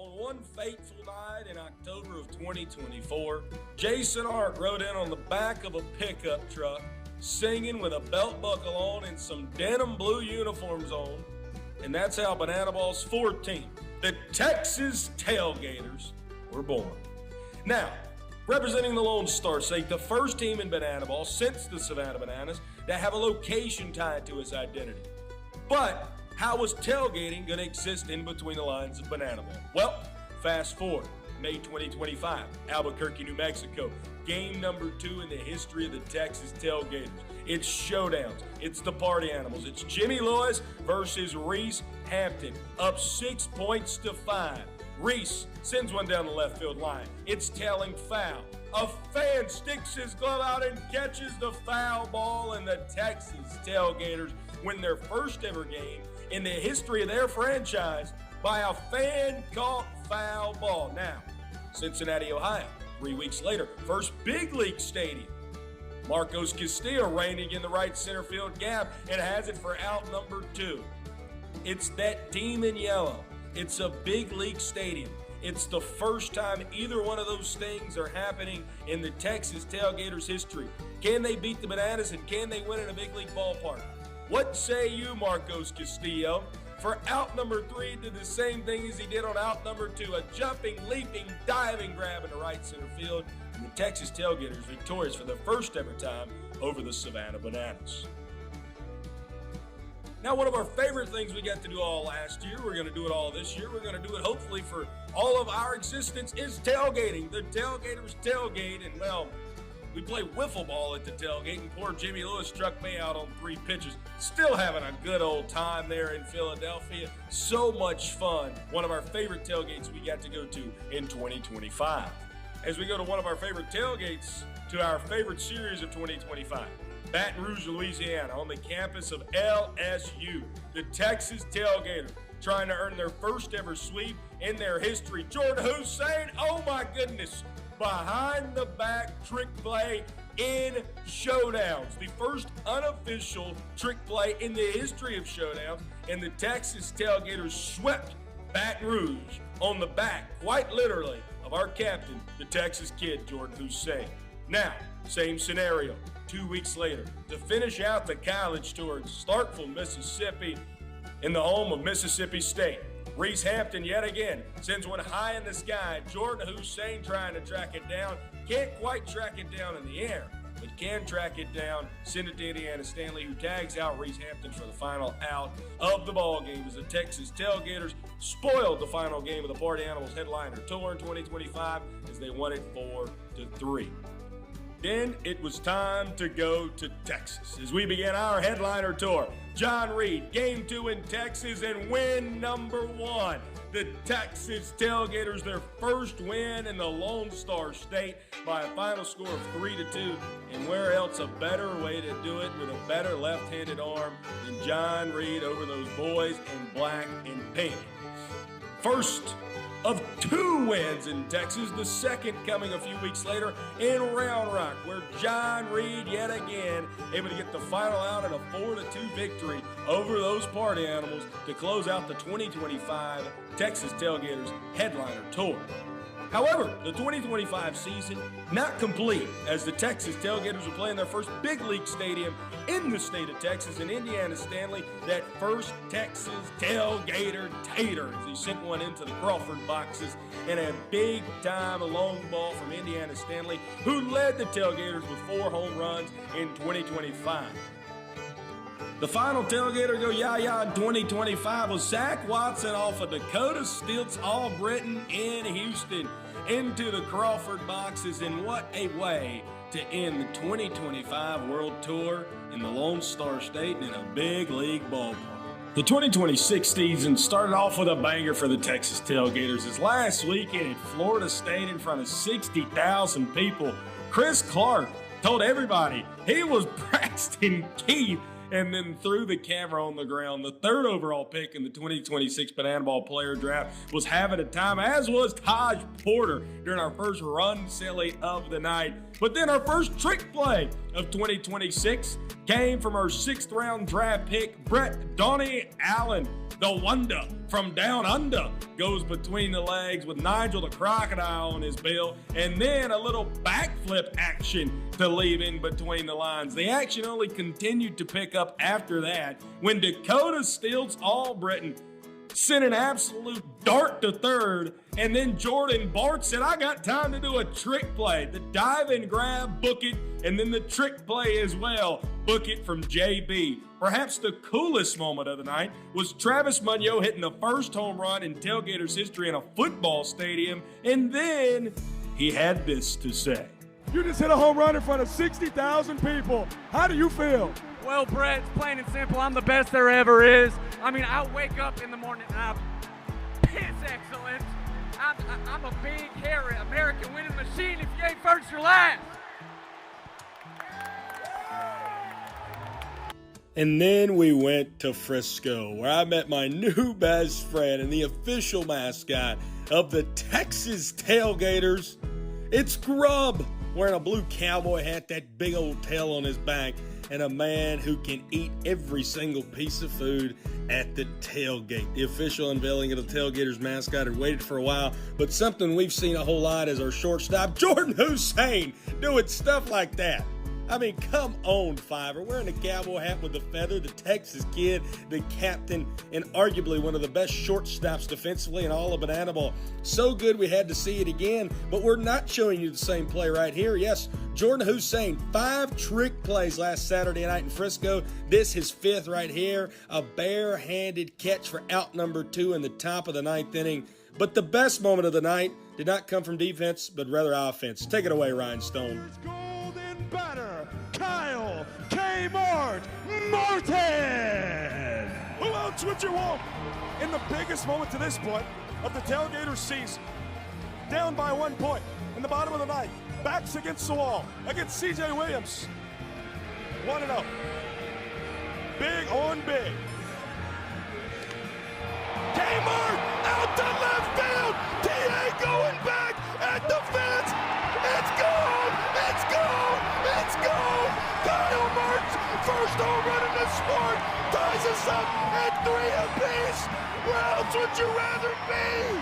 on one fateful night in October of 2024, Jason Hart rode in on the back of a pickup truck, singing with a belt buckle on and some denim blue uniforms on. And that's how Banana Ball's fourth team, the Texas Tailgaters, were born. Now, representing the Lone Star State, the first team in Banana Ball since the Savannah Bananas to have a location tied to its identity. But how was tailgating going to exist in between the lines of Banana Ball? Well, fast forward, May 2025, Albuquerque, New Mexico, game number 2 in the history of the Texas Tailgaters. It's showdowns, it's the party animals, it's Jimmy Lewis versus Reese Hampton, up 6 points to 5. Reese sends one down the left field line. It's tailing foul. A fan sticks his glove out and catches the foul ball, and the Texas Tailgaters win their first ever game in the history of their franchise by a fan-caught foul ball. Now, Cincinnati, Ohio, 3 weeks later, first big league stadium. Marcos Castillo reining in the right center field gap and has it for out number 2. It's that team in yellow. It's a big league stadium. It's the first time either one of those things are happening in the Texas Tailgaters history. Can they beat the Bananas, and can they win in a big league ballpark? What say you, Marcos Castillo? For out number 3, did the same thing as he did on out number 2, a jumping, leaping, diving grab in the right center field, and the Texas Tailgaters victorious for the first ever time over the Savannah Bananas. Now, one of our favorite things we got to do all last year, we're going to do it all this year, we're going to do it hopefully for all of our existence, is tailgating. The Tailgaters tailgate, and well, we play wiffle ball at the tailgate, and poor Jimmy Lewis struck me out on 3 pitches. Still having a good old time there in Philadelphia. So much fun. One of our favorite tailgates we got to go to in 2025. As we go to one of our favorite tailgates, to our favorite series of 2025. Baton Rouge, Louisiana, on the campus of LSU. The Texas Tailgator trying to earn their first ever sweep in their history. Jordan Hussein, oh my goodness, behind the back trick play in showdowns. The first unofficial trick play in the history of showdowns, and the Texas Tailgaters swept Baton Rouge on the back, quite literally, of our captain, the Texas kid, Jordan Hussein. Now, same scenario, 2 weeks later, to finish out the college tour in Starkville, Mississippi, in the home of Mississippi State. Reese Hampton, yet again, sends one high in the sky. Jordan Hussein trying to track it down. Can't quite track it down in the air, but can track it down. Send it to Indiana Stanley, who tags out Reese Hampton for the final out of the ball game as the Texas Tailgaters spoiled the final game of the Party Animals headliner tour in 2025 as they won it 4-3. Then it was time to go to Texas as we began our headliner tour. John Reed, game 2 in Texas, and win number 1. The Texas Tailgaters, their first win in the Lone Star State by a final score of 3-2. And where else a better way to do it with a better left-handed arm than John Reed over those boys in black and pink. First of 2 wins in Texas, the second coming a few weeks later in Round Rock, where John Reed yet again able to get the final out in a 4-2 victory over those Party Animals to close out the 2025 Texas Tailgaters headliner tour. However, the 2025 season not complete, as the Texas Tailgaters are playing their first big league stadium in the state of Texas in Indiana Stanley, that first Texas Tailgater Tater, as he sent one into the Crawford boxes, and a big-time long ball from Indiana Stanley, who led the Tailgaters with 4 home runs in 2025. The final Tailgater go yah-yah in 2025 was Zach Watson off of Dakota Stilt's All-Britain in Houston into the Crawford boxes, and what a way to end the 2025 World Tour in the Lone Star State and in a big league ballpark. The 2026 season started off with a banger for the Texas Tailgaters as last weekend at Florida State in front of 60,000 people, Chris Clark told everybody he was Braxton Keith, and then threw the camera on the ground. The 3rd overall pick in the 2026 Banana Ball Player Draft was having a time, as was Taj Porter during our first run silly of the night. But then our first trick play of 2026 came from our 6th round draft pick, Brett Donnie Allen. The wonder from down under goes between the legs with Nigel the Crocodile on his bill, and then a little backflip action to leave in between the lines. The action only continued to pick up after that when Dakota Stilts Albritton sent an absolute dart to third, and then Jordan Bart said, I got time to do a trick play. The dive and grab, book it, and then the trick play as well, book it from JB. Perhaps the coolest moment of the night was Travis Munoz hitting the first home run in Tailgaters history in a football stadium, and then he had this to say. You just hit a home run in front of 60,000 people. How do you feel? Well, Brett, it's plain and simple. I'm the best there ever is. I mean, I wake up in the morning and I piss excellent. I'm a big, hairy American winning machine. If you ain't first, you're last. And then we went to Frisco, where I met my new best friend and the official mascot of the Texas Tailgaters. It's Grub, wearing a blue cowboy hat, that big old tail on his back, and a man who can eat every single piece of food at the tailgate. The official unveiling of the Tailgaters mascot had waited for a while, but something we've seen a whole lot is our shortstop, Jordan Hussein, doing stuff like that. I mean, come on, Fiver. Wearing a cowboy hat with the feather, the Texas kid, the captain, and arguably one of the best shortstops defensively in all of banana ball. So good we had to see it again, but we're not showing you the same play right here. Yes, Jordan Hussein, 5 trick plays last Saturday night in Frisco. This his 5th right here. A bare-handed catch for out number 2 in the top of the 9th inning. But the best moment of the night did not come from defense, but rather offense. Take it away, Ryan Stone. Batter, Kyle Kmart Martin. Who else would you want? In the biggest moment to this point of the Tailgaters season, down by 1 point in the bottom of the ninth, backs against the wall against CJ Williams. 1-0. Big on big. Kmart out to left field. TA going back at the fence. It's gone. It's gone. It's gone! Kyle Mart's first home run in the sport ties us up at 3 apiece. Where else would you rather be?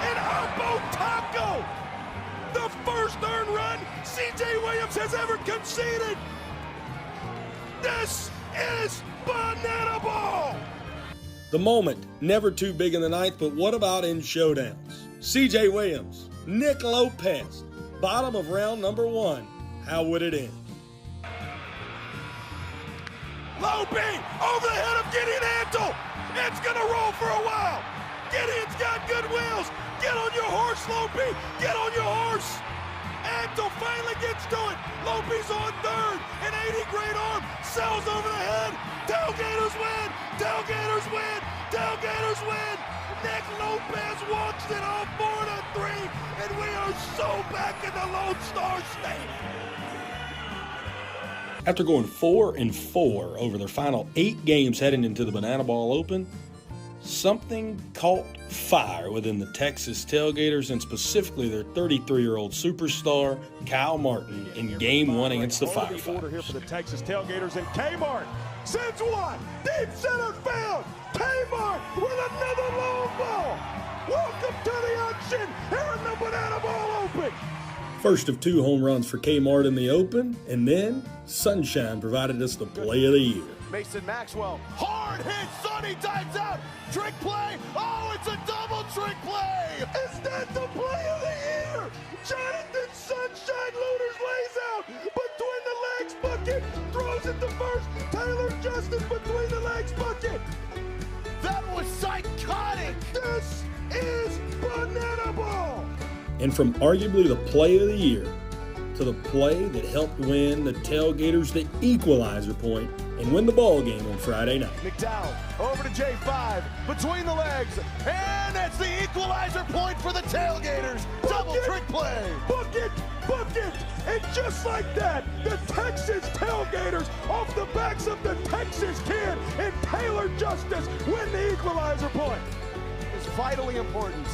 An elbow taco! The first earned run CJ Williams has ever conceded. This is banana ball! The moment, never too big in the ninth, but what about in showdowns? CJ Williams, Nick Lopez, bottom of round number 1. How would it end? Low B, over the head of Gideon Antle. It's gonna roll for a while. Gideon's got good wheels. Get on your horse, Low B. Get on your horse. Antle finally gets to it. Lopez on third. An 80-grade arm sails over the head. Tailgaters win. Tailgaters win. Tailgaters win. Nick Lopez walks it off 4-3, and we are so back in the Lone Star State. After going 4-4 over their final 8 games heading into the Banana Ball Open, something caught fire within the Texas Tailgaters, and specifically their 33-year-old superstar, Kyle Martin, in Game 1 against the Firefighters. Order here for the Texas Tailgaters, and Kmart sends one deep center field. Kmart with another long ball. Welcome to the action here in the Banana Ball Open. First of 2 home runs for Kmart in the Open, and then Sunshine provided us the play of the year. Mason Maxwell, hard hit, Sonny dives out, trick play, oh, it's a double trick play! Is that the play of the year? Jonathan Sunshine Loaders lays out, between the legs bucket, throws it to first, Taylor Justice between the legs bucket. That was psychotic! This is Banana Ball! And from arguably the play of the year to the play that helped win the Tailgaters the Equalizer Point and win the ball game on Friday night. McDowell over to J5, between the legs, and it's the Equalizer Point for the Tailgaters. Double trick play. Book it, and just like that, the Texas Tailgaters, off the backs of the Texas kid and Taylor Justice, win the Equalizer Point. His vitally important.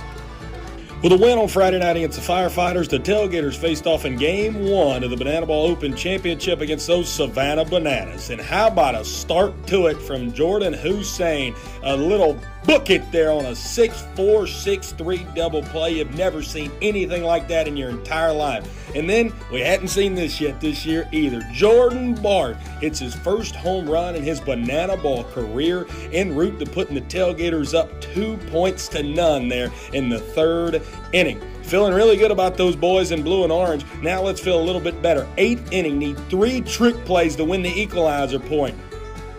With a win on Friday night against the Firefighters, the Tailgaters faced off in Game 1 of the Banana Ball Open Championship against those Savannah Bananas. And how about a start to it from Jordan Hussein? A little book it there on a 6'4", 6'3" double play. You've never seen anything like that in your entire life. And then, we hadn't seen this yet this year either. Jordan Bart hits his first home run in his Banana Ball career, en route to putting the Tailgaters up 2-0 there in the third inning. Feeling really good about those boys in blue and orange. Now let's feel a little bit better. 8th inning, need 3 trick plays to win the Equalizer Point.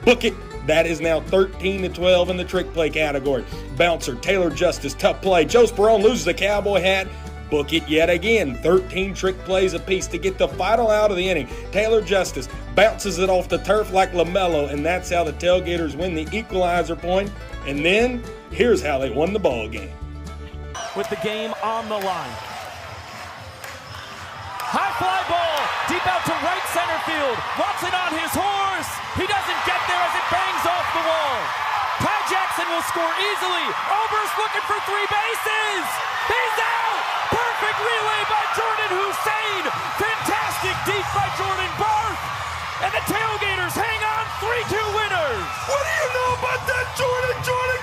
Book it. That is now 13-12 in the trick play category. Bouncer, Taylor Justice, tough play. Joe Sperone loses the cowboy hat. Book it yet again. 13 trick plays apiece to get the final out of the inning. Taylor Justice bounces it off the turf like LaMelo, and that's how the Tailgaters win the Equalizer Point. And then, here's how they won the ball game. With the game on the line. High fly ball, deep out to right center field. Watson on his horse. He doesn't get there as it bangs off the wall. Ty Jackson will score easily. Oberst looking for 3 bases. He's out. Perfect relay by Jordan Hussein. Fantastic deep by Jordan Bart. And the Tailgaters hang on 3-2 winners. What do you know about that Jordan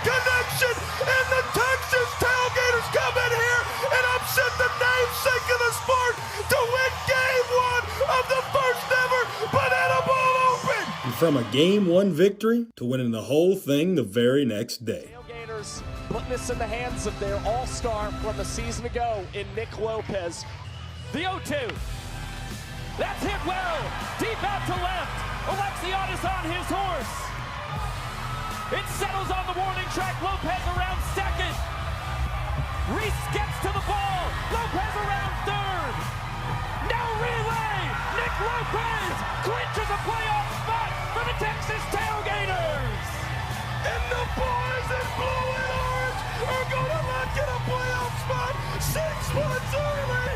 connection? And the Texas Tailgaters come in here and upset the namesake of the sport to win Game 1 of the first ever Banana Ball Open. And from a Game 1 victory to winning the whole thing the very next day. Tailgaters putting this in the hands of their all-star from a season ago in Nick Lopez. The 0-2. That's hit well. Deep out to left. Alexion is on his horse. It settles on the warning track. Lopez around second. Reese gets to the ball. Lopez around third. No relay. Nick Lopez clinches a playoff spot for the Texas Tailgaters. And the boys in blue and orange are going to lock in a playoff spot 6 months early.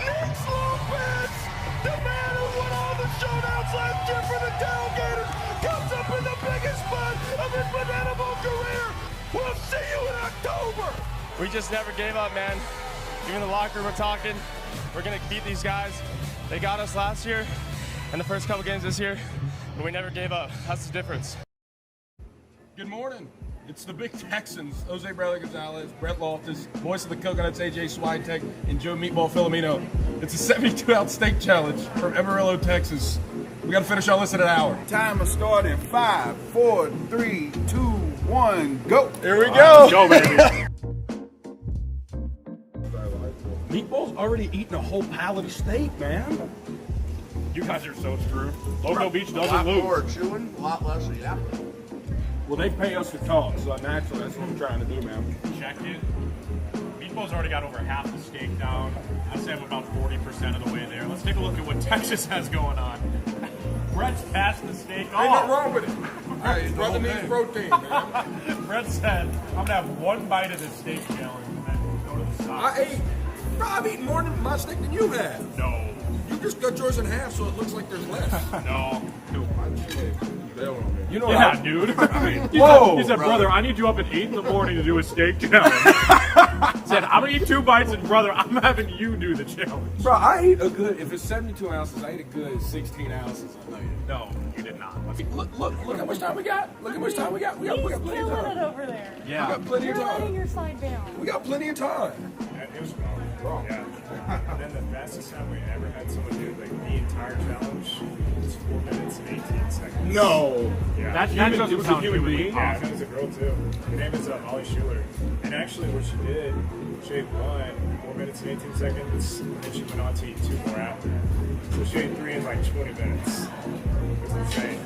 Nick Lopez, the man who won all the showdowns last year for the Tailgaters, comes up in the biggest spot of his Banana Ball career. We'll see you in October. We just never gave up, man. Even the locker room, we're talking. We're going to beat these guys. They got us last year and the first couple games this year, but we never gave up. That's the difference. Good morning. It's the Big Texans, Jose Bradley Gonzalez, Brett Loftus, voice of the Coconuts, AJ Swiatek, and Joe Meatball Filomeno. It's a 72-ounce steak challenge from Amarillo, Texas. We got to finish our list in an hour. Time will start in 5, 4, 3, 2, 1, go. Here we go. Go, baby. Meatball's already eaten a whole pallet of steak, man. You guys are so screwed. Loco Beach A doesn't lot lose. more chewing, a lot less yapping. Well, they pay us to talk, so naturally that's what I'm trying to do, man. Check it. Meatball's already got over half the steak down. I'd say I'm about 40% of the way there. Let's take a look at what Texas has going on. Brett's passed the steak off. Ain't nothing wrong with it. Hey, brother needs protein, man. Brett said, I'm going to have 1 bite of this steak challenge and then go to the side. I've eaten more than my steak than you have. No. You just cut yours in half so it looks like there's less. No. You know Yeah, how, dude. Whoa, He said, brother, I need you up at 8 in the morning to do a steak challenge. Said, I'm going to eat 2 bites, and brother, I'm having you do the challenge. Bro, I eat a good, if it's 72 ounces, I eat a good 16 ounces. I know you. No, you did not. Look how much time we got. Look how much time we got. We got plenty of killing it time. over there. Yeah. We got plenty of You're letting time. your side down. We got plenty of time. It was wrong. Yeah. And then the fastest time we ever had someone do like the entire challenge was 4 minutes and 18 seconds. No. Yeah. That doesn't sound humanly Yeah, possible. and it was a girl too. Her name is Molly Schuler. And actually what she did, she ate 4 minutes and 18 seconds, and she went on to eat 2 more after. So she ate 3 in like 20 minutes. It's insane.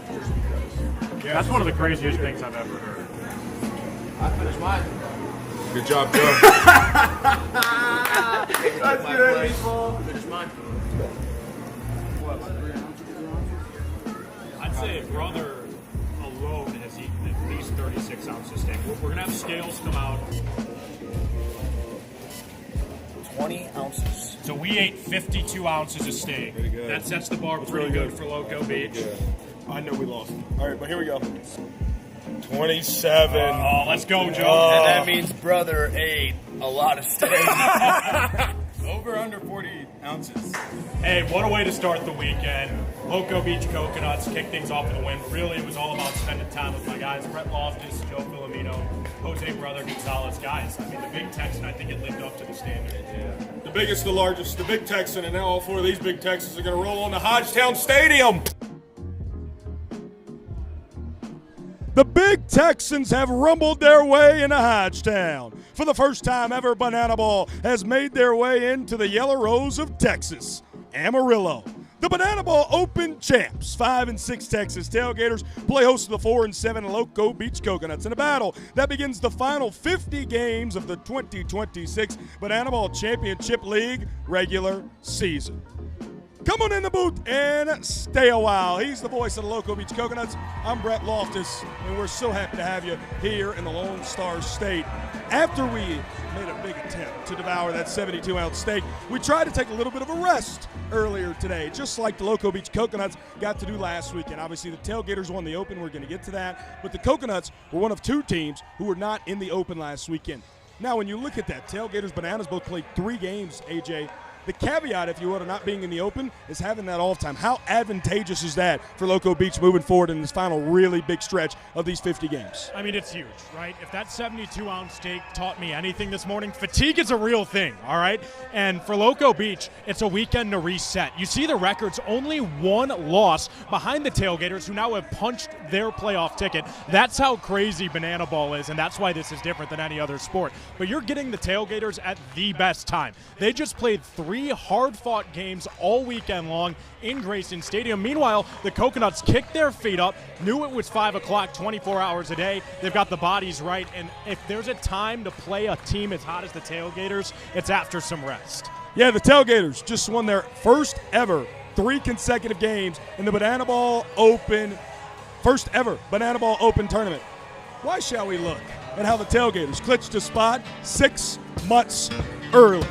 Yeah, that's one of the craziest things I've ever heard. I finished mine. Good job, Joe. That's good, people. I finished mine. I'd say brother alone has eaten at least 36 ounces of steak. We're going to have scales come out. 20 ounces. So we ate 52 ounces of steak. Pretty good. That sets the bar pretty really good good. for Loco Beach. I know we lost. All right, but here we go. 27. Oh, let's go, Joe. And that means brother ate a lot of steak. Over under 40 ounces. Hey, what a way to start the weekend. Loco Beach Coconuts kicked things off with a win. Really, it was all about spending time with my guys, Brett Loftus, Joe Filomeno, Jose Brother Gonzalez. Guys, I mean, the Big Texan, I think it lived up to the standard. Yeah. The biggest, the largest, the Big Texan, and now all four of these Big Texans are going to roll on to Hodgetown Stadium. The Big Texans have rumbled their way into Hodgetown. For the first time ever, Banana Ball has made their way into the Yellow Rose of Texas, Amarillo. The Banana Ball Open champs, 5 and 6 Texas Tailgaters, play host to the 4 and 7 Loco Beach Coconuts in a battle that begins the final 50 games of the 2026 Banana Ball Championship League regular season. Come on in the booth and stay a while. He's the voice of the Loco Beach Coconuts. I'm Brett Loftus, and we're so happy to have you here in the Lone Star State. After we made a big attempt to devour that 72-ounce steak, we tried to take a little bit of a rest earlier today, just like the Loco Beach Coconuts got to do last weekend. Obviously, the Tailgaters won the Open. We're going to get to that. But the Coconuts were one of two teams who were not in the Open last weekend. Now, when you look at that, Tailgaters, Bananas both played 3 games, AJ. The caveat, if you will, to not being in the Open is having that off time. How advantageous is that for Loco Beach moving forward in this final really big stretch of these 50 games? I mean, it's huge, right? If that 72-ounce steak taught me anything this morning, fatigue is a real thing, all right? And for Loco Beach, it's a weekend to reset. You see the records, only 1 loss behind the Tailgaters, who now have punched their playoff ticket. That's how crazy Banana Ball is, and that's why this is different than any other sport. But you're getting the Tailgaters at the best time. They just played 3 hard-fought games all weekend long in Grayson Stadium. Meanwhile, the Coconuts kicked their feet up, knew it was 5 o'clock, 24 hours a day. They've got the bodies right, and if there's a time to play a team as hot as the Tailgaters, it's after some rest. Yeah, the Tailgaters just won their first ever 3 consecutive games in the Banana Ball Open, first ever Banana Ball Open tournament. Why shall we look at how the Tailgaters clinched a spot 6 months early?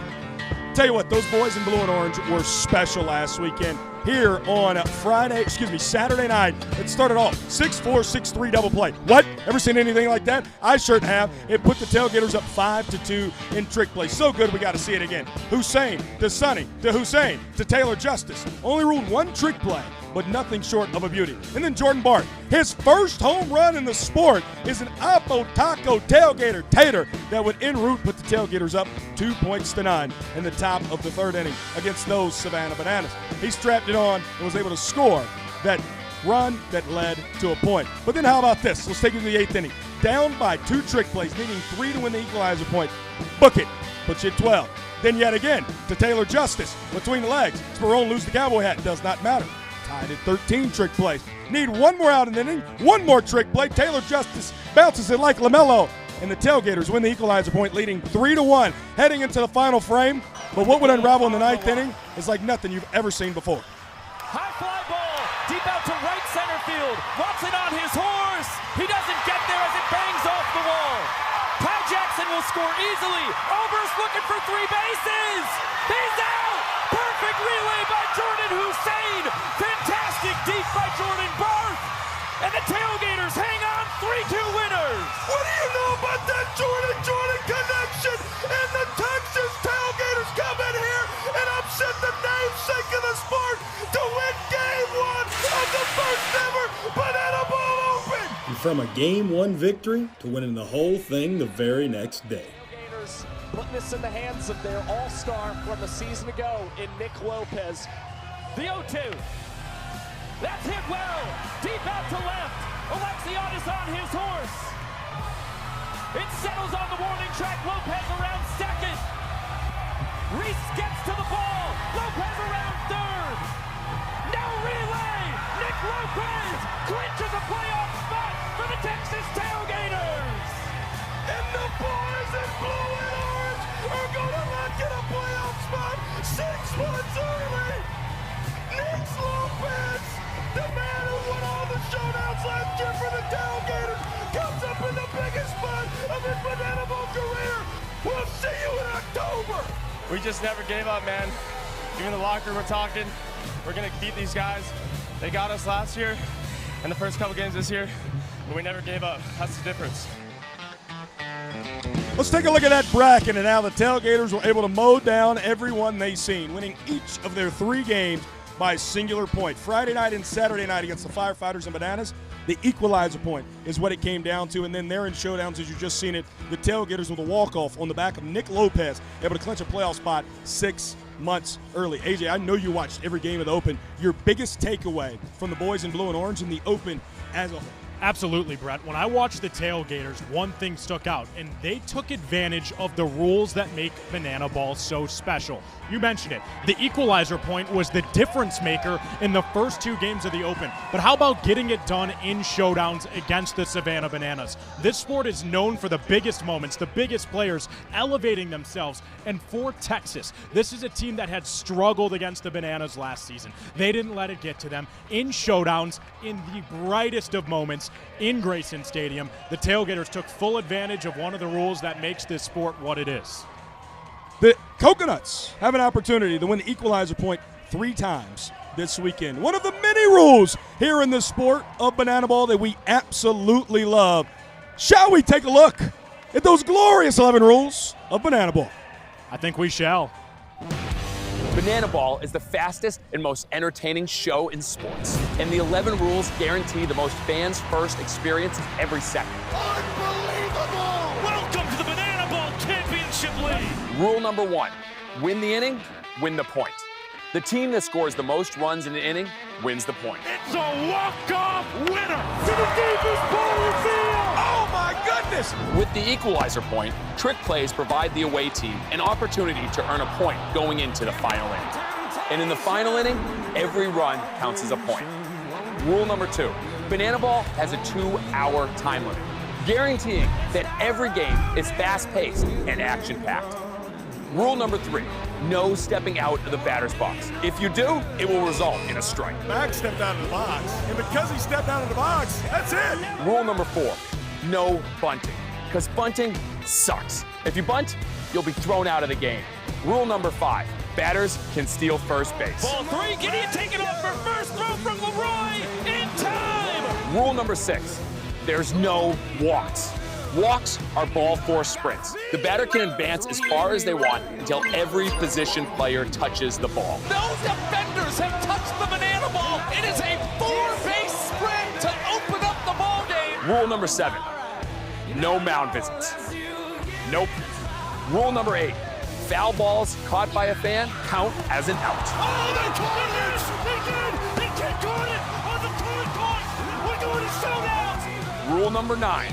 Tell you what, those boys in blue and orange were special last weekend. Here on Saturday night, it started off 6-4, 6-3 double play. What? Ever seen anything like that? I sure have. It put the Tailgaters up 5-2 in trick play. So good, we got to see it again. Hussein to Sonny to Hussein to Taylor Justice. Only ruled 1 trick play, but nothing short of a beauty. And then Jordan Bart, his first home run in the sport is an Apo Taco Tailgater tater that would en route put the Tailgaters up 2-9 in the top of the 3rd inning against those Savannah Bananas. He strapped it on and was able to score that run that led to a point. But then how about this? Let's take it to the 8th inning. Down by 2 trick plays, needing 3 to win the Equalizer Point. Book it. Puts you at 12. Then yet again to Taylor Justice. Between the legs. Sperone lose the cowboy hat. Does not matter. Tied at 13 trick plays. Need 1 more out in the inning. 1 more trick play. Taylor Justice bounces it like LaMelo. And the Tailgaters win the Equalizer Point, leading 3-1, heading into the final frame. But what would unravel in the 9th inning is like nothing you've ever seen before. High fly ball, deep out to right center field. Watson on his horse. He doesn't get there as it bangs off the wall. Ty Jackson will score easily. Ober's looking for 3 bases. He's out. Perfect relay by Jordan Hussein. Fantastic deep by Jordan Bart. And the Tailgaters hang on 3-2 winners. What do you know about that Jordan connection? And the Texas Tailgaters come in here and upset the namesake of the sport to win Game 1 of the first ever Banana Ball Open. And from a Game 1 victory to winning the whole thing the very next day. Tailgaters putting this in the hands of their all-star from a season ago in Nick Lopez. The 0-2. That's hit well. Deep out to left. Alexiadis on his horse. It settles on the warning track. Lopez around second. Reese gets to the ball. Lopez around third. No relay. Nick Lopez clinches a playoff spot for the Texas Tailgaters. And the boys in blue and orange are going to lock in a playoff spot 6 months early. Nick Lopez, the man who won all the showdowns last year for the Tailgaters, comes up in the biggest spot of his Banana Ball career. We'll see you in October. We just never gave up, man. Even in the locker room, we're talking. We're going to beat these guys. They got us last year and the first couple games this year. but we never gave up. That's the difference. Let's take a look at that bracket, and how the Tailgaters were able to mow down everyone they seen, winning each of their 3 games by a singular point. Friday night and Saturday night against the Firefighters and Bananas, the Equalizer Point is what it came down to. And then there in showdowns, as you just seen it, the Tailgaters with a walk-off on the back of Nick Lopez, able to clinch a playoff spot 6 months early. AJ, I know you watched every game of the Open. Your biggest takeaway from the boys in blue and orange in the Open as a whole? Absolutely, Brett. When I watched the Tailgaters, one thing stuck out, and they took advantage of the rules that make banana ball so special. You mentioned it. The Equalizer Point was the difference maker in the first 2 games of the Open. But how about getting it done in showdowns against the Savannah Bananas? This sport is known for the biggest moments, the biggest players elevating themselves. And for Texas, this is a team that had struggled against the Bananas last season. They didn't let it get to them. In showdowns, in the brightest of moments, in Grayson Stadium, the Tailgaters took full advantage of one of the rules that makes this sport what it is. The Coconuts have an opportunity to win the Equalizer Point 3 times this weekend. One of the many rules here in the sport of banana ball that we absolutely love. Shall we take a look at those glorious 11 rules of banana ball? I think we shall. Banana ball is the fastest and most entertaining show in sports. And the 11 rules guarantee the most fans-first experience every second. Unbelievable! Welcome to the Banana Ball Championship League! Rule number 1, win the inning, win the point. The team that scores the most runs in an inning wins the point. It's a walk-off winner to the deepest ball in field! Oh my goodness! With the Equalizer Point, trick plays provide the away team an opportunity to earn a point going into the final inning. And in the final inning, every run counts as a point. Rule number 2, banana ball has a 2-hour time limit, guaranteeing that every game is fast-paced and action-packed. Rule number 3, no stepping out of the batter's box. If you do, it will result in a strike. Max stepped out of the box, and because he stepped out of the box, that's it. Rule number 4, no bunting, because bunting sucks. If you bunt, you'll be thrown out of the game. Rule number 5, batters can steal first base. Ball 3, Gideon taking off for first, throw from Leroy, in time! Rule number 6, there's no walks. Walks are ball 4 sprints. The batter can advance as far as they want until every position player touches the ball. Those defenders have touched the banana ball. It is a 4-base sprint to open up the ball game. Rule number 7, no mound visits. Nope. Rule number 8, foul balls caught by a fan count as an out. Oh, they caught it! They did! They caught it on the third point! We're going to showdowns! Rule number 9,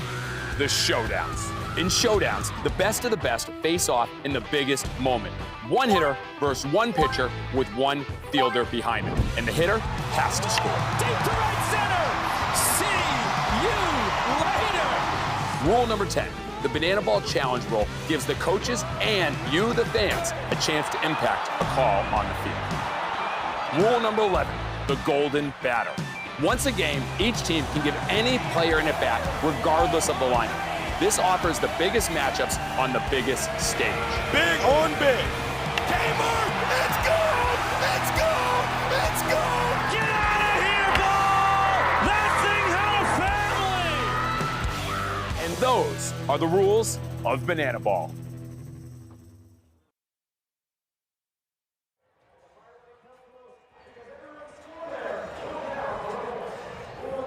the showdowns. In showdowns, the best of the best face off in the biggest moment. One hitter versus one pitcher with one fielder behind him. And the hitter has to score. Deep to right center! See you later! Rule number 10, the Banana Ball Challenge rule gives the coaches and you, the fans, a chance to impact a call on the field. Rule number 11, the Golden Batter. Once a game, each team can give any player an at-bat, regardless of the lineup. This offers the biggest matchups on the biggest stage. Big on big. Gamer, it's gone! It's gone! It's gone! Get out of here, ball! That thing had a family! And those are the rules of Banana Ball.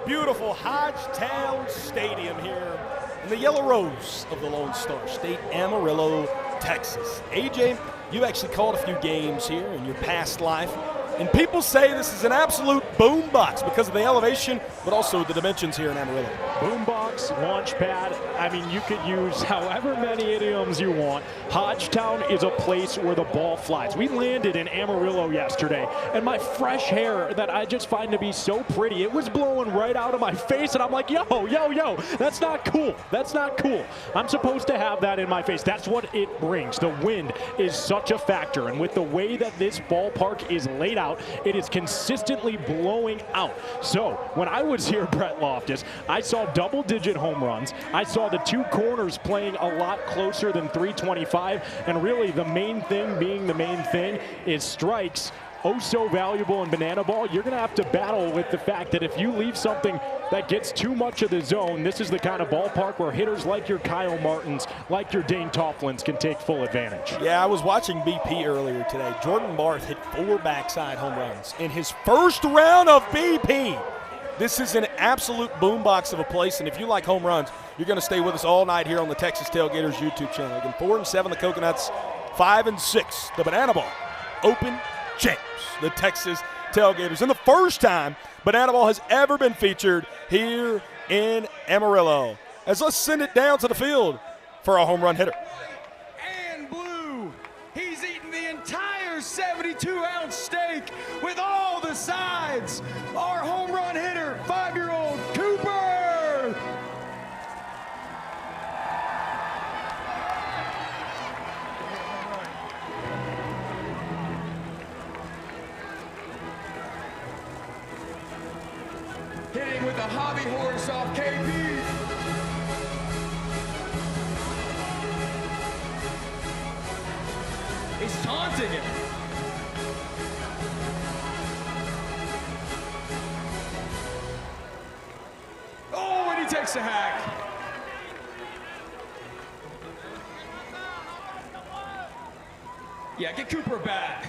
Beautiful Hodgetown Stadium here in the Yellow Rose of the Lone Star State, Amarillo, Texas. AJ, you actually called a few games here in your past life, and people say this is an absolute boombox because of the elevation, but also the dimensions here in Amarillo. Boombox, launch pad. I mean, you could use however many idioms you want. Hodgetown is a place where the ball flies. We landed in Amarillo yesterday, and my fresh hair that I just find to be so pretty, it was blowing right out of my face, and I'm like, yo, that's not cool. That's not cool. I'm supposed to have that in my face. That's what it brings. The wind is such a factor, and with the way that this ballpark is laid out, it is consistently blowing out. So when I was here, Brett Loftus, I saw double-digit home runs. I saw the two corners playing a lot closer than 325, and really the main thing being the main thing is strikes oh so valuable in banana ball, you're going to have to battle with the fact that if you leave something that gets too much of the zone, this is the kind of ballpark where hitters like your Kyle Martins, like your Dane Tofflins can take full advantage. Yeah, I was watching BP earlier today. Jordan Bart hit 4 backside home runs in his first round of BP. This is an absolute boombox of a place, and if you like home runs, you're going to stay with us all night here on the Texas Tailgaters YouTube channel. Again, 4-7 the Coconuts, 5-6 the Banana Ball Open champs, the Texas Tailgaters. And the first time Banana Ball has ever been featured here in Amarillo. As let's send it down to the field for a home run hitter. And blue, he's eaten the entire 72-ounce steak with all the sides. Our home run hitter, 5-year-old Cooper. Hitting with a hobby horse off KP. He's taunting him. Oh, and he takes a hack. Yeah, get Cooper back.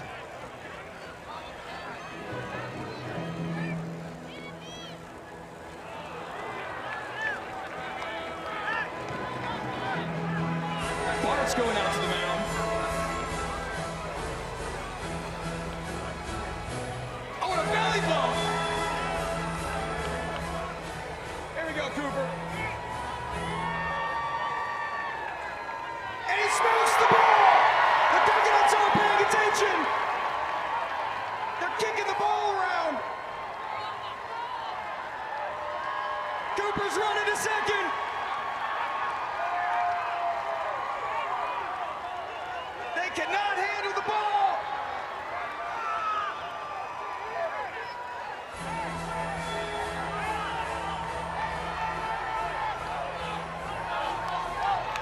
Bart's going out to the mound. Oh, and a belly bump. There we go, Cooper. And he smokes the ball. The Coconuts aren't paying attention. They're kicking the ball around. Cooper's running to second. They cannot handle the ball.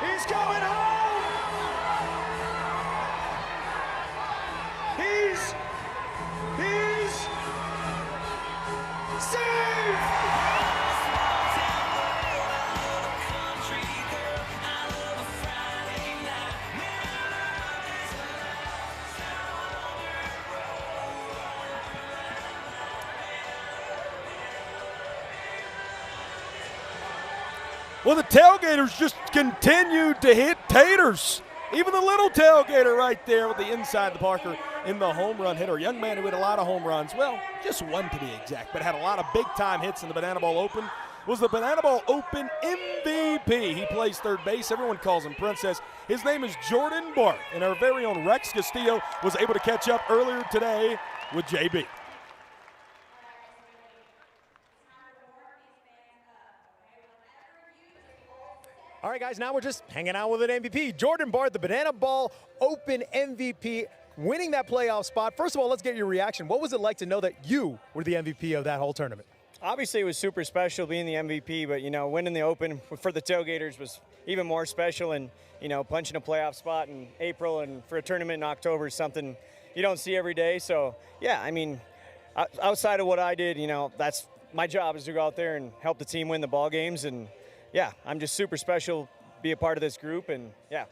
He's coming home. He's safe. Well, the Tailgaters just continued to hit taters. Even the little Tailgater right there with the inside the Parker in the home run hitter. A young man who hit a lot of home runs. Well, just one to be exact, but had a lot of big-time hits in the Banana Ball Open. Was the Banana Ball Open MVP. He plays third base. Everyone calls him Princess. His name is Jordan Bart, and our very own Rex Castillo was able to catch up earlier today with JB. All right, guys, now we're just hanging out with an MVP. Jordan Bart, the Banana Ball Open MVP, winning that playoff spot. First of all, let's get your reaction. What was it like to know that you were the MVP of that whole tournament? Obviously, it was super special being the MVP, but, you know, winning the Open for the Tailgaters was even more special. And, you know, punching a playoff spot in April and for a tournament in October is something you don't see every day. So, yeah, I mean, outside of what I did, you know, that's my job is to go out there and help the team win the ball games. And, yeah, I'm just super special to be a part of this group, and, yeah.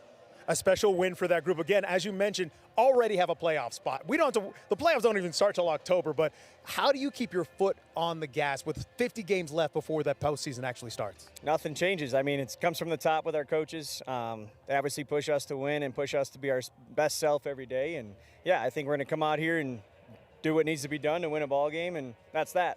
A special win for that group. Again, as you mentioned, already have a playoff spot. We don't have to, the playoffs don't even start till October, but how do you keep your foot on the gas with 50 games left before that postseason actually starts? Nothing changes. I mean, it comes from the top with our coaches. They obviously push us to win and push us to be our best self every day. And, yeah, I think we're going to come out here and do what needs to be done to win a ball game, and that's that.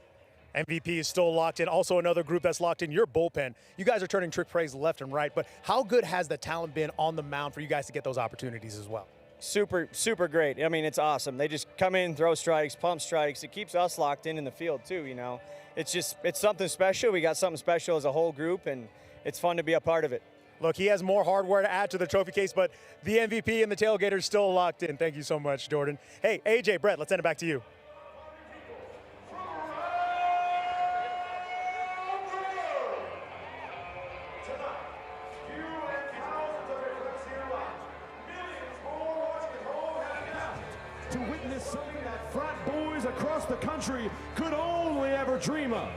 MVP is still locked in. Also another group that's locked in, your bullpen. You guys are turning trick plays left and right, but how good has the talent been on the mound for you guys to get those opportunities as well? Super, super great. I mean, it's awesome. They just come in, throw strikes, pump strikes. It keeps us locked in the field too, you know. It's something special. We got something special as a whole group, and it's fun to be a part of it. Look, he has more hardware to add to the trophy case, but the MVP and the Tailgaters still locked in. Thank you so much, Jordan. Hey, AJ, Brett, let's send it back to you. To witness something that front the country could only ever dream of.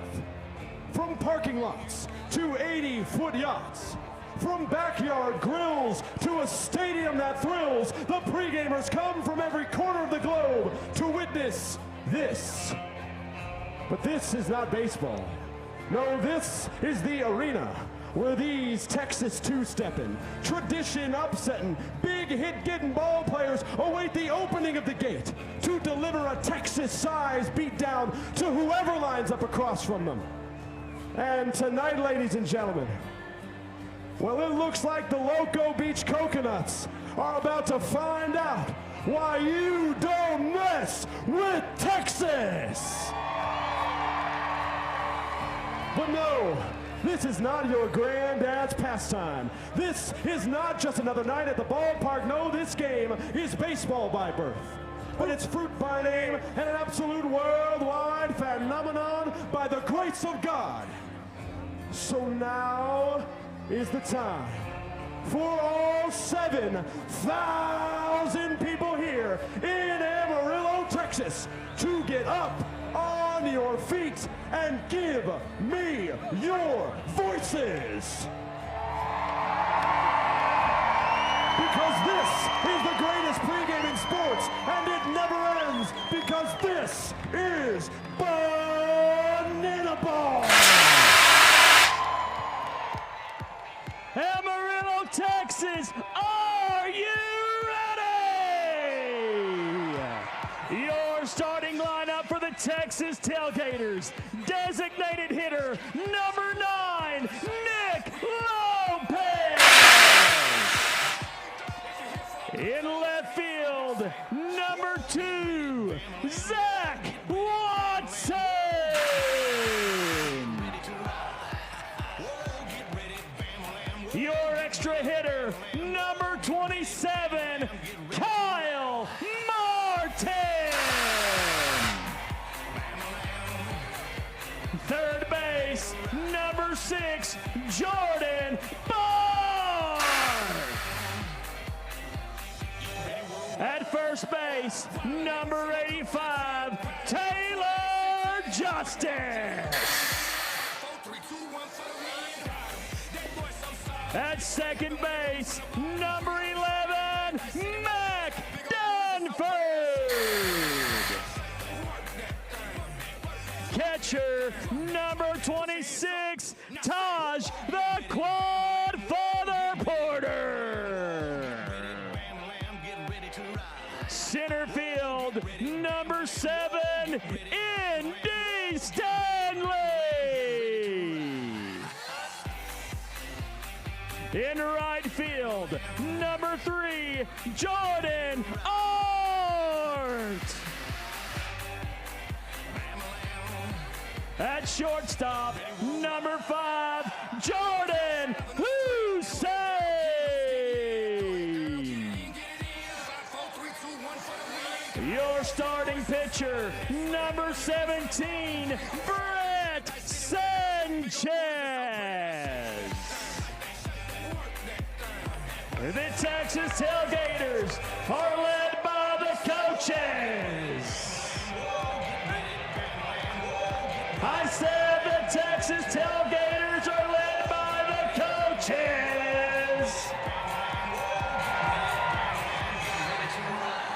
From parking lots to 80-foot yachts, from backyard grills to a stadium that thrills, the pregamers come from every corner of the globe to witness this. But this is not baseball. No, this is the arena where these Texas two-stepping, tradition upsetting, big hit getting ball players await the opening of the gate to deliver a Texas-size beatdown to whoever lines up across from them. And tonight, ladies and gentlemen, well, it looks like the Loco Beach Coconuts are about to find out why you don't mess with Texas. But no, this is not your granddad's pastime. This is not just another night at the ballpark. No, this game is baseball by birth. But it's fruit by name and an absolute worldwide phenomenon by the grace of God. So now is the time for all 7,000 people here in Amarillo, Texas, to get up on your feet and give me your voices. Because this is the greatest pregame in sports, and it never ends, because this is Banana Ball. Amarillo, Texas, are you ready? Your starting lineup for the Texas Tailgaters. Designated hitter, number 9, Nick Lopez. In left field, number 2, Zach Watson. Your extra hitter, number 27, Kyle Martin. Third base, number 6, Jordan Bart. At first base, number 85, Taylor Justice. At second base, number 11, Mac Danford. Catcher, number 26, Taj the Quad Father Porter. Center field, number 7, Indy Stanley. In right field, number 3, Jordan Art. At shortstop, number 5, Jordan Hussein. Your starting pitcher, number 17, Brett Sanchez. The Texas Tailgaters are led by the coaches. I said the Texas Tailgaters are led by the coaches.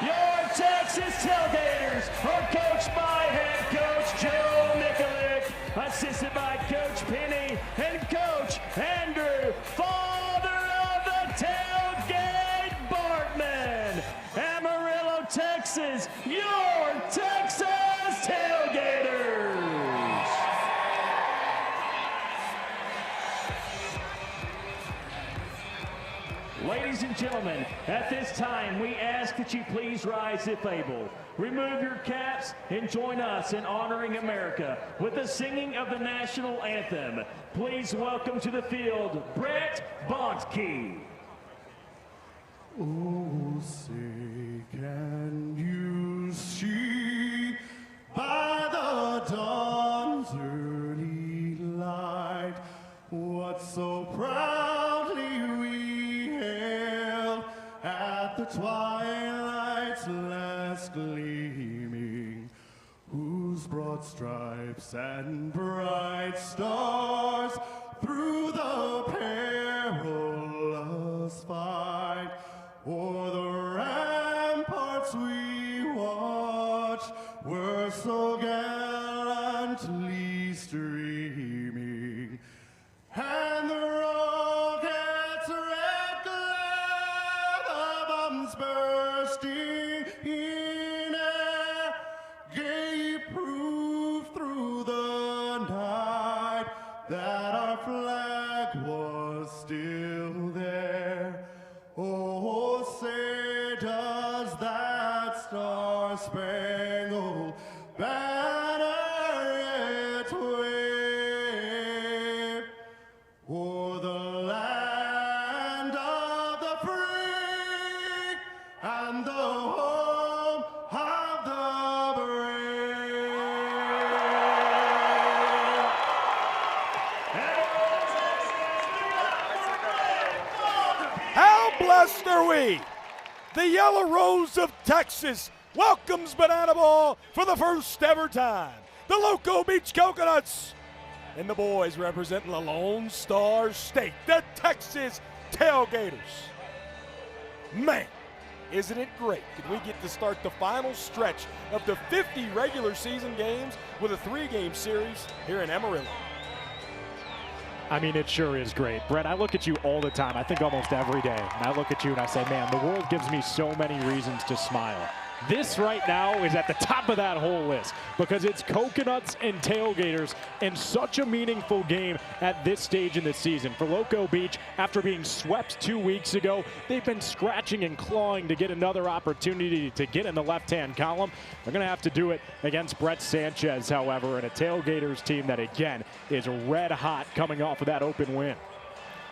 Your Texas Tailgaters are coached by head coach Joe Nikolic, assisted by Coach Penny and Coach Andrew, father of the tailgate Bartman. Amarillo, Texas, your Texas Tailgaters. Ladies and gentlemen, at this time, we ask that you please rise if able. Remove your caps and join us in honoring America with the singing of the national anthem. Please welcome to the field, Brett Bunting. Oh, say, can you see by the dawn's early light what so proudly we hailed at the twilight's last gleaming? Who broad stripes and bright stars through the perilous fight. O'er the ramparts we watched were so gallantly streaming, and the rocket's red glare, the bombs bursting in air, gave proof through the night that our flag was still there. Oh, say does that star-spangled banner yet wave o'er the land of the free and the home of the brave? How blessed are we? The Yellow Rose of Texas welcomes Banana Ball for the first ever time. The Loco Beach Coconuts and the boys representing the Lone Star State, the Texas Tailgaters. Man, isn't it great that we get to start the final stretch of the 50 regular season games with a 3-game series here in Amarillo. I mean, it sure is great. Brett, I look at you all the time. I think almost every day. And I look at you and I say, man, the world gives me so many reasons to smile. This right now is at the top of that whole list because it's Coconuts and Tailgaters and such a meaningful game at this stage in the season. For Loco Beach, after being swept 2 weeks ago, they've been scratching and clawing to get another opportunity to get in the left-hand column. They're going to have to do it against Brett Sanchez, however, and a Tailgaters team that, again, is red hot coming off of that open win.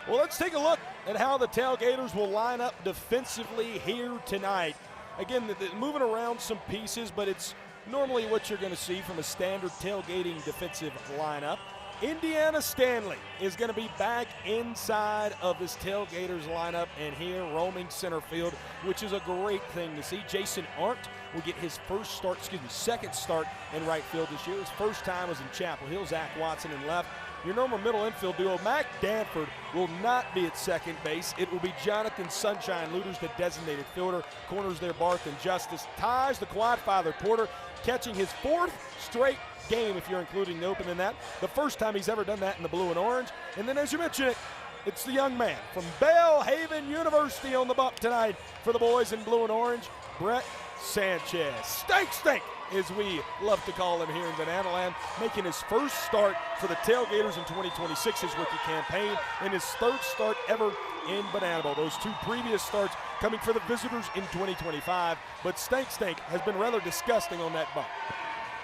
Well, let's take a look at how the Tailgaters will line up defensively here tonight. Again, moving around some pieces, but it's normally what you're going to see from a standard tailgating defensive lineup. Indiana Stanley is going to be back inside of this Tailgaters lineup and here roaming center field, which is a great thing to see. Jason Arndt will get his second start in right field this year. His first time was in Chapel Hill. Zach Watson in left. Your normal middle infield duo, Mac Danford, will not be at second base. It will be Jonathan Sunshine Looters, the designated fielder. Corners there, Barth and Justice. Ties the quad father Porter, catching his 4th straight game, if you're including the open in that. The first time he's ever done that in the blue and orange. And then, as you mentioned it, it's the young man from Belhaven University on the bump tonight for the boys in blue and orange, Brett Sanchez. Stink, as we love to call him here in Banana Land, making his first start for the Tailgaters in 2026, his rookie campaign, and his 3rd start ever in Banana Bowl. Those 2 previous starts coming for the visitors in 2025, but Stink has been rather disgusting on that bump.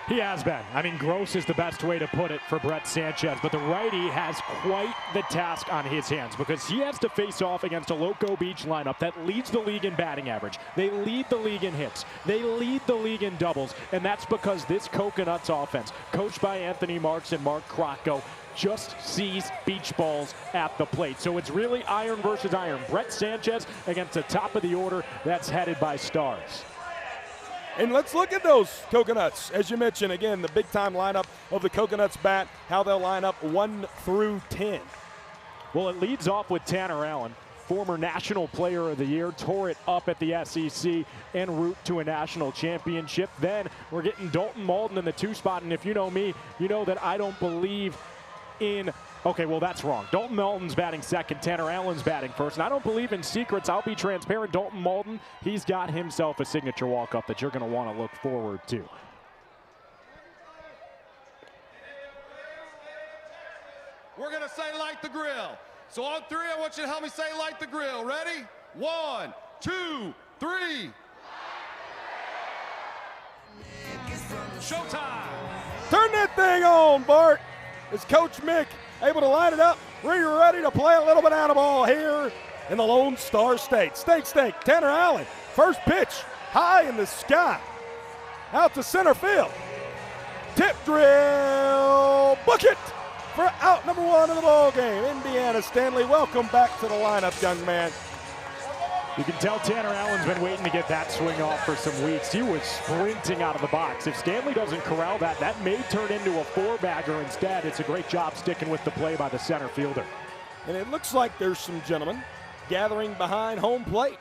He has been. I mean, gross is the best way to put it for Brett Sanchez, but the righty has quite the task on his hands because he has to face off against a Loco Beach lineup that leads the league in batting average. They lead the league in hits. They lead the league in doubles, and that's because this Coconuts offense, coached by Anthony Marks and Mark Krotko, just sees beach balls at the plate. So it's really iron versus iron. Brett Sanchez against the top of the order that's headed by stars. And let's look at those Coconuts. As you mentioned, again, the big-time lineup of the Coconuts bat, how they'll line up 1 through 10. Well, it leads off with Tanner Allen, former National Player of the Year, tore it up at the SEC en route to a national championship. Then we're getting Dalton Malden in the 2 spot, and if you know me, you know that I don't believe in... Okay, well, that's wrong. Dalton Malden's batting second. Tanner Allen's batting first. And I don't believe in secrets. I'll be transparent. Dalton Malden, he's got himself a signature walk-up that you're going to want to look forward to. We're going to say light the grill. So on 3, I want you to help me say light the grill. Ready? 1, 2, 3. Showtime. Turn that thing on, Bart. Is Coach Mick able to line it up? We're ready to play a little banana ball here in the Lone Star State. Stink. Tanner Allen, first pitch, high in the sky, out to center field. Tip drill, book it for out number 1 in the ball game. Indiana Stanley, welcome back to the lineup, young man. You can tell Tanner Allen's been waiting to get that swing off for some weeks. He was sprinting out of the box. If Stanley doesn't corral that, that may turn into a 4-bagger instead. It's a great job sticking with the play by the center fielder. And it looks like there's some gentlemen gathering behind home plate.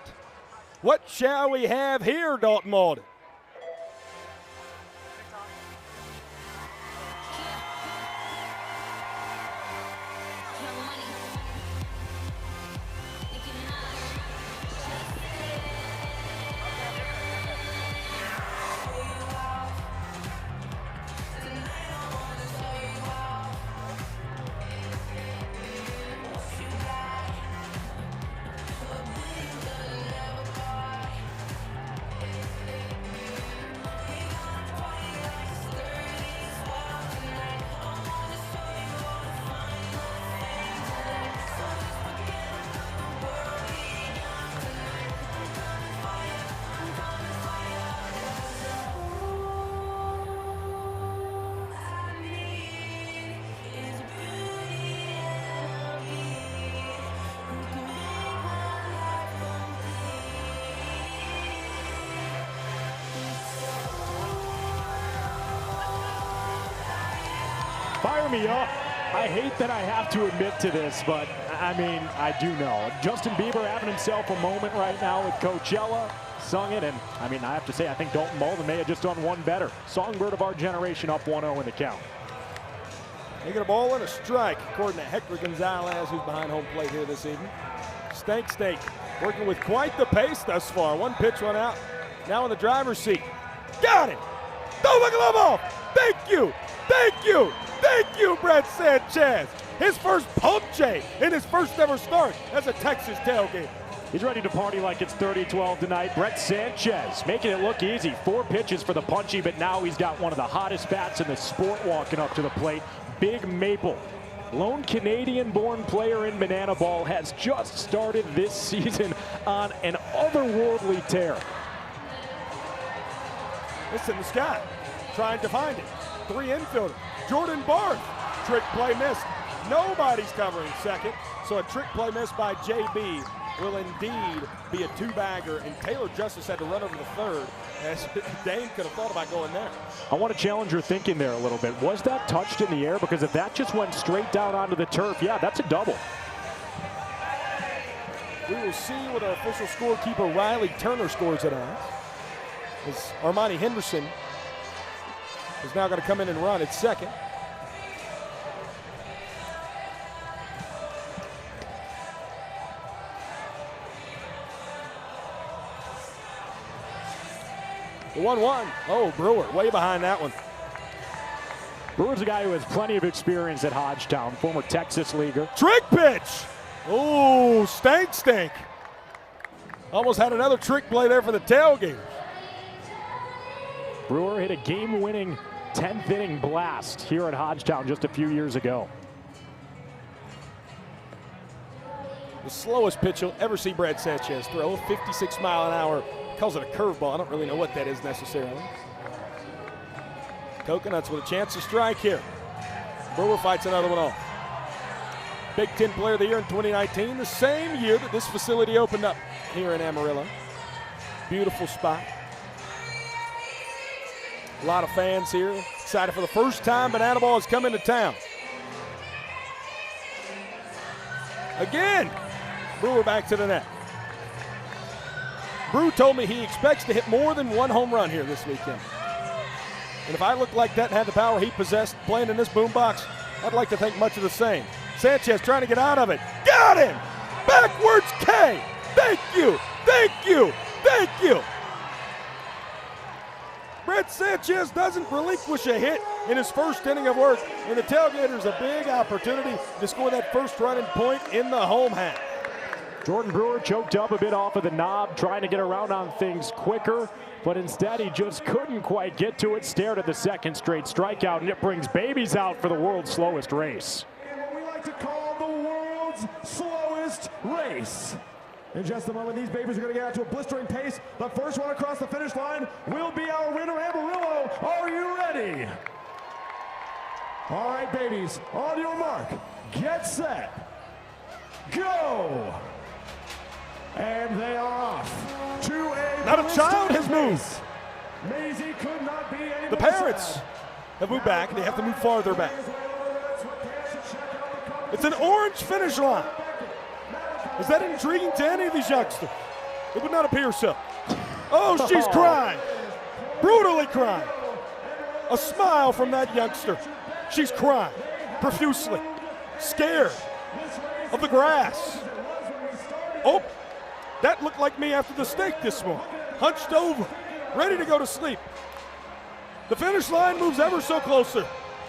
What shall we have here, Dalton Malden? Fire me up. I hate that I have to admit to this, but I mean, I do know. Justin Bieber having himself a moment right now with Coachella, sung it, and I mean, I have to say, I think Dalton Malden may have just done one better. Songbird of our generation up 1-0 in the count. Taking a ball and a strike, according to Hector Gonzalez, who's behind home plate here this evening. Stank working with quite the pace thus far. One pitch run out, now in the driver's seat. Got it! Don't look at off! Thank you! Thank you! Thank you, Brett Sanchez. His first punche in his first ever start as a Texas Tailgater. He's ready to party like it's 30-12 tonight. Brett Sanchez making it look easy. 4 pitches for the punchy, but now he's got one of the hottest bats in the sport walking up to the plate. Big Maple, lone Canadian-born player in banana ball, has just started this season on an otherworldly tear. It's in the sky, trying to find it. 3 infielder. Jordan Bart, trick play missed. Nobody's covering second, so a trick play missed by JB will indeed be a 2-bagger, and Taylor Justice had to run over the third, as Dane could have thought about going there. I want to challenge your thinking there a little bit. Was that touched in the air? Because if that just went straight down onto the turf, yeah, that's a double. We will see what our official scorekeeper Riley Turner scores it on. As Armani Henderson is now going to come in and run at second. The 1-1. Oh, Brewer way behind that one. Brewer's a guy who has plenty of experience at Hodgetown, former Texas leaguer. Trick pitch. Oh, stank. Almost had another trick play there for the Tailgaters. Brewer hit a game-winning 10th inning blast here at Hodgetown just a few years ago. The slowest pitch you'll ever see Brad Sanchez throw, 56 mile an hour. Calls it a curveball. I don't really know what that is necessarily. Coconuts with a chance to strike here. Brewer fights another one off. Big Ten Player of the Year in 2019, the same year that this facility opened up here in Amarillo. Beautiful spot. A lot of fans here, excited for the first time banana ball has come into town. Again, Brewer back to the net. Brew told me he expects to hit more than 1 home run here this weekend. And if I looked like that and had the power he possessed playing in this boombox, I'd like to think much of the same. Sanchez trying to get out of it. Got him! Backwards K! Thank you! Thank you! Thank you! Brett Sanchez doesn't relinquish a hit in his first inning of work, and the Tailgaters a big opportunity to score that first running point in the home half. Jordan Brewer choked up a bit off of the knob, trying to get around on things quicker, but instead he just couldn't quite get to it. Stared at the second straight strikeout, and it brings babies out for the world's slowest race. What we like to call the world's slowest race. In just a moment, these babies are going to get out to a blistering pace. The first one across the finish line will be our winner, Amarillo. Are you ready? All right, babies, on your mark, get set, go. And they are off to a Not a child has moved. Maisie could not be any The more parents sad. have moved back, and they have to move farther back. It's an orange finish line. Is that intriguing to any of these youngsters? It would not appear so. Oh, she's crying. Brutally crying. A smile from that youngster. She's crying profusely, scared of the grass. Oh, that looked like me after the steak this morning. Hunched over, ready to go to sleep. The finish line moves ever so closer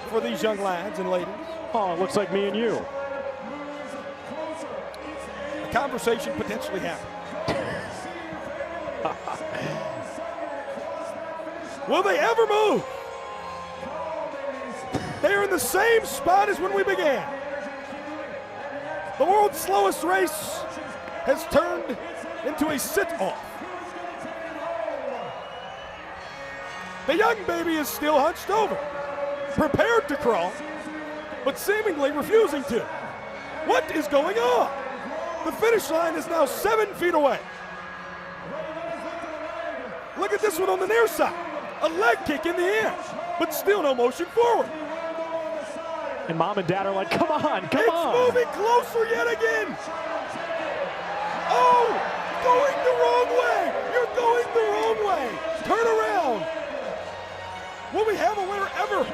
for these young lads and ladies. Oh, it looks like me and you. A conversation potentially happened. Will they ever move? They are in the same spot as when we began. The world's slowest race has turned into a sit-off. The young baby is still hunched over, prepared to crawl, but seemingly refusing to. What is going on? The finish line is now 7 feet away. Look at this one on the near side. A leg kick in the air, but still no motion forward. And mom and dad are like, come on, come on. It's moving closer yet again. Oh, going the wrong way. You're going the wrong way. Turn around. Will we have a winner ever?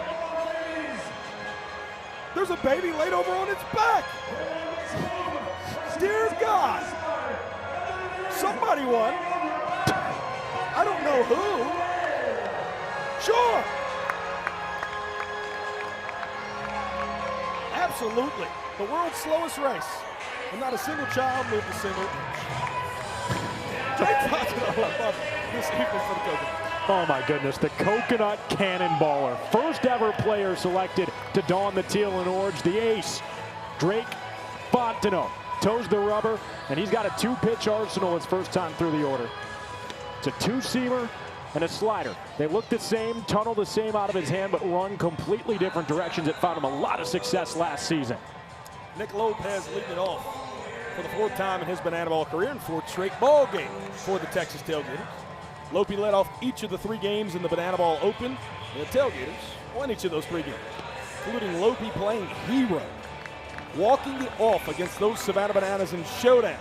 There's a baby laid over on its back. Dear God. Somebody won. I don't know who. Sure. Absolutely. The world's slowest race. And not a single child moved a single inch. Drake Fontenot this evening for the Coconut. Oh my goodness, the Coconut Cannonballer. First ever player selected to don the teal and orange, the ace, Drake Fontenot. Toes the rubber, and he's got a 2-pitch arsenal his first time through the order. It's a 2-seamer and a slider. They look the same, tunnel the same out of his hand, but run completely different directions. It found him a lot of success last season. Nick Lopez leading it off for the 4th time in his banana ball career and 4th straight ball game for the Texas Tailgaters. Lope led off each of the 3 games in the Banana Ball Open, and the Tailgaters won each of those 3 games, including Lope playing hero, walking it off against those Savannah Bananas in showdowns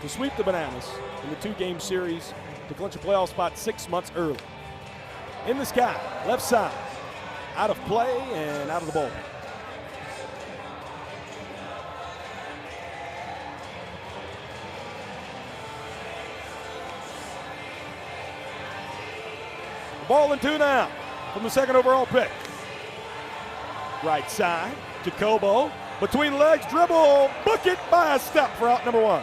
to sweep the Bananas in the 2-game series to clinch a playoff spot 6 months early. In the sky, left side, out of play and out of the ball. Ball and 2 now from the 2nd overall pick. Right side, Jacobo, between legs, dribble, book it by a step for out number 1.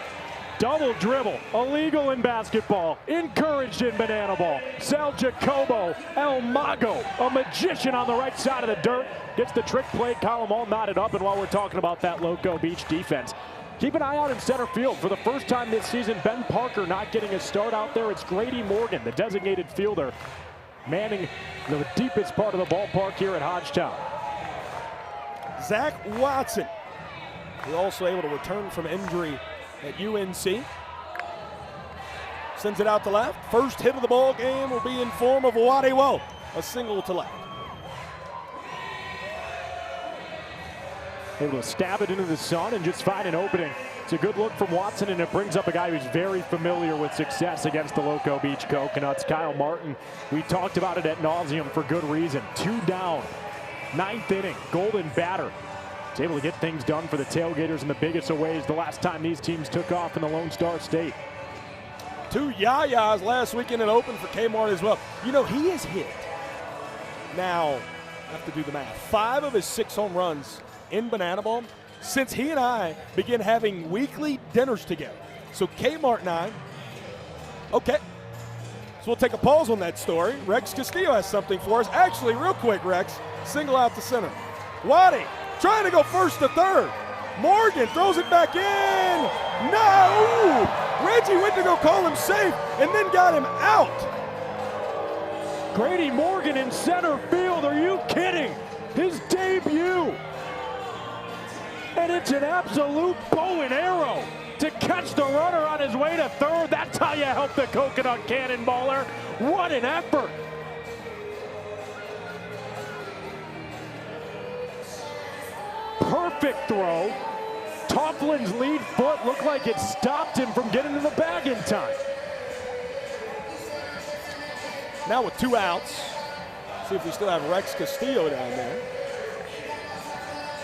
Double dribble, illegal in basketball, encouraged in banana ball. Sal Jacobo, El Mago, a magician on the right side of the dirt, gets the trick play column all knotted up. And while we're talking about that Loco Beach defense, keep an eye out in center field. For the first time this season, Ben Parker not getting a start out there. It's Grady Morgan, the designated fielder, manning the deepest part of the ballpark here at Hodgetown. Zach Watson, who also able to return from injury at UNC. Sends it out to left. First hit of the ball game will be in form of Waddy Woe, a single to left. Able to stab it into the sun and just find an opening. It's a good look from Watson, and it brings up a guy who's very familiar with success against the Loco Beach Coconuts, Kyle Martin. We talked about it ad nauseum for good reason. 2 down, 9th inning, golden batter. He's able to get things done for the Tailgaters in the biggest of ways the last time these teams took off in the Lone Star State. 2 yayas last weekend and open for Kmart as well. You know, he has hit, now I have to do the math, 5 of his 6 home runs in banana ball since he and I began having weekly dinners together. So Kmart and I, okay, so we'll take a pause on that story. Rex Castillo has something for us. Actually, real quick, Rex, single out to center. Waddy trying to go first to third. Morgan throws it back in. No! Reggie went to go call him safe and then got him out. Grady Morgan in center field. Are you kidding? His debut. And it's an absolute bow and arrow. to catch the runner on his way to third. That's how you help the Coconut Cannonballer. What an effort. Perfect throw. Tofflin's lead foot looked like it stopped him from getting to the bag in time. Now with 2 outs. See if we still have Rex Castillo down there.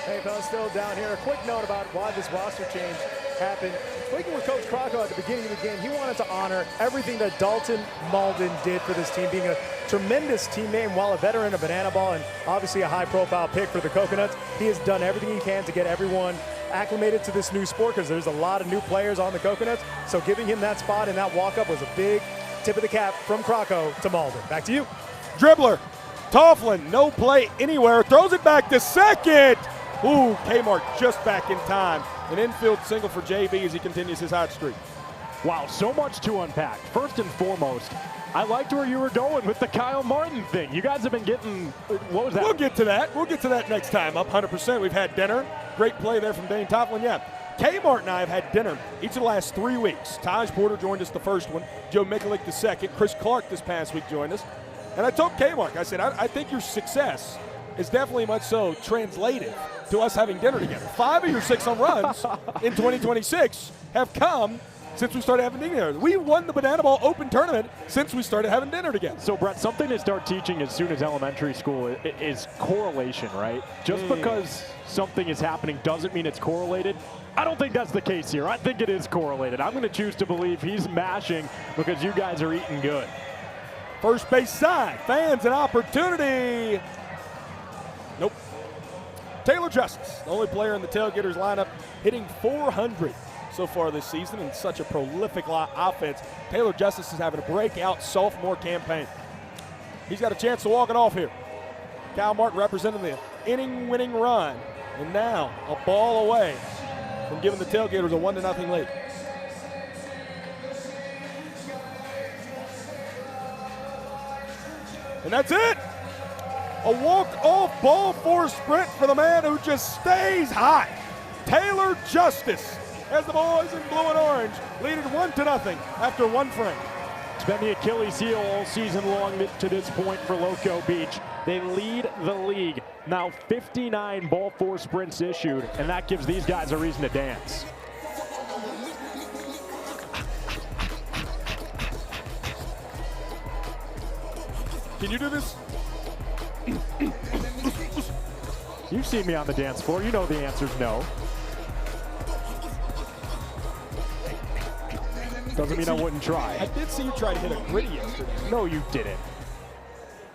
Hey, fellas, still down here. A quick note about why this roster change happened. Speaking with Coach Crocco at the beginning of the game, he wanted to honor everything that Dalton Malden did for this team, being a tremendous teammate and while a veteran of Banana Ball and obviously a high-profile pick for the Coconuts, he has done everything he can to get everyone acclimated to this new sport because there's a lot of new players on the Coconuts. So giving him that spot and that walk-up was a big tip of the cap from Crocco to Malden. Back to you. Dribbler. Tofflin, no play anywhere. Throws it back to second. Ooh, Kmart just back in time. An infield single for JB as he continues his hot streak. Wow, so much to unpack. First and foremost, I liked where you were going with the Kyle Martin thing. You guys have been getting, what was that? We'll get to that. We'll get to that next time. Up 100%. We've had dinner. Great play there from Dane Tofflin. Yeah. Kmart and I have had dinner each of the last 3 weeks. Taj Porter joined us the first one. Joe Mikulik the second. Chris Clark this past week joined us. And I told Kmart, I said, I think your success is definitely much so translated to us having dinner together. 5 of your 6 home runs in 2026 have come since we started having dinner together. We won the Banana Ball Open Tournament since we started having dinner together. So, Brett, something to start teaching as soon as elementary school is correlation, right? Just because something is happening doesn't mean it's correlated. I don't think that's the case here. I think it is correlated. I'm going to choose to believe he's mashing because you guys are eating good. First base side, fans an opportunity. Nope. Taylor Justice, the only player in the Tailgaters lineup hitting 400 so far this season in such a prolific offense. Taylor Justice is having a breakout sophomore campaign. He's got a chance to walk it off here. Kyle Martin representing the inning-winning run. And now a ball away from giving the Tailgaters a 1-0 lead. And that's it. A walk-off ball force sprint for the man who just stays hot. Taylor Justice as the boys in blue and orange lead it 1-0 after 1 frame. It's been the Achilles heel all season long to this point for Loco Beach. They lead the league. Now 59 ball force sprints issued, and that gives these guys a reason to dance. Can you do this? You've seen me on the dance floor. You know the answer's no. Doesn't mean I wouldn't try. I did see you try to hit a gritty yesterday. No, you didn't.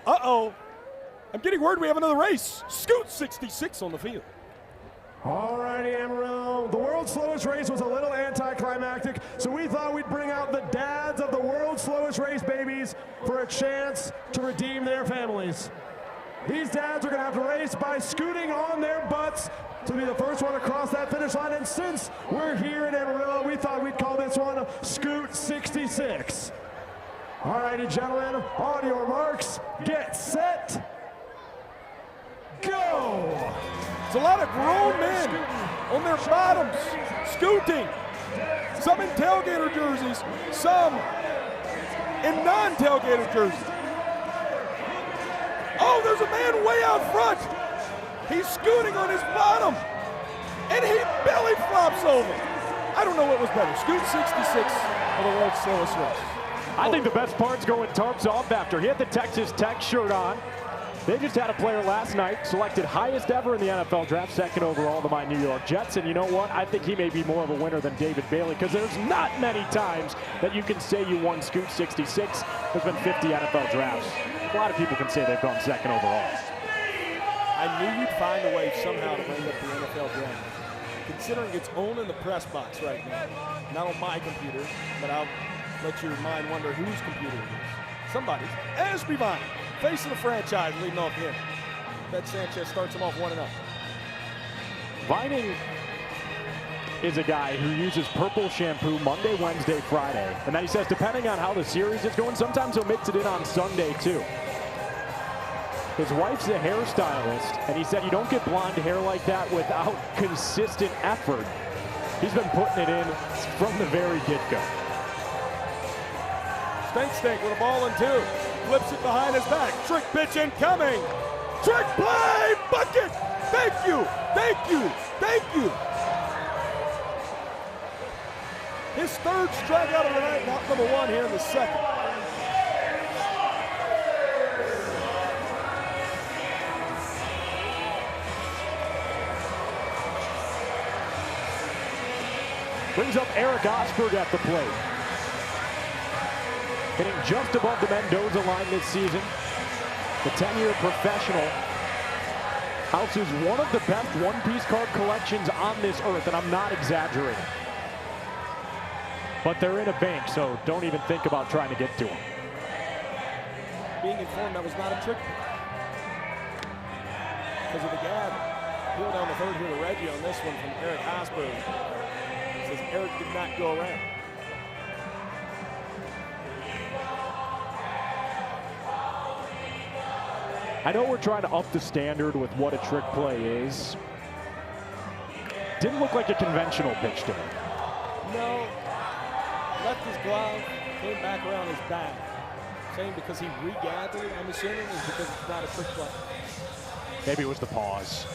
Uh-oh. I'm getting word we have another race. Scoot 66 on the field. All righty, Amarillo. The world's slowest race was a little anticlimactic, so we thought we'd bring out the dads of the world's slowest race babies for a chance to redeem their families. These dads are going to have to race by scooting on their butts to be the first one across that finish line. And since we're here in Amarillo, we thought we'd call this one Scoot 66. All righty, gentlemen, on your marks, get set, go! It's a lot of grown men on their bottoms, scooting. Some in tailgater jerseys, some in non-tailgater jerseys. Oh, there's a man way out front. He's scooting on his bottom, and he belly flops over. I don't know what was better, Scoot 66 or the world's slowest race. I think the best part's going tarps off after. He had the Texas Tech shirt on. They just had a player last night selected highest ever in the NFL draft, second overall to my New York Jets. And you know what? I think he may be more of a winner than David Bailey because there's not many times that you can say you won Scoot 66. There's been 50 NFL drafts. A lot of people can say they've gone second overall. I knew you'd find a way somehow to bring up the NFL draft. Considering it's on in the press box right now. Not on my computer, but I'll let your mind wonder whose computer it is. Somebody's. Ashby Vine, face of the franchise, leading off him. Bet Sanchez starts him off 1-0. Vining is a guy who uses purple shampoo Monday, Wednesday, Friday. And then he says, depending on how the series is going, sometimes he'll mix it in on Sunday too. His wife's a hairstylist, and he said you don't get blonde hair like that without consistent effort. He's been putting it in from the very get-go. Stink with a ball and 2. Flips it behind his back. Trick pitch incoming. Trick play, bucket. Thank you, thank you, thank you. His 3rd strikeout of the night, not number 1 here in the 2nd. Brings up Eric Osberg at the plate. Hitting just above the Mendoza line this season. The 10-year professional houses one of the best one-piece card collections on this earth, and I'm not exaggerating. But they're in a bank, so don't even think about trying to get to them. Being informed that was not a trick because of the gap. Heel down the 3rd here to Reggie on this one from Eric Osberg. Says Eric did not go around. I know we're trying to up the standard with what a trick play is. Didn't look like a conventional pitch to him. No. Left his glove, came back around his back. Saying because he regathered, I'm assuming, is because it's not a trick play. Maybe it was the pause.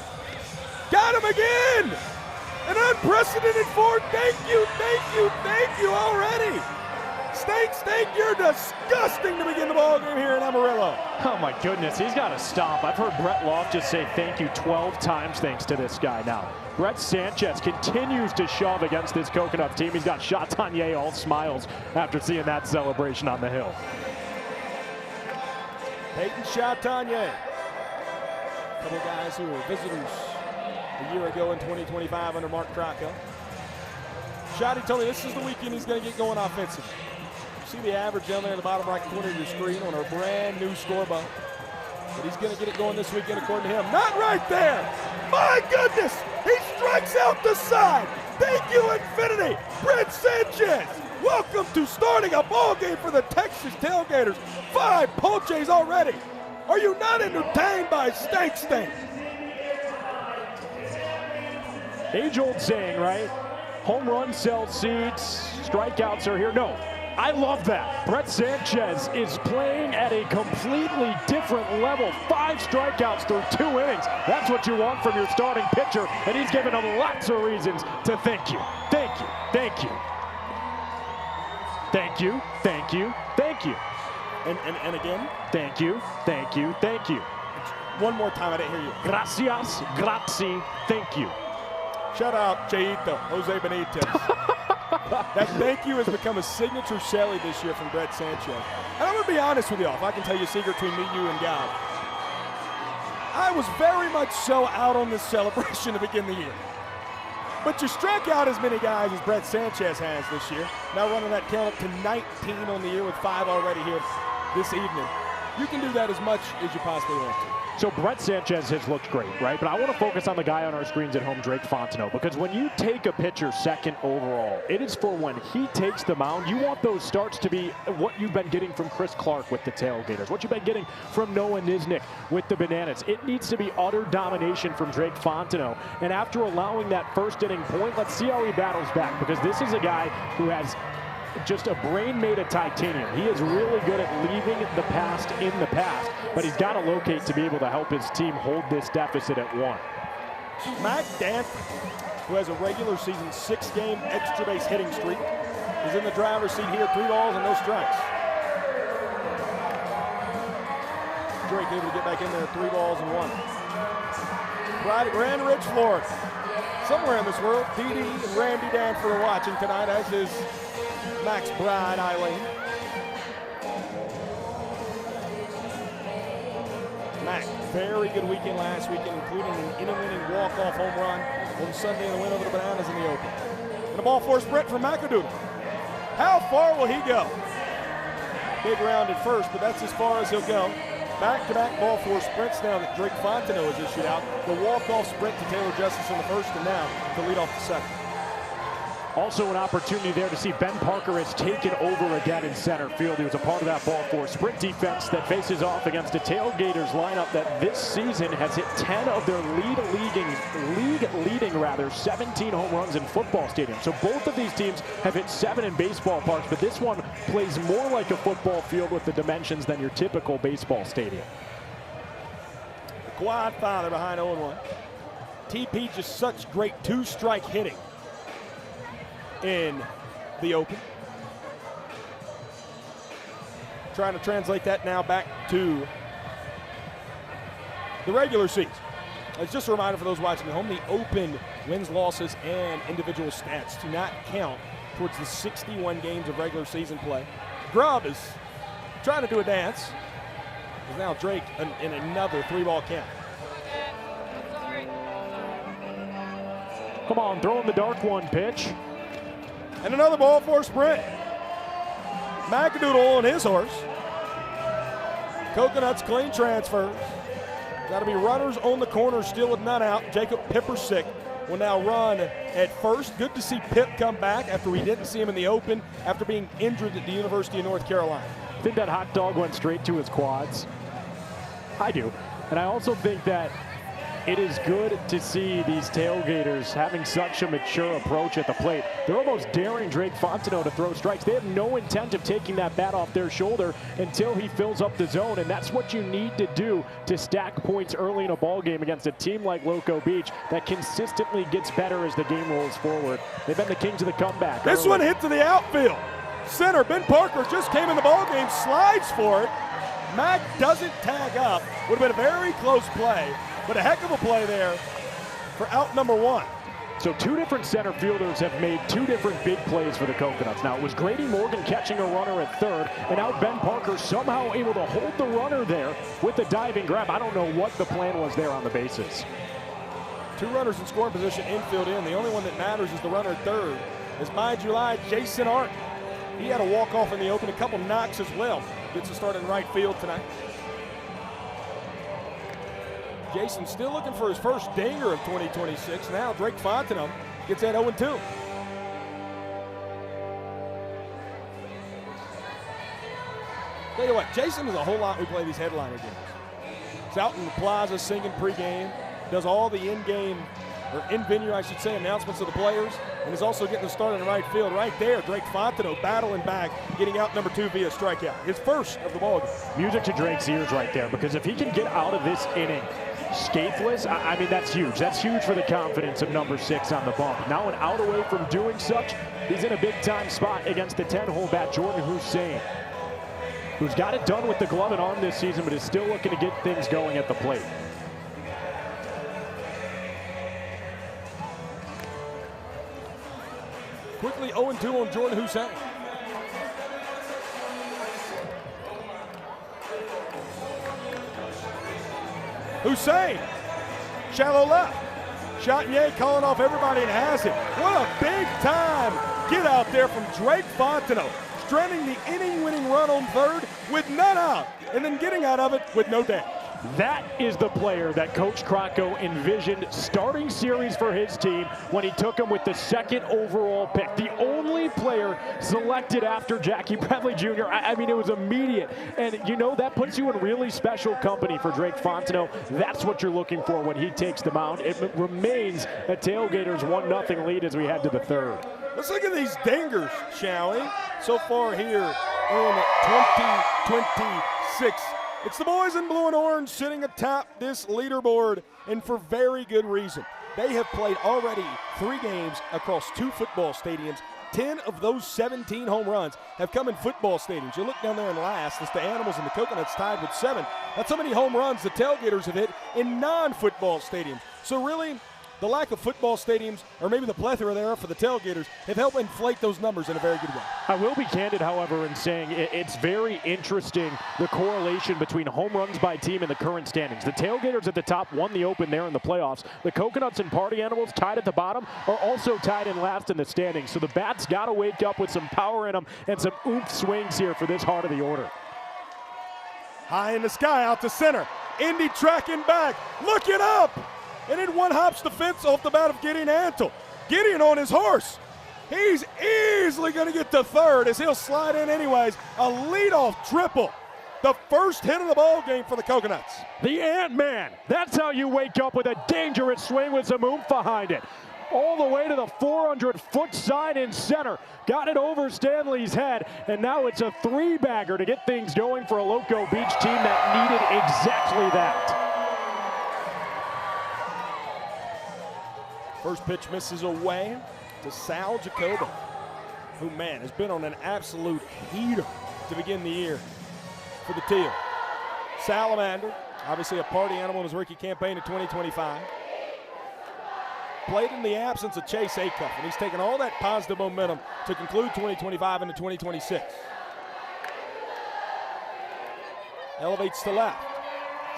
Got him again! An unprecedented 4. Thank you already! Stink, you're disgusting to begin the ball game here in Amarillo. Oh my goodness, he's got to stop. I've heard Brett Loft just say thank you 12 times thanks to this guy now. Brett Sanchez continues to shove against this Coconut team. He's got Chatagnier all smiles after seeing that celebration on the hill. Peyton Chatagnier. A couple guys who were visitors a year ago in 2025 under Mark Krako. Shotty told me this is the weekend he's going to get going offensively. See the average down there in the bottom right corner of your screen on our brand new scoreboard. But he's going to get it going this weekend according to him. Not right there. My goodness. He strikes out the side. Thank you, Infinity. Brett Sanchez. Welcome to starting a ball game for the Texas Tailgaters. 5 ponches already. Are you not entertained by Stink? Age-old saying, right? Home run sells seeds. Strikeouts are here. No. I love that. Brett Sanchez is playing at a completely different level. 5 strikeouts through 2 innings. That's what you want from your starting pitcher, and he's giving them lots of reasons to thank you. Thank you. Thank you. Thank you. Thank you. Thank you. And again? Thank you. Thank you. Thank you. One more time, I didn't hear you. Gracias. Grazie. Thank you. Shout out Cheito, Jose Benitez. That thank you has become a signature Shelly this year from Brett Sanchez. And I'm going to be honest with y'all, if I can tell you a secret between me, you, and God. I was very much so out on this celebration to begin the year. But you struck out as many guys as Brett Sanchez has this year. Now running that count up to 19 on the year with 5 already here this evening. You can do that as much as you possibly want to. So Brett Sanchez has looked great, right? But I want to focus on the guy on our screens at home, Drake Fontenot, because when you take a pitcher 2nd overall, it is for when he takes the mound. You want those starts to be what you've been getting from Chris Clark with the Tailgaters, what you've been getting from Noah Niznik with the Bananas. It needs to be utter domination from Drake Fontenot. And after allowing that 1st inning point, let's see how he battles back, because this is a guy who has just a brain made of titanium. He is really good at leaving the past in the past, but he's got to locate to be able to help his team hold this deficit at 1. Mac Danford, who has a regular season 6-game extra base hitting streak, is in the driver's seat here, 3 balls and no strikes. Drake able to get back in there, 3 balls and 1. Pride of Grand Ridge, Florida. Somewhere in this world, Dee Dee and Randy Danford are watching tonight, as is Max Bride, Eileen. Mac, very good weekend last weekend, including an inning-winning walk-off home run on Sunday in the win over the Bananas in the Open. And a ball for a sprint from McAdoodle. How far will he go? Big round at first, but that's as far as he'll go. Back-to-back ball four sprints now that Drake Fontenot has issued out. The walk-off sprint to Taylor Justice in the first, and now to lead off the second. Also an opportunity there to see Ben Parker has taken over again in center field. He was a part of that ball four sprint defense that faces off against a Tailgaters lineup that this season has hit 10 of their league-leading 17 home runs in football stadiums. So both of these teams have hit 7 in baseball parks, but this one plays more like a football field with the dimensions than your typical baseball stadium. The quad father behind 0-1. TP just such great two-strike hitting in the open. Trying to translate that now back to the regular season. It's just a reminder for those watching at home, the open wins, losses, and individual stats do not count towards the 61 games of regular season play. Grubb is trying to do a dance. Is now Drake in another 3-ball count. Come on, throw in the dark one pitch. And another ball for a sprint. McAdoodle on his horse. Coconuts clean transfers. Got to be runners on the corner still with none out. Jacob Pippersick will now run at first. Good to see Pip come back after we didn't see him in the open after being injured at the University of North Carolina. I think that hot dog went straight to his quads. I do. And I also think that it is good to see these Tailgaters having such a mature approach at the plate. They're almost daring Drake Fontenot to throw strikes. They have no intent of taking that bat off their shoulder until he fills up the zone, and that's what you need to do to stack points early in a ball game against a team like Loco Beach that consistently gets better as the game rolls forward. They've been the kings of the comeback. This one hit to the outfield. Center, Ben Parker just came in the ball game, slides for it. Mac doesn't tag up. Would have been a very close play. But a heck of a play there for out number 1. So 2 different center fielders have made 2 different big plays for the Coconuts. Now it was Grady Morgan catching a runner at third, and now Ben Parker somehow able to hold the runner there with the diving grab. I don't know what the plan was there on the bases. 2 runners in scoring position, infield in. The only one that matters is the runner at third. As by July, Jason Art. He had a walk-off in the open, a couple knocks as well. Gets a start in right field tonight. Jason still looking for his first dinger of 2026. Now Drake Fontenot gets that 0-2. Tell you what, Jason does a whole lot. We play these headliner games. He's out in the plaza singing pregame, does all the in-game, or in-venue, I should say, announcements of the players, and is also getting the start in right field. Right there, Drake Fontenot battling back, getting out number 2 via strikeout. His first of the ballgame. Music to Drake's ears right there, because if he can get out of this inning scathless, I mean, that's huge. That's huge for the confidence of number 6 on the bump. Now an out away from doing such, he's in a big-time spot against the 10-hole bat, Jordan Hussein, who's got it done with the glove and arm this season, but is still looking to get things going at the plate. Quickly 0-2 on Jordan Hussein. Hussein, shallow left. Chatinier calling off everybody and has it. What a big time get out there from Drake Fontenot. Stranding the inning-winning run on third with none out, and then getting out of it with no damage. That is the player that Coach Crocco envisioned starting series for his team when he took him with the 2nd overall pick. The only player selected after Jackie Bradley Jr. I mean, it was immediate. And, you know, that puts you in really special company for Drake Fontenot. That's what you're looking for when he takes the mound. It remains a Tailgaters 1-0 lead as we head to the 3rd. Let's look at these dingers, shall we? So far here in 2026. It's the boys in blue and orange sitting atop this leaderboard, and for very good reason. They have played already 3 games across 2 football stadiums. 10 of those 17 home runs have come in football stadiums. You look down there in last, it's the Animals and the Coconuts tied with 7. That's how many home runs the Tailgaters have hit in non-football stadiums. So really, the lack of football stadiums, or maybe the plethora there for the Tailgaters, have helped inflate those numbers in a very good way. I will be candid, however, in saying it's very interesting, the correlation between home runs by team and the current standings. The Tailgaters at the top won the open there in the playoffs. The Coconuts and Party Animals tied at the bottom are also tied in last in the standings. So the bats got to wake up with some power in them and some oomph swings here for this heart of the order. High in the sky, out to center. Indy tracking back, looking up. And it one-hops the fence off the bat of Gideon Antle. Gideon on his horse. He's easily going to get to third as he'll slide in anyways. A leadoff triple. The first hit of the ball game for the Coconuts. The Ant-Man. That's how you wake up with a dangerous swing with some oomph behind it. All the way to the 400-foot side in center. Got it over Stanley's head, and now it's a three-bagger to get things going for a Loco Beach team that needed exactly that. First pitch misses away to Sal Jacobo, who, man, has been on an absolute heater to begin the year for the Teal. Salamander, obviously a party animal in his rookie campaign in 2025. Played in the absence of Chase Acuff, and he's taken all that positive momentum to conclude 2025 into 2026. Elevates to left.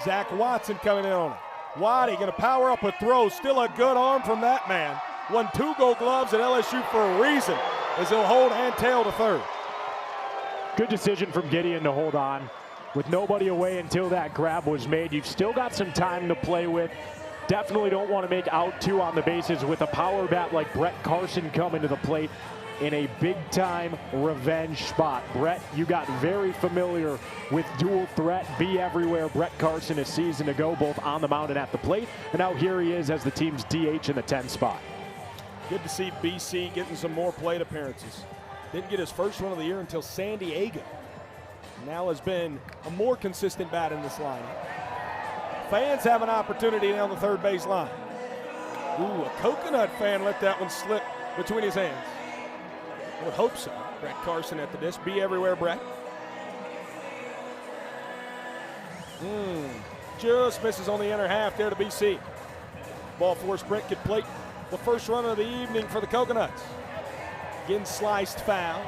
Zach Watson coming in on it. Waddy going to power up a throw. Still a good arm from that man. Won 2 Gold Gloves at LSU for a reason, as he'll hold Antale to third. Good decision from Gideon to hold on. With nobody away until that grab was made, you've still got some time to play with. Definitely don't want to make out 2 on the bases with a power bat like Brett Carson coming to the plate in a big-time revenge spot. Brett, you got very familiar with dual threat, be everywhere Brett Carson a season ago, both on the mound and at the plate. And now here he is as the team's DH in the 10th spot. Good to see BC getting some more plate appearances. Didn't get his first one of the year until San Diego. Now has been a more consistent bat in this lineup. Fans have an opportunity down the third base line. Ooh, a Coconut fan let that one slip between his hands. I would hope so. Brett Carson at the disc. Be everywhere, Brett. Just misses on the inner half there to BC. Ball force Brett could plate the first run of the evening for the Coconuts. Again, sliced foul.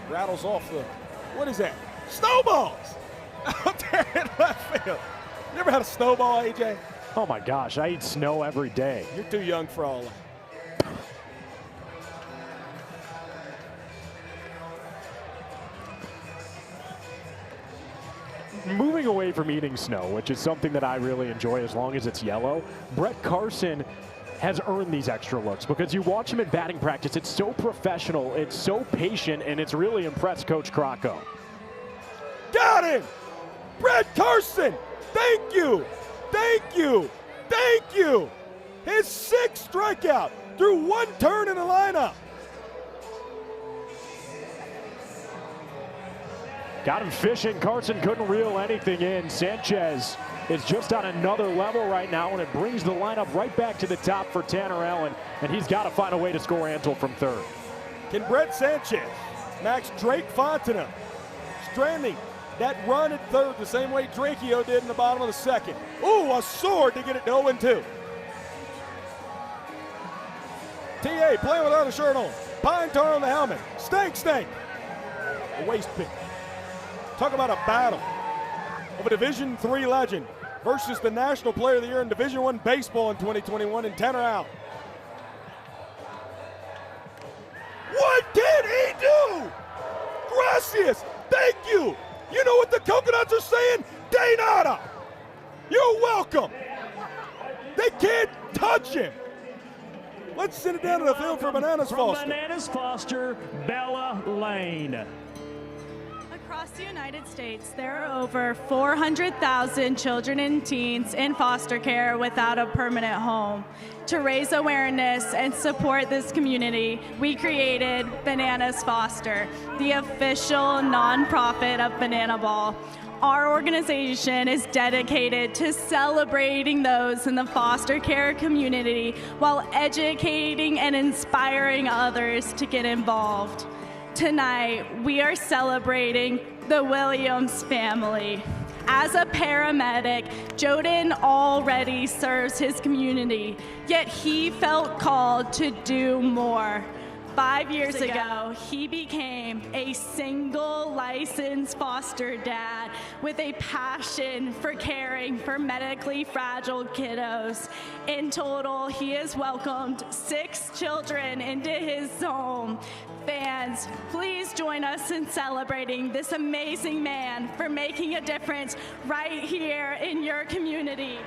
Rattles off the, what is that? Snowballs! Out there in left field. You ever had a snowball, AJ? Oh my gosh, I eat snow every day. You're too young for all that. Moving away from eating snow, which is something that I really enjoy as long as it's yellow, Brett Carson has earned these extra looks because you watch him in batting practice. It's so professional, it's so patient, and it's really impressed Coach Crocco. Got him! Brett Carson! Thank you! Thank you! Thank you! His 6th strikeout through 1 turn in the lineup. Got him fishing. Carson couldn't reel anything in. Sanchez is just on another level right now, and it brings the lineup right back to the top for Tanner Allen, and he's got to find a way to score Antale from third. Can Brett Sanchez match Drake Fontenot, stranding that run at third the same way Drakeo did in the bottom of the 2nd? Ooh, a sword to get it to 0-2. TA playing without a shirt on. Pine tar on the helmet. Stank. A waist pick. Talk about a battle of a Division III legend versus the National Player of the Year in Division I baseball in 2021 in Tanner Allen. What did he do? Gracias. Thank you. You know what the Coconuts are saying? De nada. You're welcome. They can't touch him. Let's send it down to the field for Bananas Foster. Bananas Foster, Bella Lane. Across the United States, there are over 400,000 children and teens in foster care without a permanent home. To raise awareness and support this community, we created Bananas Foster, the official nonprofit of Banana Ball. Our organization is dedicated to celebrating those in the foster care community while educating and inspiring others to get involved. Tonight, we are celebrating the Williams family. As a paramedic, Jordan already serves his community, yet he felt called to do more. 5 years ago, he became a single licensed foster dad with a passion for caring for medically fragile kiddos. In total, he has welcomed 6 children into his home. Fans, please join us in celebrating this amazing man for making a difference right here in your community.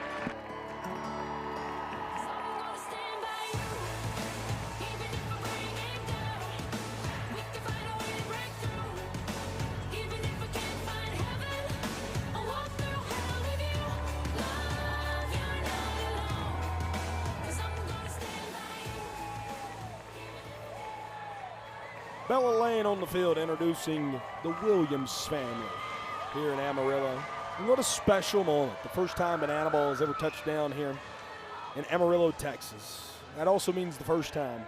Bella Lane on the field introducing the Williams family here in Amarillo. And what a special moment. The first time Banana Ball has ever touched down here in Amarillo, Texas. That also means the first time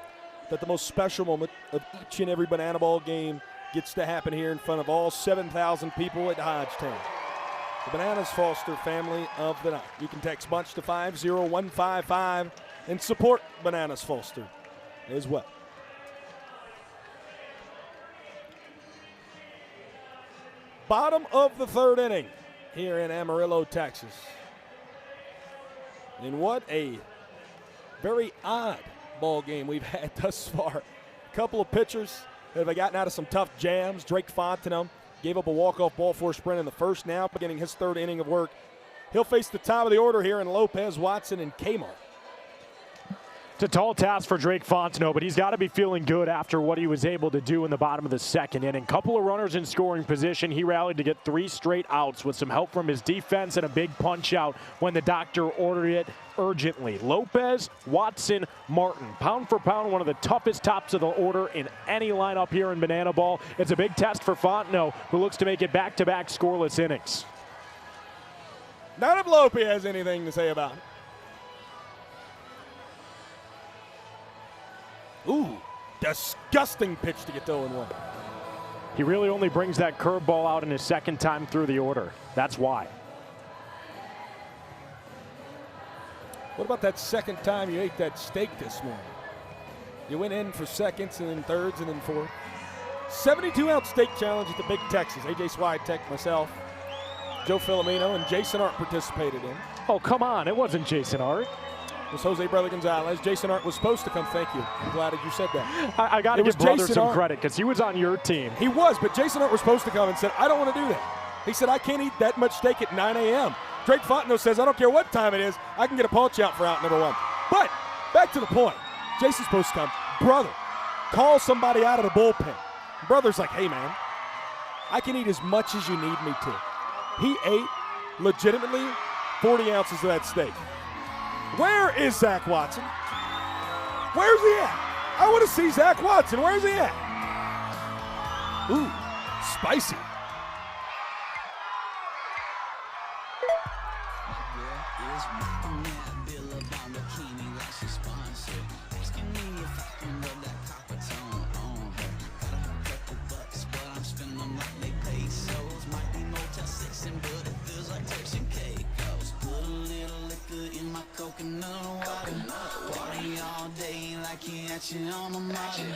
that the most special moment of each and every Banana Ball game gets to happen here in front of all 7,000 people at Hodgetown. The Bananas Foster family of the night. You can text Bunch to 50155 and support Bananas Foster as well. Bottom of the third inning here in Amarillo, Texas. And what a very odd ball game we've had thus far. A couple of pitchers that have gotten out of some tough jams. Drake Fontenot gave up a walk-off ball for a sprint in the first, now beginning his third inning of work. He'll face the top of the order here in Lopez, Watson, and Kmart. It's a tall task for Drake Fontenot, but he's got to be feeling good after what he was able to do in the bottom of the second inning. Couple of runners in scoring position. He rallied to get 3 straight outs with some help from his defense and a big punch out when the doctor ordered it urgently. Lopez, Watson, Martin. Pound for pound, one of the toughest tops of the order in any lineup here in Banana Ball. It's a big test for Fontenot, who looks to make it back-to-back scoreless innings. None of Lope has anything to say about it. Ooh, disgusting pitch to get to 0-1. He really only brings that curveball out in his second time through the order. That's why. What about that second time you ate that steak this morning? You went in for seconds and then thirds and then fourth. 72-ounce steak challenge at the Big Texas. A.J. Swiatek, myself, Joe Filomeno, and Jason Art participated in. Oh, come on. It wasn't Jason Art. It was Jose Brother Gonzalez. Jason Art was supposed to come. Thank you. I'm glad that you said that. I got to give Brother some credit because he was on your team. He was, but Jason Art was supposed to come and said, I don't want to do that. He said, I can't eat that much steak at 9 a.m. Drake Fontenot says, I don't care what time it is. I can get a punch out for out number 1. But back to the point. Jason's supposed to come. Brother, call somebody out of the bullpen. Brother's like, hey, man, I can eat as much as you need me to. He ate legitimately 40 ounces of that steak. Where is Zach Watson? Where's he at? I want to see Zach Watson. Where's he at? Ooh, spicy. On the mountain,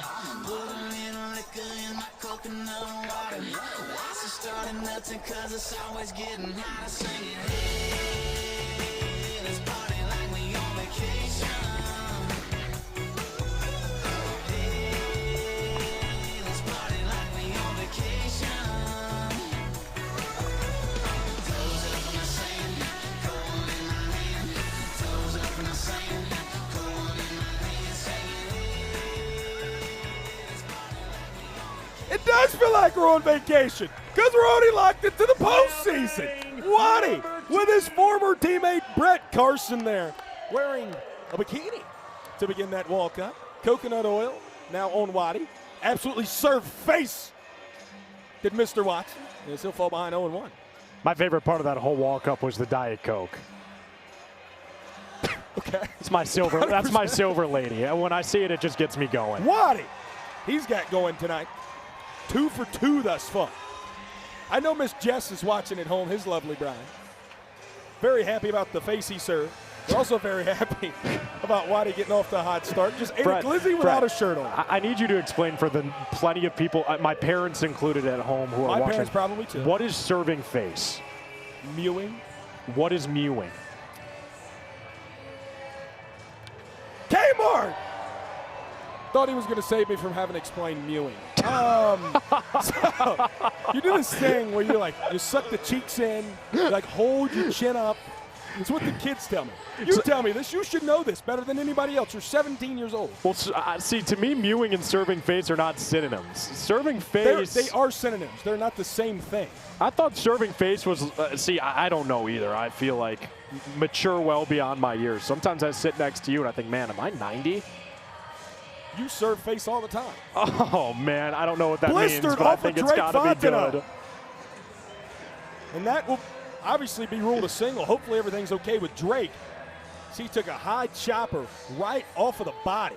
put a little liquor in my coconut water. Why's it starting nothing? Cause it's always getting hotter. Singing, hey, let's party like we on vacation. Hey, let's party like we on vacation. Toes up in the sand, cold in my hand. Toes up in the sand, cold in my hand. Singing, It does feel like we're on vacation because we're already locked into the postseason. Waddy with his former teammate Brett Carson there wearing a bikini to begin that walk-up. Coconut oil now on Waddy. Absolutely served face did Mr. Watson. Yes, he'll fall behind 0-1. My favorite part of that whole walk-up was the Diet Coke. Okay. It's my silver. That's my silver lady. When I see it, it just gets me going. Waddy, he's got going tonight. 2 for 2 thus far. I know Miss Jess is watching at home, his lovely bride. Very happy about the face he served. We're also very happy about Waddy getting off to a hot start. Just ate a glizzy without a shirt on. I need you to explain for the plenty of people, my parents included at home who are watching. My parents probably too. What is serving face? Mewing. What is mewing? Kmart! Thought he was going to save me from having to explain mewing. So you do this thing where you suck the cheeks in, you hold your chin up. It's what the kids tell me. You tell me this. You should know this better than anybody else. You're 17 years old. Well, see, to me, mewing and serving face are not synonyms. Serving face. They are synonyms. They're not the same thing. I thought serving face was, I don't know either. I feel like mature well beyond my years. Sometimes I sit next to you and I think, man, am I 90? You serve face all the time. Oh, man, I don't know what that means, Blistered but I off think of it's Drake got to be Fontenot. good. And that will obviously be ruled a single. Hopefully everything's okay with Drake. So he took a high chopper right off of the body.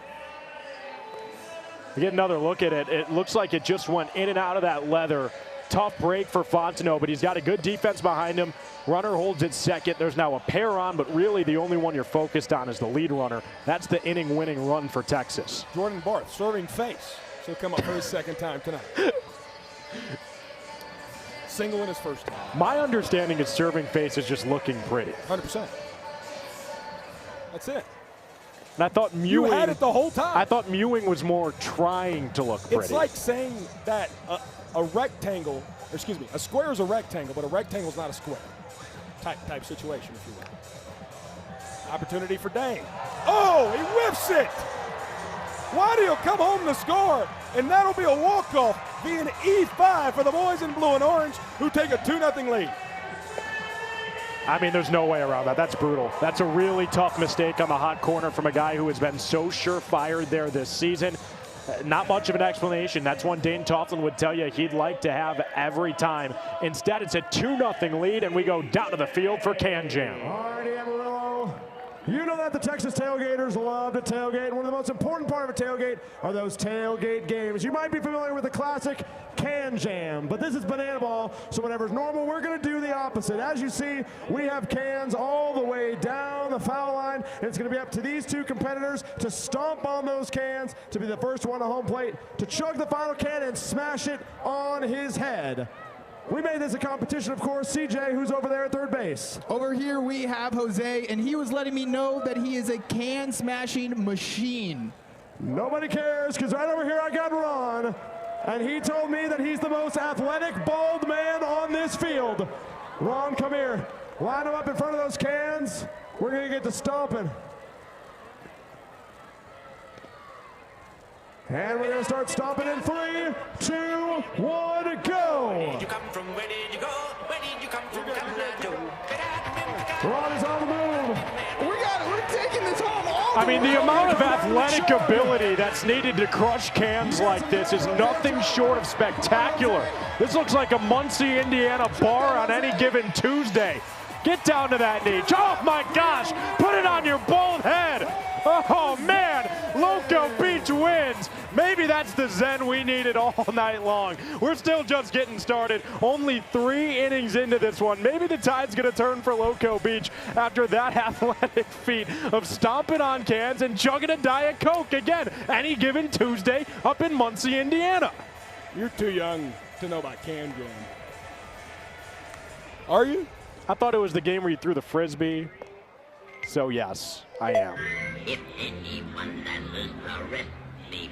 You get another look at it. It looks like it just went in and out of that leather. Tough break for Fontenot, but he's got a good defense behind him. Runner holds at second. There's now a pair on, but really the only one you're focused on is the lead runner. That's the inning-winning run for Texas. Jordan Bart serving face. So come up for his second time tonight. Single in his first time. My understanding is serving face is just looking pretty. 100%. That's it. And I thought Mewing. You had it the whole time. I thought Mewing was more trying to look pretty. It's like saying that a rectangle, or excuse me, a square is a rectangle, but a rectangle is not a square. Type situation, if you will. Opportunity for Dane. Oh, he whiffs it. Waddy will come home to score, and that'll be a walk-off, being E5 for the boys in blue and orange, who take a 2-0 lead. I mean, there's no way around that. That's brutal. That's a really tough mistake on the hot corner from a guy who has been so surefire there this season. Not much of an explanation. That's one Dane Toughlin would tell you he'd like to have every time. Instead, it's a 2-0 lead, and we go down to the field for Can Jam. All righty, Amarillo. You know that the Texas Tailgaters love to tailgate. One of the most important part of a tailgate are those tailgate games. You might be familiar with the classic Can Jam, but this is Banana Ball, so whenever's normal, we're going to do the opposite. As you see, we have cans all the way down the foul line, and it's going to be up to these two competitors to stomp on those cans, to be the first one to home plate, to chug the final can and smash it on his head. We made this a competition, of course. CJ, who's over there at third base? Over here we have Jose, and he was letting me know that he is a can-smashing machine. Nobody cares, because right over here I got Ron, and he told me that he's the most athletic bald man on this field. Ron, come here. Line him up in front of those cans. We're going to get to stomping. And we're going to start stomping in 3, 2, 1, go! Where did you come from? Where did you go? Where did you come from? Ron is on the move. We're taking this home. I mean, the amount of athletic ability that's needed to crush cans like this is nothing short of spectacular. This looks like a Muncie, Indiana bar on any given Tuesday. Get down to that knee. Oh, my gosh. Put it on your bald head. Oh, man. Loco Beach wins. Maybe that's the zen we needed all night long. We're still just getting started. Only 3 innings into this one. Maybe the tide's going to turn for Loco Beach after that athletic feat of stomping on cans and chugging a Diet Coke again any given Tuesday up in Muncie, Indiana. You're too young to know about Can Jam. Are you? I thought it was the game where you threw the Frisbee. So, yes, I am. If anyone doesn't arrest me,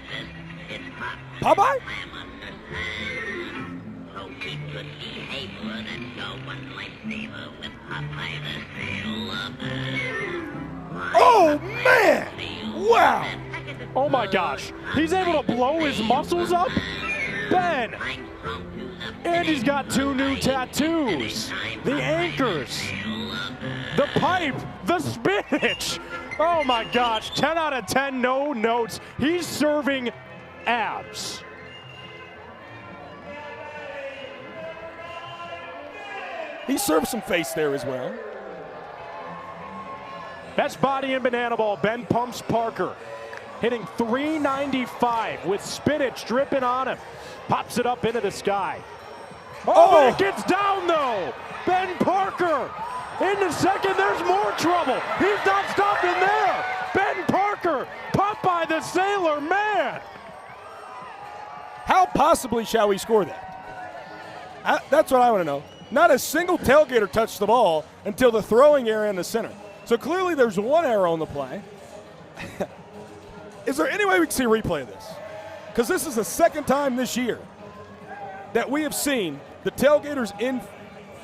it's my Popeye? so keep good behavior and no one likes favor with Popeye the Sail Lover. Oh, man! Wow! Oh, my gosh. He's able to blow his muscles up? Ben! And he's got 2 new tattoos. The anchors. The pipe. The spinach. Oh my gosh, 10 out of 10, no notes. He's serving abs. He served some face there as well. Best body in Banana Ball, Ben Pumps Parker. Hitting .395 with spinach dripping on him. Pops it up into the sky. Oh, it gets down though. Ben Parker into second. There's more trouble. He's not stopping there. Ben Parker, Popeye the Sailor Man. How possibly shall we score that? That's what I want to know. Not a single tailgater touched the ball until the throwing area in the center. So clearly there's one error on the play. Is there any way we can see a replay of this? Because this is the second time this year that we have seen the tailgaters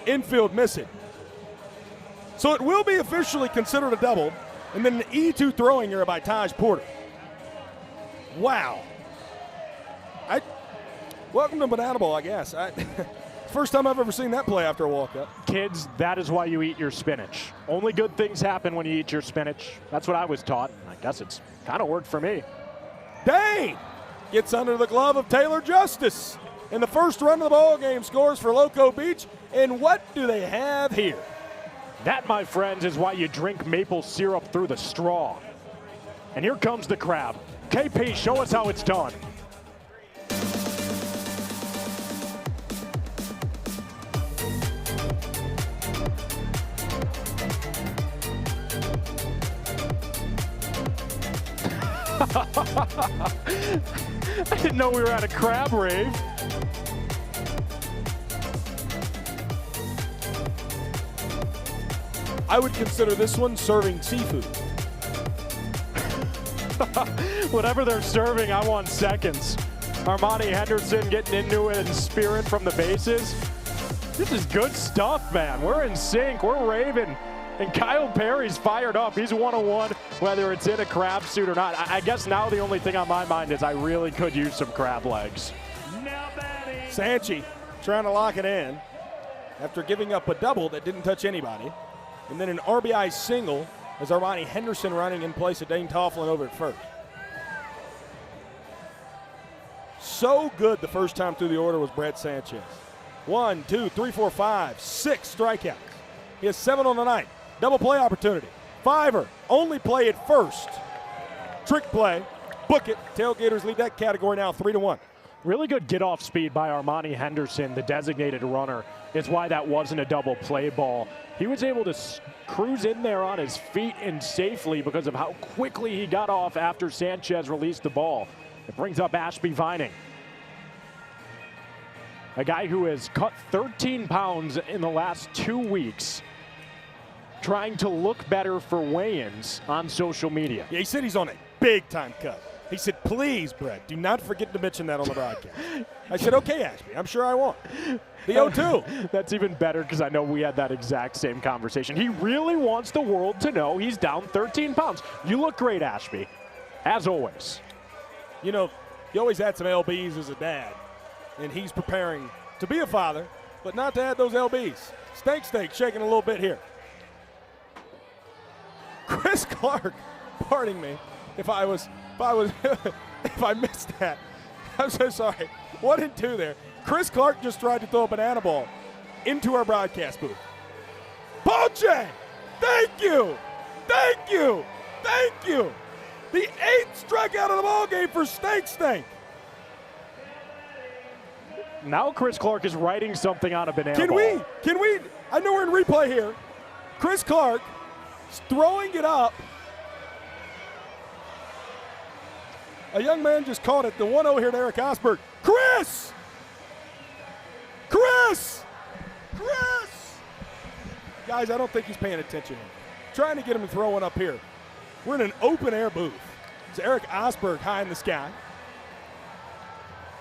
infield miss it. So it will be officially considered a double, and then an E2 throwing error by Taj Porter. Wow. Welcome to Banana Ball, I guess. First time I've ever seen that play after a walk-up. Kids, that is why you eat your spinach. Only good things happen when you eat your spinach. That's what I was taught. I guess it's kind of worked for me. Dane gets under the glove of Taylor Justice. In the first run of the ball game, scores for Loco Beach. And what do they have here? That, my friends, is why you drink maple syrup through the straw. And here comes the crab. KP, show us how it's done. I didn't know we were at a crab rave. I would consider this one serving seafood. Whatever they're serving, I want seconds. Armani Henderson getting into it in spirit from the bases. This is good stuff, man. We're in sync. We're raving. And Kyle Perry's fired up. He's 101, whether it's in a crab suit or not. I guess now the only thing on my mind is I really could use some crab legs. Sanchi trying to lock it in after giving up a double that didn't touch anybody. And then an RBI single as Armani Henderson running in place of Dane Tofflin over at first. So good the first time through the order was Brett Sanchez. 1, 2, 3, 4, 5, 6 strikeouts. He has 7 on the night. Double play opportunity. Fiver, only play at first. Trick play, book it. Tailgaters lead that category now 3-1. Really good get-off speed by Armani Henderson, the designated runner, is why that wasn't a double play ball. He was able to cruise in there on his feet and safely because of how quickly he got off after Sanchez released the ball. It brings up Ashby Vining, a guy who has cut 13 pounds in the last 2 weeks, trying to look better for weigh-ins on social media. Yeah, he said he's on a big-time cut. He said, please, Brett, do not forget to mention that on the broadcast. I said, okay, Ashby, I'm sure I won't. The 0-2. That's even better because I know we had that exact same conversation. He really wants the world to know he's down 13 pounds. You look great, Ashby, as always. You know, you always had some LBs as a dad, and he's preparing to be a father, but not to add those LBs. Steak shaking a little bit here. Chris Clark, pardon me if I missed that. I'm so sorry. 1 and 2 there. Chris Clark just tried to throw a banana ball into our broadcast booth. Ponche! Thank you! Thank you! Thank you! The 8th strikeout of the ball game for Steak. Now Chris Clark is writing something on a banana ball. Can we, I know we're in replay here. Chris Clark throwing it up. A young man just caught it. The 1-0 here to Eric Osberg. Chris! Guys, I don't think he's paying attention here. Trying to get him to throw one up here. We're in an open air booth. It's Eric Osberg high in the sky.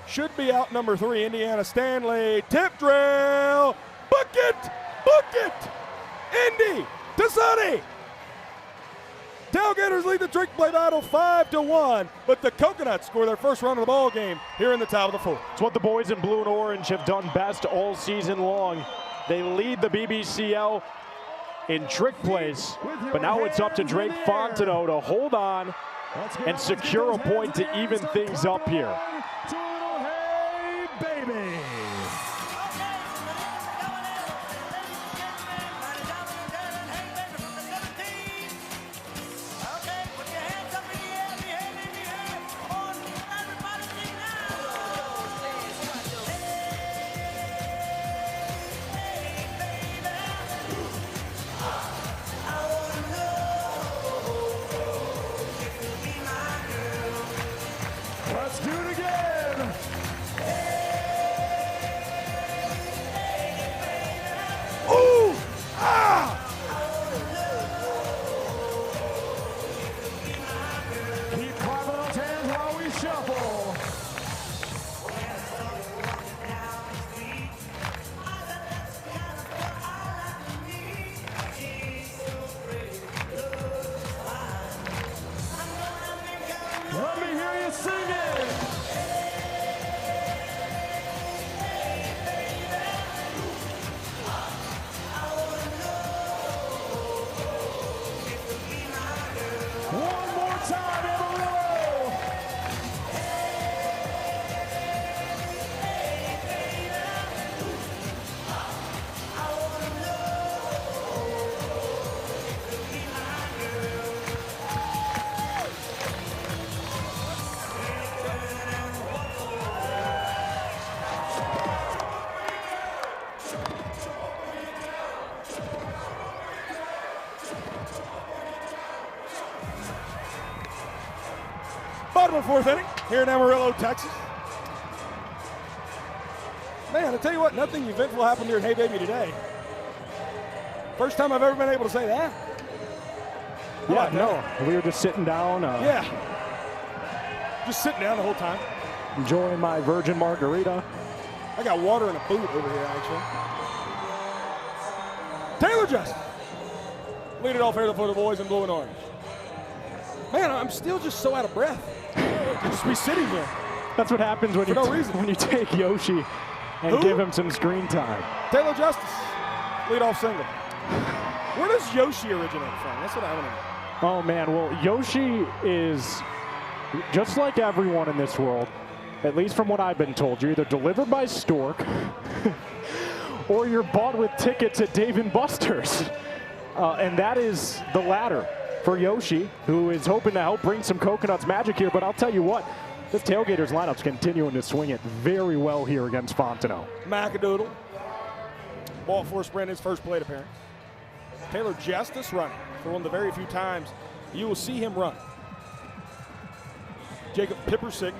Should be out number 3, Indiana Stanley. Tip drill. Book it! Indy to Sonny. Tailgaters lead the trick play battle 5-1, but the Coconuts score their first run of the ball game here in the top of the 4th. It's what the boys in blue and orange have done best all season long. They lead the BBCL in trick plays, but now it's up to Drake Fontenot to hold on and secure a point to even things up here. Hey, baby. Let's do it again. Ooh! Ah! Keep clapping those hands while we shuffle. Let me hear you sing it. One more time, Amarillo. Bottom of the 4th inning here in Amarillo, Texas. Man, I tell you what, nothing eventful happened here at Hey Baby today. First time I've ever been able to say that. Yeah, no, we were just sitting down. Yeah, just sitting down the whole time. Enjoying my virgin margarita. I got water in a boot over here, actually. Taylor Justice. Lead it off here for the boys in blue and orange. Man, I'm still just so out of breath. Just be sitting here. That's what happens when when you take Yoshi and give him some screen time. Taylor Justice, leadoff single. Where does Yoshi originate from? That's what I want to know. Oh, man. Well, Yoshi is just like everyone in this world, at least from what I've been told. You're either delivered by Stork or you're bought with tickets at Dave & Buster's. And that is the latter for Yoshi, who is hoping to help bring some Coconuts magic here. But I'll tell you what, this Tailgaters lineup's continuing to swing it very well here against Fontenot. Macadoodle. Ball for sprint, his first plate appearance. Taylor Justice running for one of the very few times you will see him run. Jacob Pippersick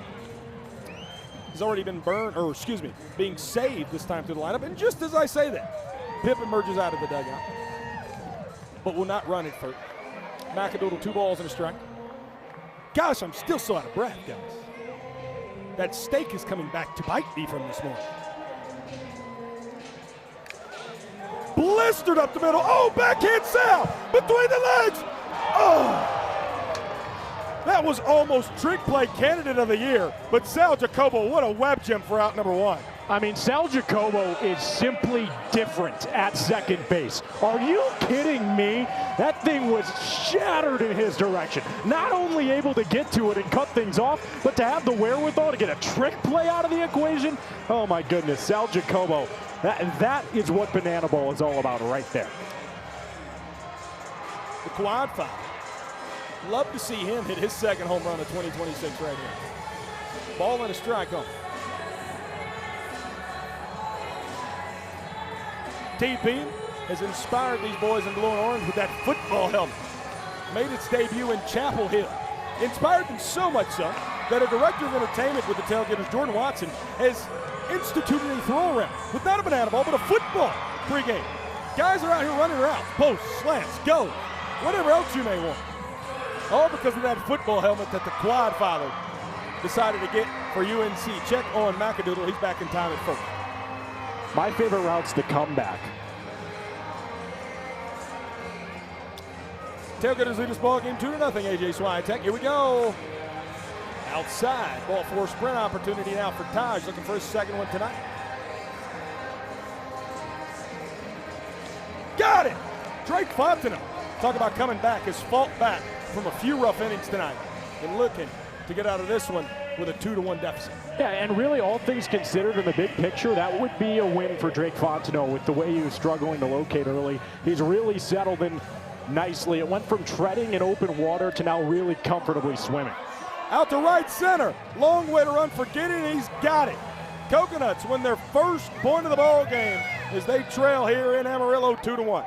has already been being saved this time through the lineup. And just as I say that, Pip emerges out of the dugout, but will not run it first. Macadoodle, 2 balls and a strike. Gosh, I'm still so out of breath, guys. That steak is coming back to bite me from this morning. Blistered up the middle. Oh, backhand Sal between the legs. Oh, that was almost trick play candidate of the year. But Sal Jacobo, what a web gem for out number 1. I mean, Sal Jacobo is simply different at second base. Are you kidding me? That thing was shattered in his direction. Not only able to get to it and cut things off, but to have the wherewithal to get a trick play out of the equation. Oh my goodness, Sal Jacobo. That is what Banana Ball is all about right there. The quad foul. Love to see him hit his second home run of 2026 right here. Ball and a strike home. TP has inspired these boys in blue and orange with that football helmet. Made its debut in Chapel Hill. Inspired them so much so that a director of entertainment with the Tailgaters, Jordan Watson, has instituted a throw around with not a banana ball, but a football pregame. Guys are out here running routes, posts, slants, go, whatever else you may want. All because of that football helmet that the quad father decided to get for UNC. Check on Macadoodle. He's back in time at first. My favorite route's the comeback. Tailgaters lead this ball game 2-0. AJ Swiatek. Here we go. Outside. Ball 4 sprint opportunity now for Taj. Looking for his second one tonight. Got it. Drake Fontenot. Talk about coming back. Has fought back from a few rough innings tonight and looking to get out of this one with a 2-1 deficit. Yeah, and really all things considered in the big picture, that would be a win for Drake Fontenot with the way he was struggling to locate early. He's really settled in nicely. It went from treading in open water to now really comfortably swimming. Out to right center. Long way to run for Gideon. He's got it. Coconuts win their first point of the ball game as they trail here in Amarillo 2-1.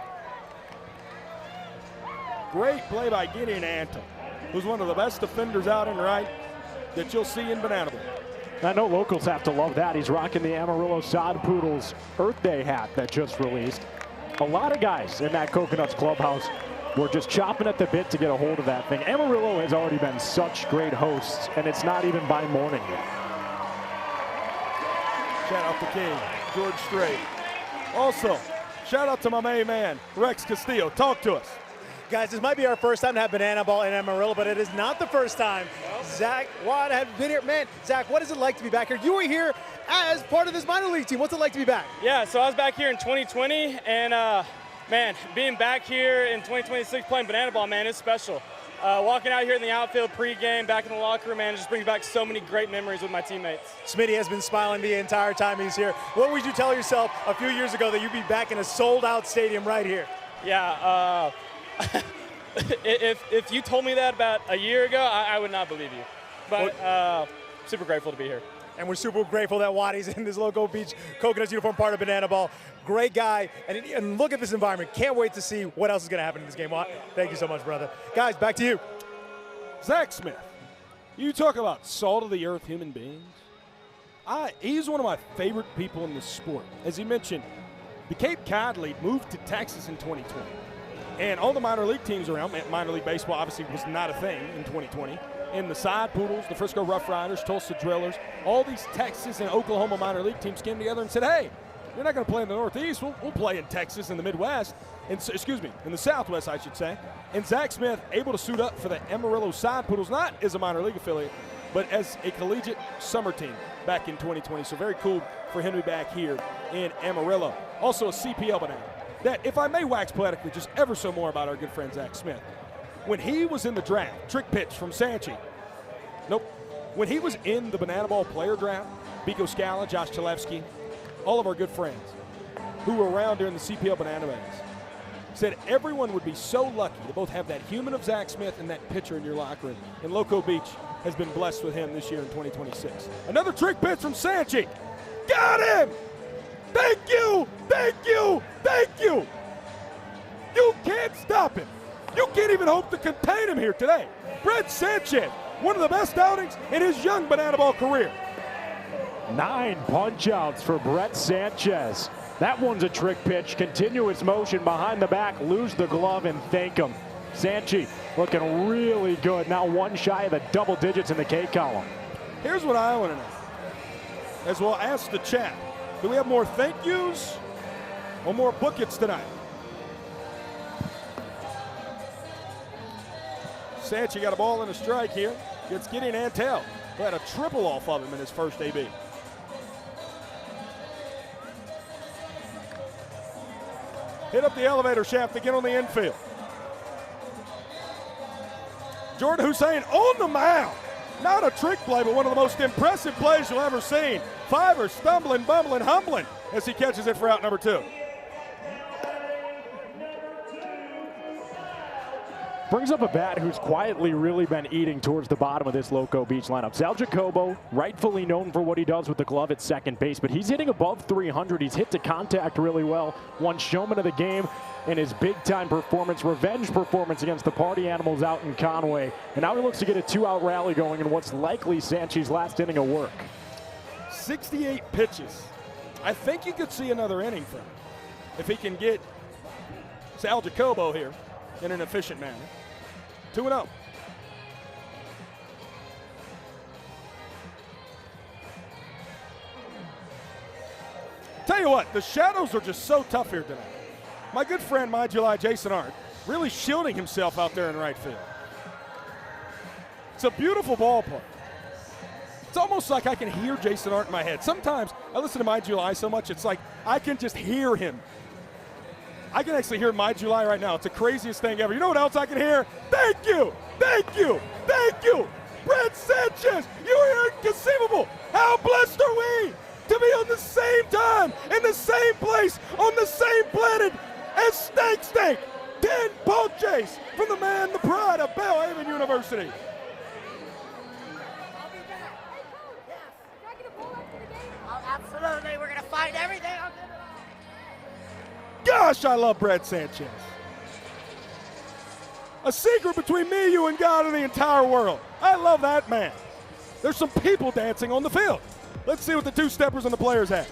Great play by Gideon Anton, who's one of the best defenders out in right that you'll see in Banana Bowl. I know locals have to love that. He's rocking the Amarillo Sod Poodles Earth Day hat that just released. A lot of guys in that Coconuts clubhouse were just chopping at the bit to get a hold of that thing. Amarillo has already been such great hosts, and it's not even by morning yet. Shout out to King, George Strait. Also, shout out to my main man, Rex Castillo. Talk to us. Guys, this might be our first time to have Banana Ball in Amarillo, but it is not the first time Zach Watt has been here. Man, Zach, what is it like to be back here? You were here as part of this minor league team. What's it like to be back? Yeah, so I was back here in 2020, and man, being back here in 2026 playing Banana Ball, man, it's special. Walking out here in the outfield pregame, back in the locker room, man, it just brings back so many great memories with my teammates. Smitty has been smiling the entire time he's here. What would you tell yourself a few years ago that you'd be back in a sold-out stadium right here? Yeah, if you told me that about a year ago, I would not believe you. But super grateful to be here. And we're super grateful that Waddy's in this Loco Beach Coconuts uniform, part of Banana Ball. Great guy. And look at this environment. Can't wait to see what else is going to happen in this game. Watt, thank you so much, brother. Guys, back to you. Zach Smith You talk about salt-of-the-earth human beings. He's one of my favorite people in this sport. As he mentioned, the Cape Cod League moved to Texas in 2020. And all the minor league teams around, minor league baseball obviously was not a thing in 2020. And the Side Poodles, the Frisco Rough Riders, Tulsa Drillers, all these Texas and Oklahoma minor league teams came together and said, hey, you're not going to play in the Northeast. We'll play in Texas in the Midwest. In the Southwest, I should say. And Zach Smith able to suit up for the Amarillo Side Poodles, not as a minor league affiliate, but as a collegiate summer team back in 2020. So very cool for him to be back here in Amarillo. Also a CPL banana. That, if I may wax poetically just ever so more about our good friend Zach Smith, when he was in the draft, trick pitch from Sanchi. Nope. When he was in the Banana Ball player draft, Biko Scala, Josh Chalevsky, all of our good friends who were around during the CPL Banana Days, said everyone would be so lucky to both have that human of Zach Smith and that pitcher in your locker room. And Loco Beach has been blessed with him this year in 2026. Another trick pitch from Sanchi. Got him! Thank you! Thank you! Thank you! You can't stop him. You can't even hope to contain him here today. Brett Sanchez, one of the best outings in his young Banana Ball career. 9 punch-outs for Brett Sanchez. That one's a trick pitch. Continuous motion behind the back. Lose the glove and thank him. Sanchi looking really good. Now one shy of the double digits in the K column. Here's what I want to know. As we'll ask the chat, do we have more thank yous or more buckets tonight? Sanchi got a ball and a strike here. Gets Gideon Antel, who had a triple off of him in his first AB. Hit up the elevator shaft to get on the infield. Jordan Hussein on the mound. Not a trick play, but one of the most impressive plays you'll ever seen. Fiver stumbling, bumbling, humbling as he catches it for out number 2. Brings up a bat who's quietly really been eating towards the bottom of this Loco Beach lineup. Sal Jacobo, rightfully known for what he does with the glove at second base, but he's hitting above 300. He's hit to contact really well. One showman of the game in his big-time performance, revenge performance against the Party Animals out in Conway. And now he looks to get a 2-out rally going in what's likely Sanchi's last inning of work. 68 pitches. I think you could see another inning from him if he can get Sal Jacobo here in an efficient manner. 2-0. Tell you what, the shadows are just so tough here tonight. My good friend, my July, Jason Art, really shielding himself out there in right field. It's a beautiful ballpark. It's almost like I can hear Jason Art in my head. Sometimes I listen to My July so much, it's like I can just hear him. I can actually hear My July right now. It's the craziest thing ever. You know what else I can hear? Thank you, thank you, thank you. Brett Sanchez, you are inconceivable. How blessed are we to be on the same time, in the same place, on the same planet as Stank Stank, Dan Polchase, from the man, the pride of Belhaven University. Absolutely, we're going to find everything. Gosh, I love Brett Sanchez. A secret between me, you, and God and the entire world. I love that man. There's some people dancing on the field. Let's see what the two-steppers and the players have.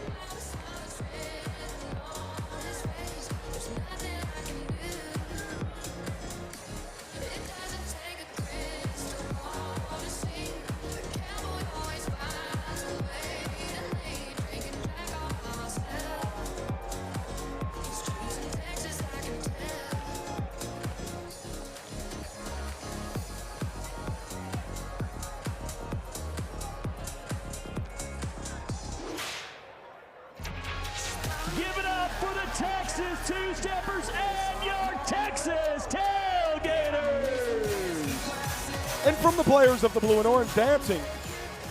Give it up for the Texas Two-Steppers and your Texas Tailgaters! And from the players of the blue and orange dancing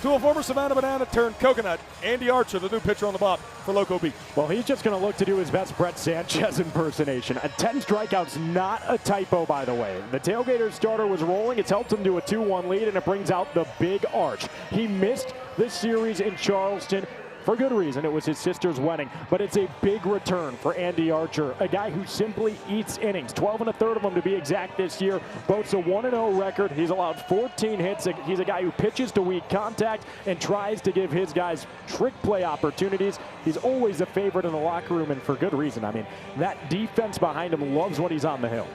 to a former Savannah Banana turned coconut, Andy Archer, the new pitcher on the bop for Loco Beach. Well, he's just going to look to do his best Brett Sanchez impersonation. 10 strikeouts, not a typo, by the way. The Tailgaters starter was rolling. It's helped him to a 2-1 lead, and it brings out the big Arch. He missed the series in Charleston. For good reason, it was his sister's wedding, but it's a big return for Andy Archer, a guy who simply eats innings, 12 1/3 of them to be exact this year, boasts a 1-0 record. He's allowed 14 hits. He's a guy who pitches to weak contact and tries to give his guys trick play opportunities. He's always a favorite in the locker room, and for good reason. I mean, that defense behind him loves when he's on the hill.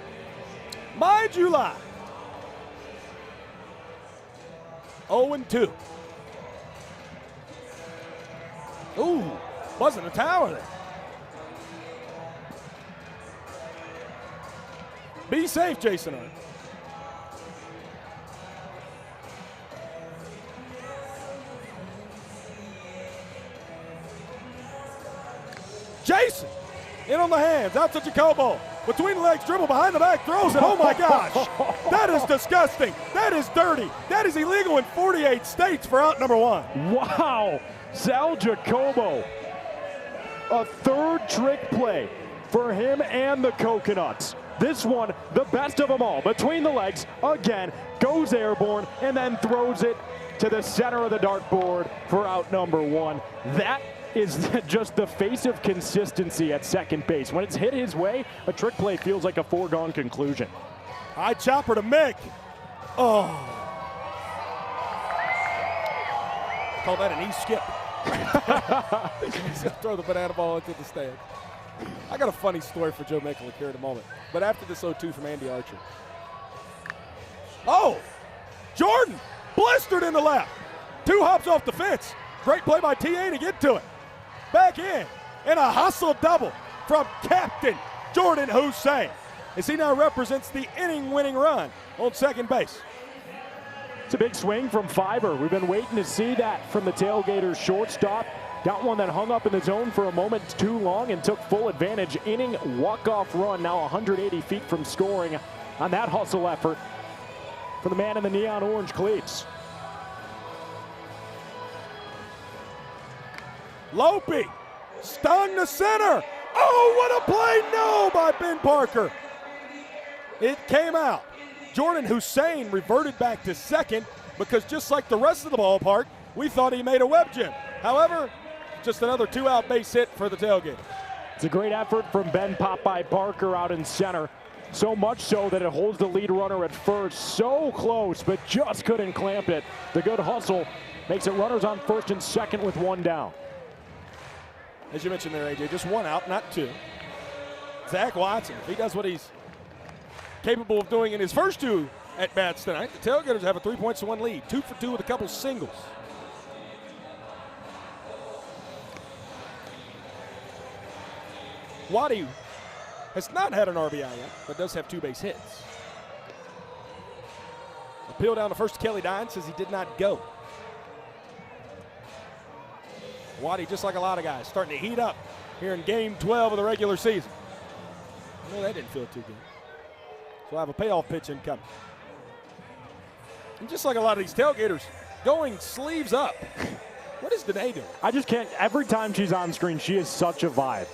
My July. 0-2. Ooh, buzzing the tower there. Be safe, Jason. Jason, in on the hands, out to Jacobo. Between the legs, dribble behind the back, throws it. Oh my gosh, that is disgusting. That is dirty. That is illegal in 48 states for out number 1. Wow, Sal Jacobo, a third trick play for him and the Coconuts. This one, the best of them all, between the legs, again, goes airborne and then throws it to the center of the dartboard for out number 1. That is just the face of consistency at second base. When it's hit his way, a trick play feels like a foregone conclusion. High chopper to Mick. Oh. Call that an E-skip. He's going to throw the banana ball into the stand. I got a funny story for Joe Mickle here in a moment, but after this 0-2 from Andy Archer. Oh, Jordan blistered in the left. 2 hops off the fence. Great play by TA to get to it. Back in, and a hustle double from Captain Jordan Hussein, as he now represents the inning-winning run on second base. It's a big swing from Fiber. We've been waiting to see that from the Tailgaters shortstop. Got one that hung up in the zone for a moment too long and took full advantage. Inning walk-off run, now 180 feet from scoring on that hustle effort for the man in the neon orange cleats. Lope, stung to center. Oh, what a play! No, by Ben Parker. It came out. Jordan Hussein reverted back to second because just like the rest of the ballpark, we thought he made a web gem. However, just another 2-out base hit for the Tailgate. It's a great effort from Ben Popeye Parker out in center. So much so that it holds the lead runner at first. So close, but just couldn't clamp it. The good hustle makes it runners on first and second with 1 down. As you mentioned there, AJ, just 1 out, not 2. Zach Watson, if he does what he's capable of doing in his first 2 at-bats tonight, the Tailgaters have a 3-1 lead. 2 for 2 with a couple singles. Waddy has not had an RBI yet, but does have 2 base hits. Appeal down to first to Kelly Dine, says he did not go. Waddy, just like a lot of guys, starting to heat up here in Game 12 of the regular season. No, that didn't feel too good. So we'll have a payoff pitch incoming. And just like a lot of these Tailgaters, going sleeves up. What is Danae doing? I just can't. Every time she's on screen, she is such a vibe.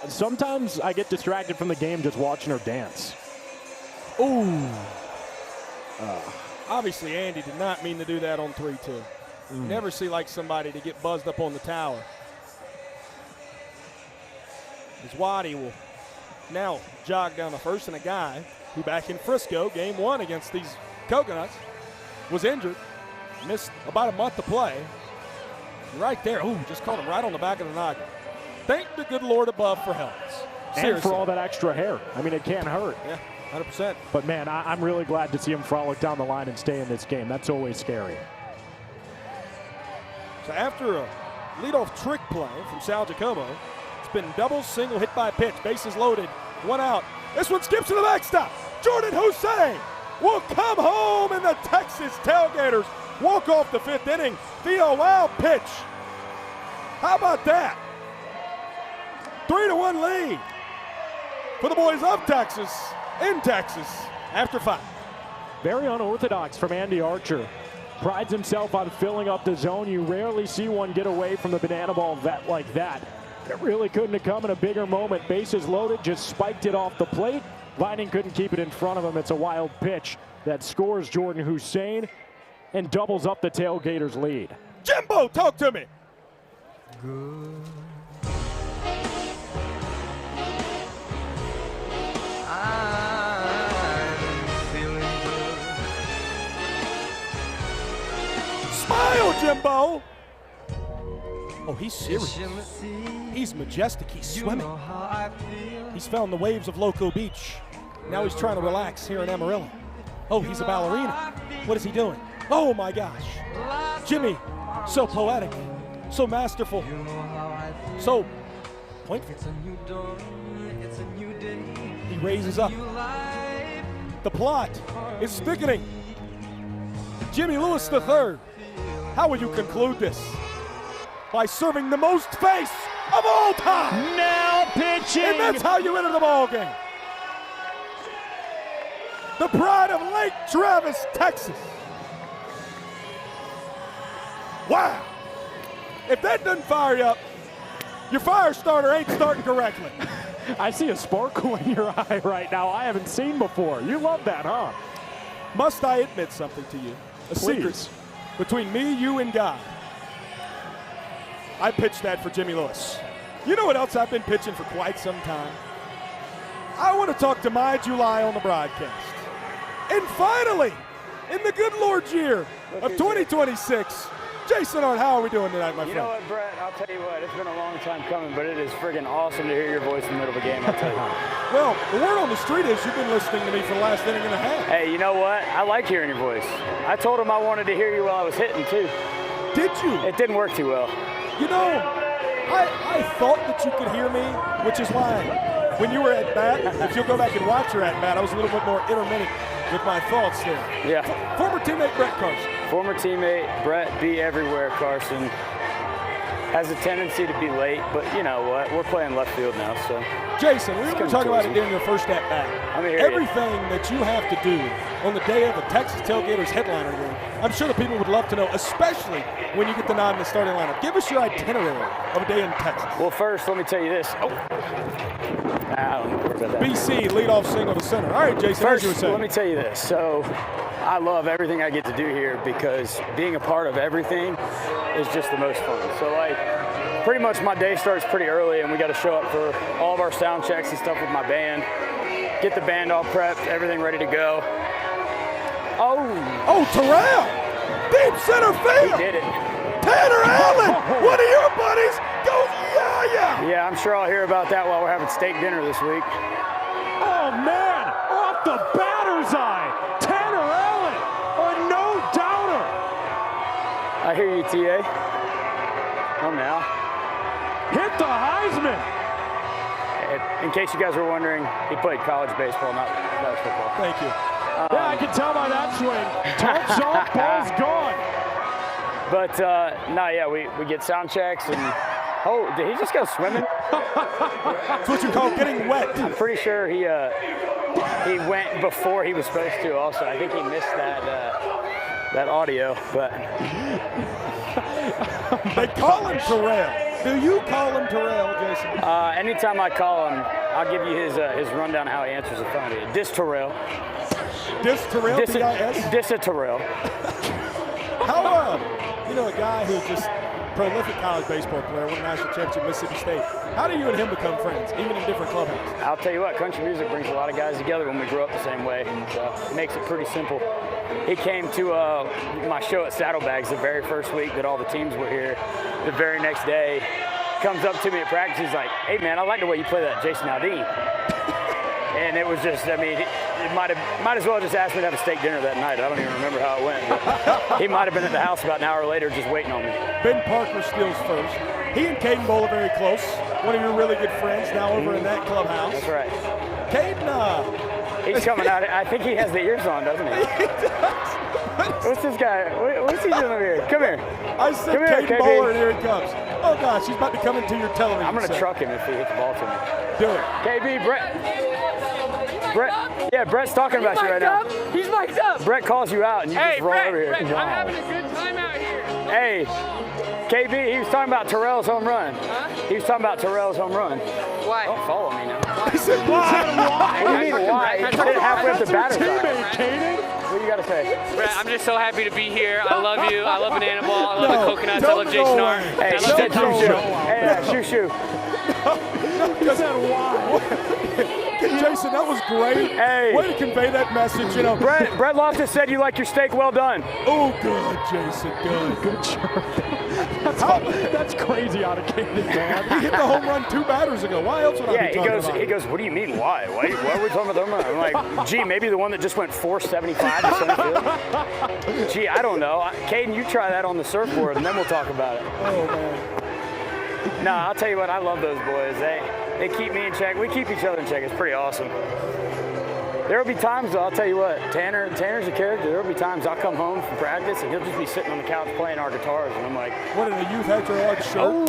Sometimes I get distracted from the game just watching her dance. Ooh. Obviously, Andy did not mean to do that on 3-2. Never see like somebody to get buzzed up on the tower. As Waddy will now jog down the first, and a guy who back in Frisco, Game 1 against these Coconuts, was injured, missed about a month of play. Right there, ooh, just caught him right on the back of the noggin. Thank the good Lord above for help. And for all that extra hair. I mean, it can't hurt. Yeah, 100%. But man, I'm really glad to see him frolic down the line and stay in this game. That's always scary. So after a leadoff trick play from Sal Jacobo, it's been double, single, hit by pitch, bases loaded, 1 out. This one skips to the backstop. Jordan Hussein will come home, and the Texas Tailgaters walk off the 5th inning via a wild pitch. How about that? 3-1 lead for the boys of Texas in Texas after 5. Very unorthodox from Andy Archer. Prides himself on filling up the zone. You rarely see one get away from the banana ball vet like that. It really couldn't have come in a bigger moment. Bases loaded, just spiked it off the plate. Vining couldn't keep it in front of him. It's a wild pitch that scores Jordan Hussein and doubles up the Tailgaters' lead. Jimbo, talk to me. good. Smile, Jimbo! Oh, he's serious. He's majestic. He's swimming. He's found the waves of Loco Beach. Now he's trying to relax here in Amarillo. Oh, he's a ballerina. What is he doing? Oh, my gosh. Jimmy, so poetic, so masterful, so pointful. He raises up. The plot is thickening. Jimmy Lewis III, how will you conclude this? By serving the most face of all time. Now pitching. And that's how you enter the ball game. The pride of Lake Travis, Texas. Wow. If that doesn't fire you up, your fire starter ain't starting correctly. I see a sparkle in your eye right now I haven't seen before. You love that, huh? Must I admit something to you? A secret between me, you, and God. I pitched that for Jimmy Lewis. You know what else I've been pitching for quite some time? I want to talk to my July on the broadcast. And finally, in the good Lord's year of 2026, Jason Hart, how are we doing tonight, my friend? You know what, Brett? I'll tell you what, it's been a long time coming, but it is friggin' awesome to hear your voice in the middle of a game, I'll tell you. Well, the word on the street is you've been listening to me for the last inning and a half. Hey, you know what? I like hearing your voice. I told him I wanted to hear you while I was hitting, too. Did you? It didn't work too well. You know, I thought that you could hear me, which is why when you were at bat, if you'll go back and watch your at bat, I was a little bit more intermittent with my thoughts there. Yeah. Former teammate Brett Carson. Former teammate Brett, be everywhere, Carson. Has a tendency to be late, but you know what? We're playing left field now, so. Jason, we were talking about it during your first at bat. Everything that you have to do on the day of the Texas Tailgaters headliner game, I'm sure the people would love to know, especially when you get the nod in the starting lineup. Give us your itinerary of a day in Texas. Well, first, let me tell you this. I don't know about that. BC, leadoff single to center. All right, Jason, first, as you were saying. let me tell you this. So, I love everything I get to do here because being a part of everything is just the most fun. So, like, pretty much my day starts pretty early, and we got to show up for all of our sound checks and stuff with my band. Get the band all prepped, everything ready to go. Oh, Terrell! Deep center field! He did it. Tanner Allen! One of your buddies goes yeah! Yeah, I'm sure I'll hear about that while we're having steak dinner this week. Oh, man! Off the batter's eye! Tanner Allen! A no-doubter! I hear you, TA. Oh, now. Hit the Heisman! In case you guys were wondering, he played college baseball, not college football. Thank you. Yeah, I can tell by that swing. Tops off, ball's gone. But, no, yeah, we get sound checks and, oh, did he just go swimming? That's what you call getting wet. I'm pretty sure he went before he was supposed to also. I think he missed that audio, but. They call him Terrell. Do you call him Terrell, Jason? Anytime I call him, I'll give you his rundown of how he answers the phone. Dis Terrell. Dis Terrell, D-I-S? Dis a Terrell. How, you know, a guy who's just prolific college baseball player, won a national championship at Mississippi State. How do you and him become friends, even in different clubhouses? I'll tell you what, country music brings a lot of guys together when we grew up the same way. So it makes it pretty simple. He came to my show at Saddlebags the very first week that all the teams were here. The very next day, comes up to me at practice. He's like, "Hey man, I like the way you play that Jason Aldean." And it was just, I mean, it might as well just asked me to have a steak dinner that night. I don't even remember how it went. But he might have been at the house about an hour later just waiting on me. Ben Parker steals first. He and Caden Bowl are very close. One of your really good friends now over in that clubhouse. That's right. Caden, he's coming out. I think he has the ears on, doesn't he? He does. What's this guy? What's he doing over here? Come here. I said Caden Bowler, and here he comes. Oh, gosh, he's about to come into your television. I'm going to truck him if he hits the ball to me. Do it. KB, Brett, yeah, Brett's talking about you right now. He's mic'd up. Brett calls you out, and you just roll over here. Brett, I'm having a good time out here. Hey, KB, he was talking about Terrell's home run. Huh? He was talking about Terrell's home run. Why? Don't follow me now. He said why? What do you mean why? He hit halfway up the batter's eye. Caden. Well, What you got to say? Brett, I'm just so happy to be here. I love you. I love Banana Ball. I love the coconuts. I love Jason R. Hey, I love that Shoo. Shoo. You said why? Jason, that was great. Hey. Way to convey that message. You know, Brett Loftus said you like your steak well done. Oh, good, Jason. Good. That's crazy out of Canyon, man. He hit the home run 2 batters ago. Why else would I be talking about it? He goes, what do you mean, why? Why are we talking about the home run? I'm like, gee, maybe the one that just went 475 to center field? Gee, I don't know. Caden, you try that on the surfboard, and then we'll talk about it. Oh, man. No, I'll tell you what, I love those boys. They keep me in check. We keep each other in check. It's pretty awesome. There will be times, though, I'll tell you what, Tanner's a character. There will be times I'll come home from practice and he'll just be sitting on the couch playing our guitars, and I'm like, what in a youth Hector Large shirt?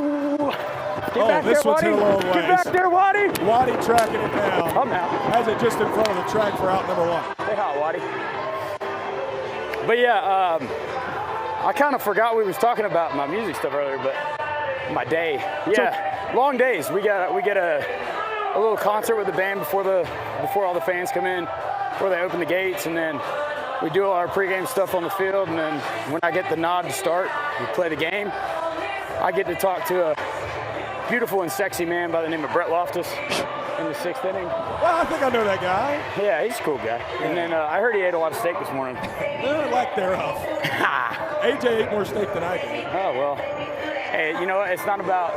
Get back this there, one's hit a long ways. Get back there, Waddy. Waddy tracking it down. Come now. Has it just in front of the track for out number 1. Say hi, Waddy. But yeah, I kind of forgot we was talking about my music stuff earlier, but my day. Yeah, long days. We get a little concert with the band before all the fans come in, before they open the gates, and then we do all our pregame stuff on the field, and then when I get the nod to start, we play the game. I get to talk to a beautiful and sexy man by the name of Brett Loftus in the 6th inning. Well, I think I know that guy. Yeah, he's a cool guy. And then I heard he ate a lot of steak this morning. Lack thereof. AJ ate more steak than I did. Oh, well. Hey, you know what? It's not about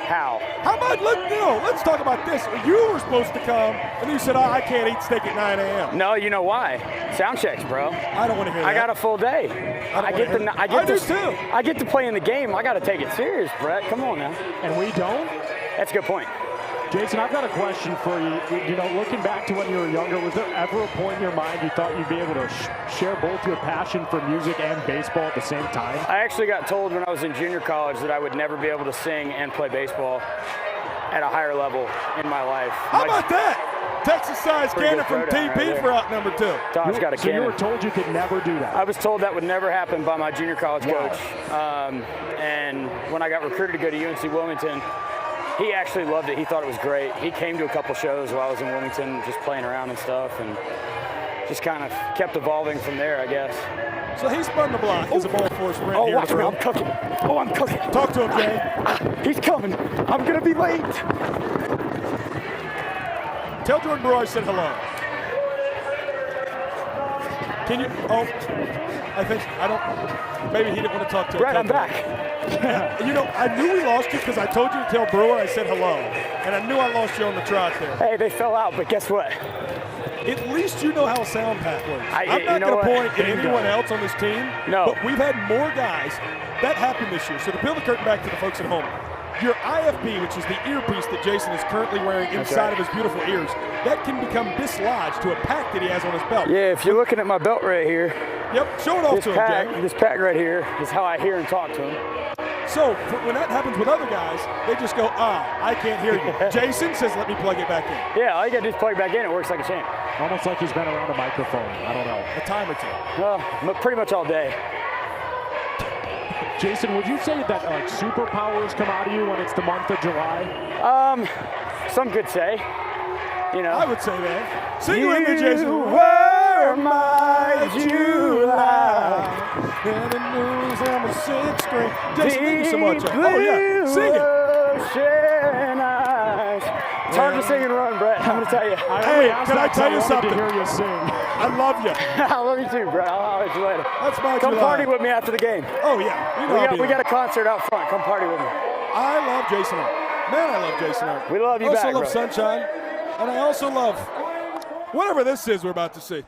how. How about, let's talk about this. You were supposed to come, and you said, I can't eat steak at 9 a.m. No, you know why? Sound checks, bro. I don't want to hear that. I got a full day. I do too. I get to play in the game. I got to take it serious, Brett. Come on now. And we don't? That's a good point. Jason, I've got a question for you. You know, looking back to when you were younger, was there ever a point in your mind you thought you'd be able to share both your passion for music and baseball at the same time? I actually got told when I was in junior college that I would never be able to sing and play baseball at a higher level in my life. How about that? Texas size cannon from TP for out number 2. Todd's got a cannon. So you were told you could never do that? I was told that would never happen by my junior college coach. And when I got recruited to go to UNC Wilmington, he actually loved it. He thought it was great. He came to a couple shows while I was in Wilmington, just playing around and stuff, and just kind of kept evolving from there, I guess. So he spun the block as a ball force sprint here. Watch me, I'm cooking. I'm cooking. Talk to him, Jay. He's coming. I'm going to be late. Tell Jordan Bart I said hello. Can you? Maybe he didn't want to talk to him. Brett, I'm back. You know, I knew we lost you because I told you to tell Brewer I said hello. And I knew I lost you on the trot there. Hey, they fell out, but guess what? At least you know how a sound pack works. I'm not going to point at anyone else on this team. No. But we've had more guys. That happened this year. So to peel the curtain back to the folks at home, your IFB, which is the earpiece that Jason is currently wearing inside of his beautiful ears, that can become dislodged to a pack that he has on his belt. Yeah, if you're looking at my belt right here. Yep, show it off to him, Jay. This pack right here is how I hear and talk to him. So when that happens with other guys, they just go, I can't hear you. Jason says, let me plug it back in. Yeah, all you got to do is plug it back in. It works like a champ. Almost like he's been around a microphone. I don't know. A time or two. Well, pretty much all day. Jason, would you say that superpowers come out of you when it's the month of July? Some could say. You know. I would say that. Sing with me, Jason. You were my July. And the news on the 6th string. Jason, thank you so much. Oh, yeah. Sing it. It's hard to sing and run, Brett. I'm going to tell you. Hey, can I tell you something? To hear you sing. I love you. I love you too, Brett. I'll holler at you later. That's my Come July. party with me after the game. Oh, yeah. You know we got a concert out front. Come party with me. I love Jason Art. Man, I love Jason Art. We love you back, I also love bro. Sunshine. And I also love whatever this is we're about to see.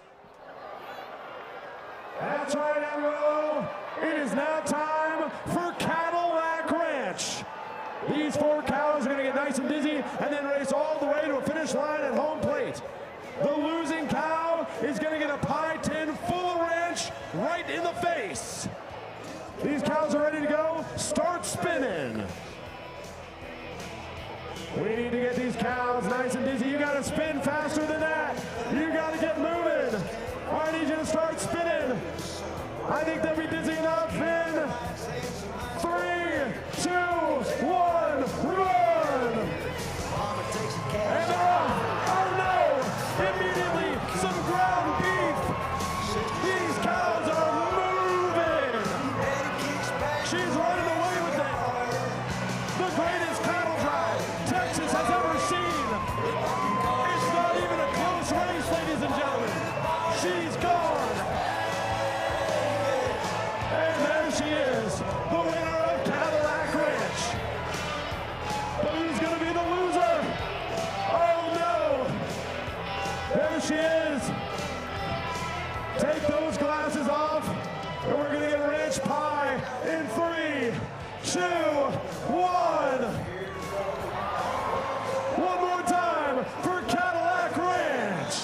That's right, Amarillo. It is now time for Cadillac Ranch. These 4 cows are going to get nice and dizzy and then race all the way to a finish line at home plate. The losing cow is going to get a pie tin full of ranch right in the face. These cows are ready to go. Start spinning. We need to get these cows nice and dizzy. You got to spin faster than that. You got to get moving. I need you to start spinning. I think they'll be dizzy enough in 3, 2, 1, run! And they're off. Oh no! Immediately, some ground beef. The she is, the winner of Cadillac Ranch. But who's going to be the loser? Oh no! There she is. Take those glasses off, and we're going to get ranch pie in 3, 2, 1. One more time for Cadillac Ranch.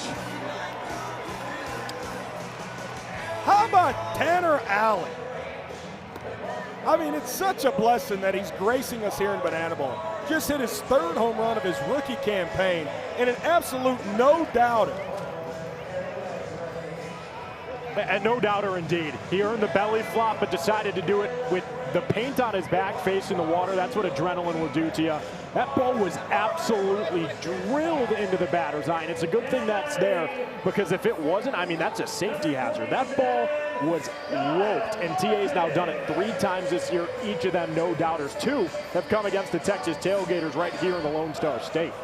How about Tanner Allen? I mean, it's such a blessing that he's gracing us here in Banana Bowl. Just hit his 3rd home run of his rookie campaign, and an absolute no-doubter. And no doubter indeed. He earned the belly flop, but decided to do it with the paint on his back facing the water. That's what adrenaline will do to you. That ball was absolutely drilled into the batter's eye, and it's a good thing that's there, because if it wasn't, I mean, that's a safety hazard. That ball was roped, and TA's now done it 3 times this year, each of them no doubters. 2 have come against the Texas Tailgaters right here in the Lone Star State.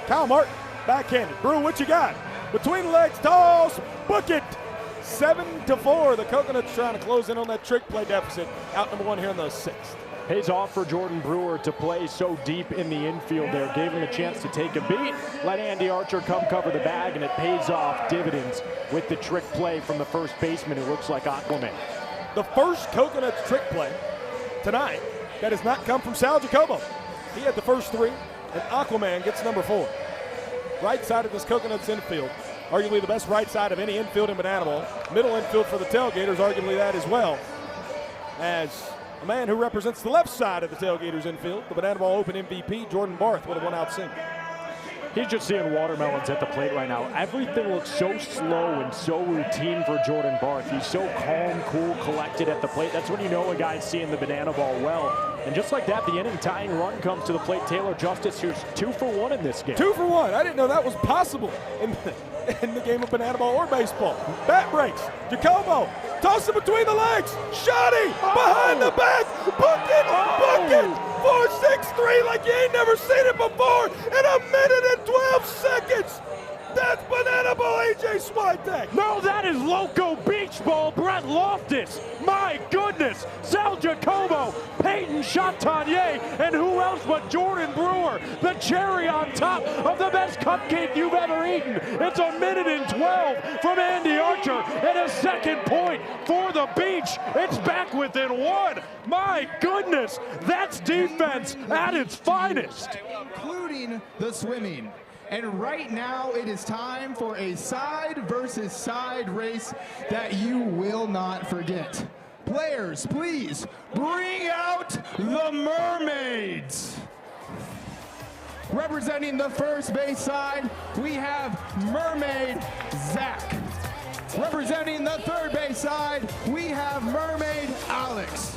Kyle Martin, backhanded. Brew, what you got? Between the legs, toss, book it. 7-4. The Coconuts trying to close in on that trick play deficit. Out number 1 here in the 6th. Pays off for Jordan Brewer to play so deep in the infield there. Gave him a chance to take a beat. Let Andy Archer come cover the bag, and it pays off dividends with the trick play from the first baseman, who looks like Aquaman. The first Coconuts trick play tonight that has not come from Sal Jacobo. He had the first 3, and Aquaman gets number 4. Right side of this Coconuts infield, arguably the best right side of any infield in Banana Bowl. Middle infield for the Tailgaters, arguably that as well. As a man who represents the left side of the Tailgaters infield, the Banana Bowl Open MVP, Jordan Bart, with a 1-out single. He's just seeing watermelons at the plate right now. Everything looks so slow and so routine for Jordan Bart. He's so calm, cool, collected at the plate. That's when you know a guy's seeing the Banana Ball well. And just like that, the inning tying run comes to the plate. Taylor Justice, who's 2 for 1 in this game. 2 for 1. I didn't know that was possible in the game of Banana Ball or baseball. Bat breaks. Jacobo. Toss it between the legs. Shotty. Behind the back. Book it. Book it. 4-6-3 like you ain't never seen it before in 1 minute and 12 seconds. That's Banana Ball AJ Switek. No, that is Loco Beach Ball Brett Loftus. My goodness. Sal Jacobo, Peyton Chatanier, and who else but Jordan Brewer. The cherry on top of the best cupcake you've ever eaten. It's 1 minute and 12 from Andy Archer, and a second point for the Beach. It's back within 1. My goodness, that's defense at its finest. Including the swimming. And right now it is time for a side versus side race that you will not forget. Players, please bring out the Mermaids. Representing the first base side, we have Mermaid Zach. Representing the third base side, we have Mermaid Alex.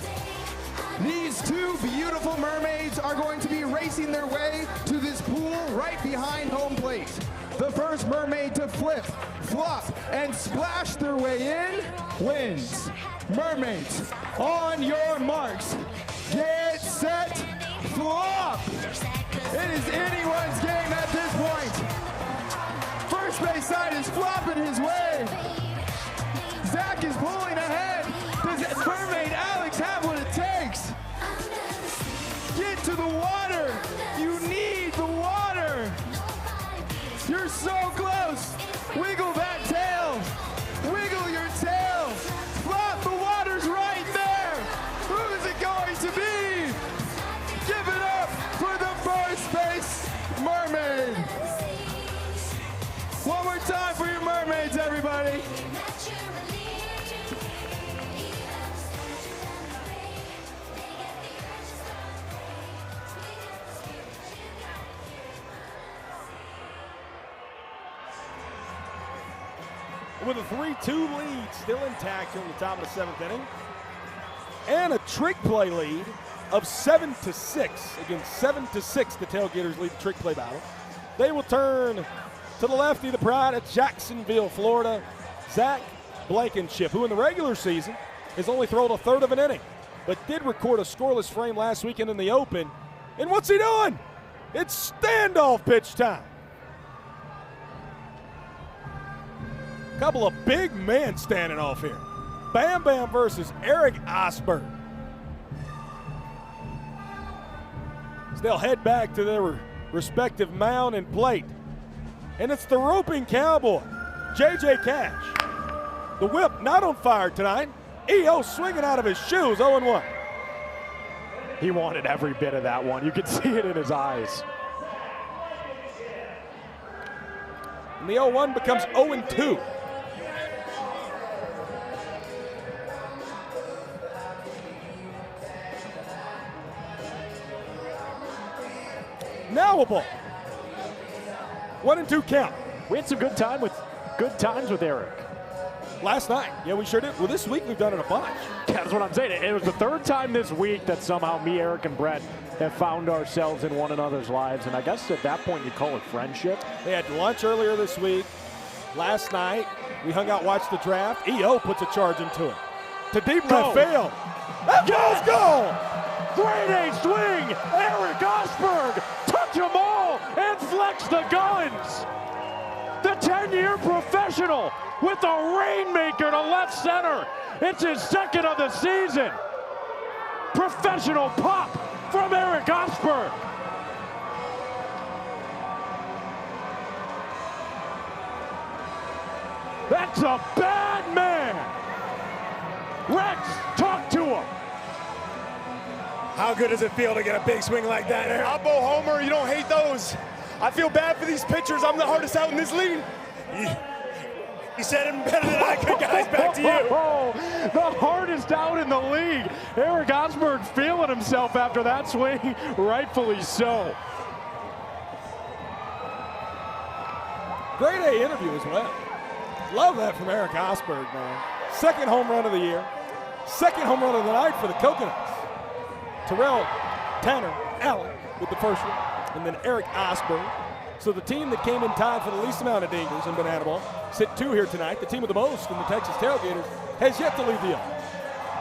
These 2 beautiful mermaids are going to be racing their way to this pool right behind home plate. The first mermaid to flip, flop, and splash their way in wins. Mermaids, on your marks, get set, flop. It is anyone's game at this point. First base side is flopping his way. Zach is pulling ahead. Does Mermaid Alex have what it takes? Get to the water. You need the water. You're so close. Wiggle that tail. Wiggle your tail. Flop, the water's right there. Who is it going to be? Give it up for the first base mermaid. One more time for your mermaids, everybody. With a 3-2 lead still intact here in the top of the 7th inning. And a trick play lead of 7-6. Again, 7-6, the Tailgaters lead the trick play battle. They will turn to the lefty, the pride of Jacksonville, Florida, Zach Blankenship, who in the regular season has only thrown a third of an inning, but did record a scoreless frame last weekend in the Open. And what's he doing? It's standoff pitch time. Couple of big men standing off here. Bam Bam versus Eric Osberg. As they'll head back to their respective mound and plate. And it's the roping cowboy, J.J. Cash. The whip not on fire tonight. E.O. swinging out of his shoes, 0-1. He wanted every bit of that one. You could see it in his eyes. And the 0-1 becomes 0-2. Now a ball. 1-2 count. We had some good times with Eric. Last night, yeah, we sure did. Well, this week we've done it a bunch. Yeah, that's what I'm saying. It was the third time this week that somehow me, Eric, and Brett have found ourselves in one another's lives. And I guess at that point you call it friendship. They had lunch earlier this week. Last night, we hung out, watched the draft. E.O. puts a charge into it. To deep left field. That ball's goal! Grade A swing! Eric Osberg! Touch them all and flex the guns! The 10-year professional with a rainmaker to left center. It's his second of the season. Professional pop from Eric Osberg. That's a bad man. Rex, talk to him. How good does it feel to get a big swing like that, Eric? Oppo homer, you don't hate those. I feel bad for these pitchers. I'm the hardest out in this league. You said it better than I could, guys. Back to you. The hardest out in the league. Eric Osberg feeling himself after that swing, rightfully so. Grade A interview as well. Love that from Eric Osberg, man. Second home run of the year. Second home run of the night for the Coconuts. Terrell Tanner Allen with the first one, and then Eric Osberg. So the team that came in time for the least amount of dingers in Banana Ball sit 2 here tonight. The team with the most in the Texas Tailgaters has yet to leave the oven.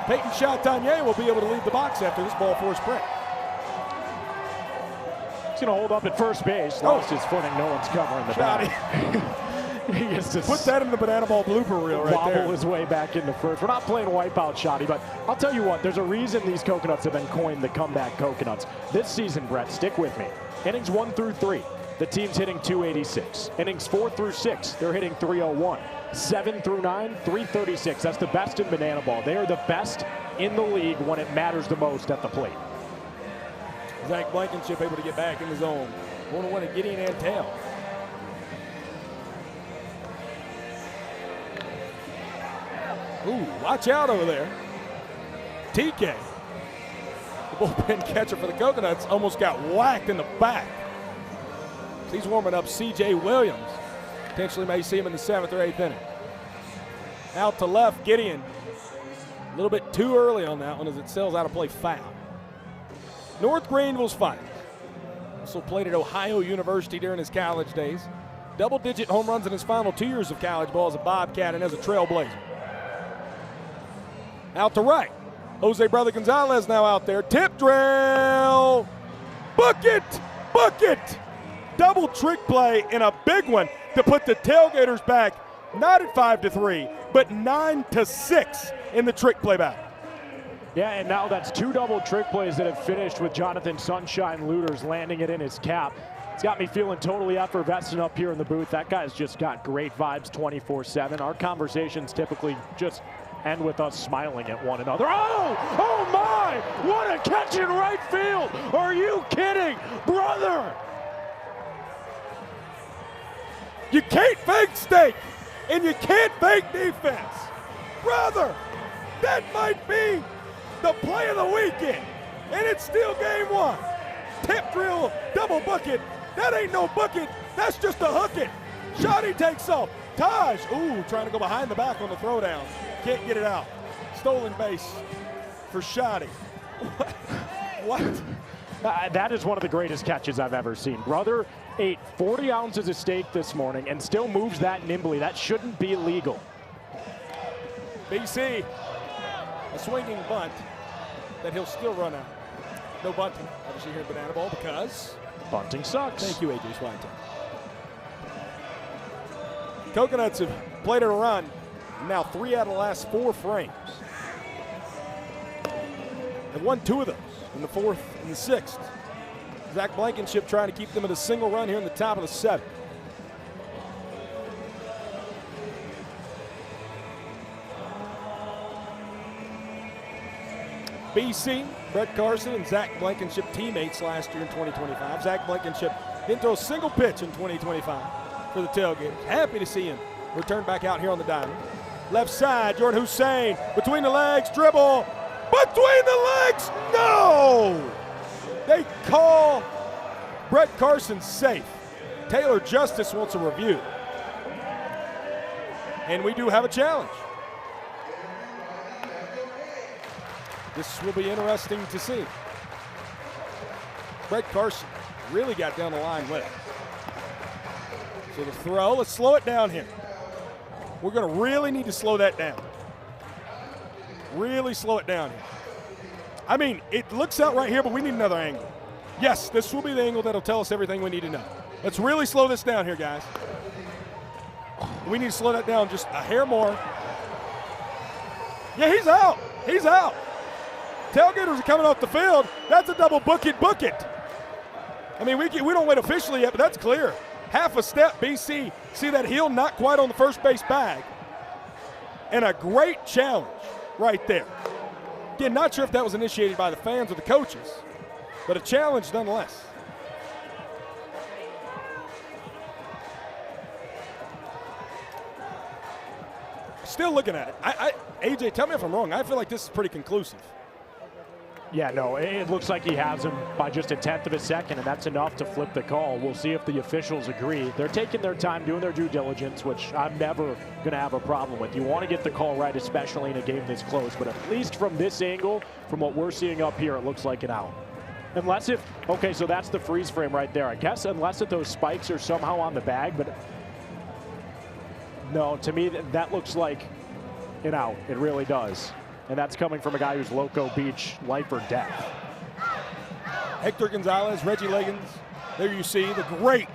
Peyton Chatagnier will be able to leave the box after this ball force print. He's going to hold up at first base. Lost his footing. No one's covering the bat. He gets to put that in the Banana Ball blooper reel right there. Wobble his way back into first. We're not playing wipeout, Shotty, but I'll tell you what, there's a reason these Coconuts have been coined the comeback Coconuts. This season, Brett, stick with me. Innings 1 through 3, the team's hitting 286. Innings 4 through 6, they're hitting 301. 7 through 9, 336. That's the best in Banana Ball. They are the best in the league when it matters the most at the plate. Zach Blankenship able to get back in the zone. 1-1 at Gideon Antell. Ooh, watch out over there. TK, the bullpen catcher for the Coconuts, almost got whacked in the back. He's warming up C.J. Williams. Potentially may see him in the 7th or 8th inning. Out to left, Gideon. A little bit too early on that one as it sails out of play foul. North Greenville's fine. Also played at Ohio University during his college days. Double-digit home runs in his final 2 years of college ball as a Bobcat and as a Trailblazer. Out to right. Jose Brother Gonzalez now out there. Tip drill. Bucket. Bucket. Double trick play in a big one to put the Tailgaters back, not at 5-3, but 9-6 in the trick play battle. Yeah, and now that's 2 double trick plays that have finished with Jonathan Sunshine Looters landing it in his cap. It's got me feeling totally effervescent up here in the booth. That guy's just got great vibes 24/7. Our conversations typically just end with us smiling at one another. Oh my! What a catch in right field! Are you kidding, brother? You can't fake steak, and you can't fake defense. Brother, that might be the play of the weekend, and it's still game 1. Tip drill, double bucket. That ain't no bucket. That's just a hook it. Shotty takes off. Taj, trying to go behind the back on the throwdown. Can't get it out. Stolen base for Shotty. What? That is one of the greatest catches I've ever seen. Brother ate 40 ounces of steak this morning and still moves that nimbly. That shouldn't be legal. BC, a swinging bunt that he'll still run out. No bunting, obviously, here at Banana Ball because bunting sucks. Thank you, AJ Swanton. Coconuts have played it a run Now 3 out of the last 4 frames. They've won 2 of those in the 4th and the 6th. Zach Blankenship trying to keep them at a single run here in the top of the 7th. BC, Brett Carson, and Zach Blankenship teammates last year in 2025. Zach Blankenship didn't throw a single pitch in 2025 for the Tailgaters. Happy to see him return back out here on the diamond. Left side, Jordan Hussein, between the legs, dribble, between the legs, no! They call Brett Carson safe. Taylor Justice wants a review. And we do have a challenge. This will be interesting to see. Brett Carson really got down the line with it. So the throw, let's slow it down here. We're going to really need to slow that down. Really slow it down here. I mean, it looks out right here, but we need another angle. Yes, this will be the angle that'll tell us everything we need to know. Let's really slow this down here, guys. We need to slow that down just a hair more. Yeah, he's out. He's out. Tailgaters are coming off the field. That's a double book it. I mean, we don't win officially yet, but that's clear. Half a step, BC. See that heel not quite on the first base bag. And a great challenge right there. Again, not sure if that was initiated by the fans or the coaches, but a challenge nonetheless. Still looking at it. AJ, tell me if I'm wrong. I feel like this is pretty conclusive. Yeah, no, it looks like he has him by just a 1/10 of a second, and that's enough to flip the call. We'll see if the officials agree. They're taking their time, doing their due diligence, which I'm never going to have a problem with. You want to get the call right, especially in a game this close, but at least from this angle, from what we're seeing up here, it looks like an out. Unless if, okay, so that's the freeze frame right there. I guess unless if those spikes are somehow on the bag, but no, to me, that looks like an out. It really does. And that's coming from a guy who's Loco Beach, life or death. Hector Gonzalez, Reggie Liggins. There you see the great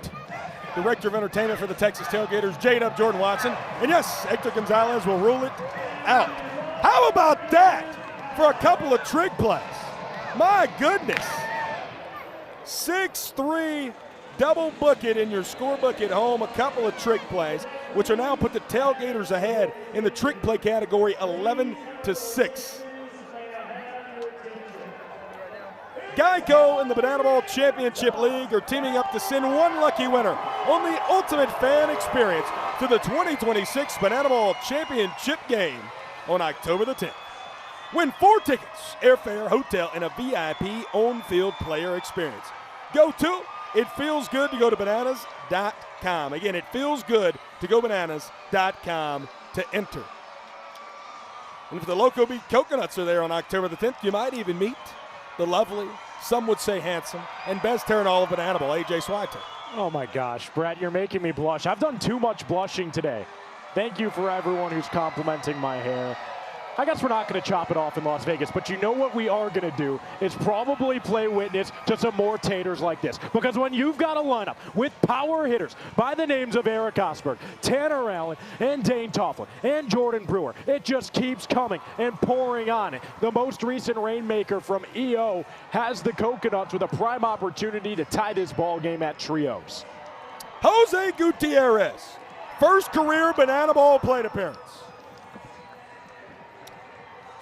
director of entertainment for the Texas Tailgaters, J-Dub Jordan Watson. And yes, Hector Gonzalez will rule it out. How about that for a couple of trick plays? My goodness. 6-3 double bucket in your scorebook at home, a couple of trick plays, which are now put the Tailgaters ahead in the trick play category 11-6. Geico and the Banana Ball Championship League are teaming up to send one lucky winner on the ultimate fan experience to the 2026 Banana Ball Championship game on October the 10th. Win 4 tickets, airfare, hotel, and a VIP on-field player experience. Go to It Feels Good to go to bananas.com. Again, it feels good to go bananas.com to enter. And if the Loco Beat Coconuts are there on October the 10th, you might even meet the lovely, some would say handsome, and best hair in all of Banana Bowl, AJ Switek. Oh my gosh, Brett, you're making me blush. I've done too much blushing today. Thank you for everyone who's complimenting my hair. I guess we're not going to chop it off in Las Vegas, but you know what we are going to do is probably play witness to some more taters like this. Because when you've got a lineup with power hitters by the names of Eric Osberg, Tanner Allen, and Dane Tofflin, and Jordan Brewer, it just keeps coming and pouring on it. The most recent rainmaker from EO has the Coconuts with a prime opportunity to tie this ball game at trios. Jose Gutierrez, first career Banana Ball plate appearance.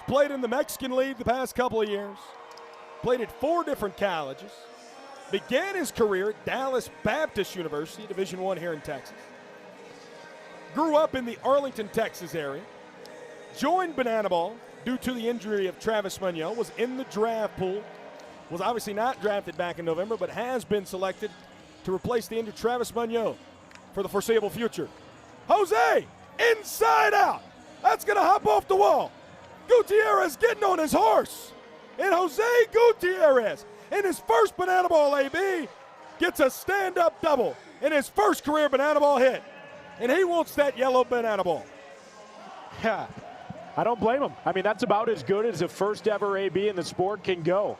Played in the Mexican League the past couple of years. Played at 4 different colleges. Began his career at Dallas Baptist University, Division I here in Texas. Grew up in the Arlington, Texas area. Joined Banana Ball due to the injury of Travis Munoz. Was in the draft pool. Was obviously not drafted back in November, but has been selected to replace the injured Travis Munoz for the foreseeable future. Jose, inside out. That's going to hop off the wall. Gutierrez getting on his horse. And Jose Gutierrez, in his first Banana Ball AB, gets a stand-up double in his first career Banana Ball hit. And he wants that yellow Banana Ball. Yeah, I don't blame him. I mean, that's about as good as a first ever AB in the sport can go.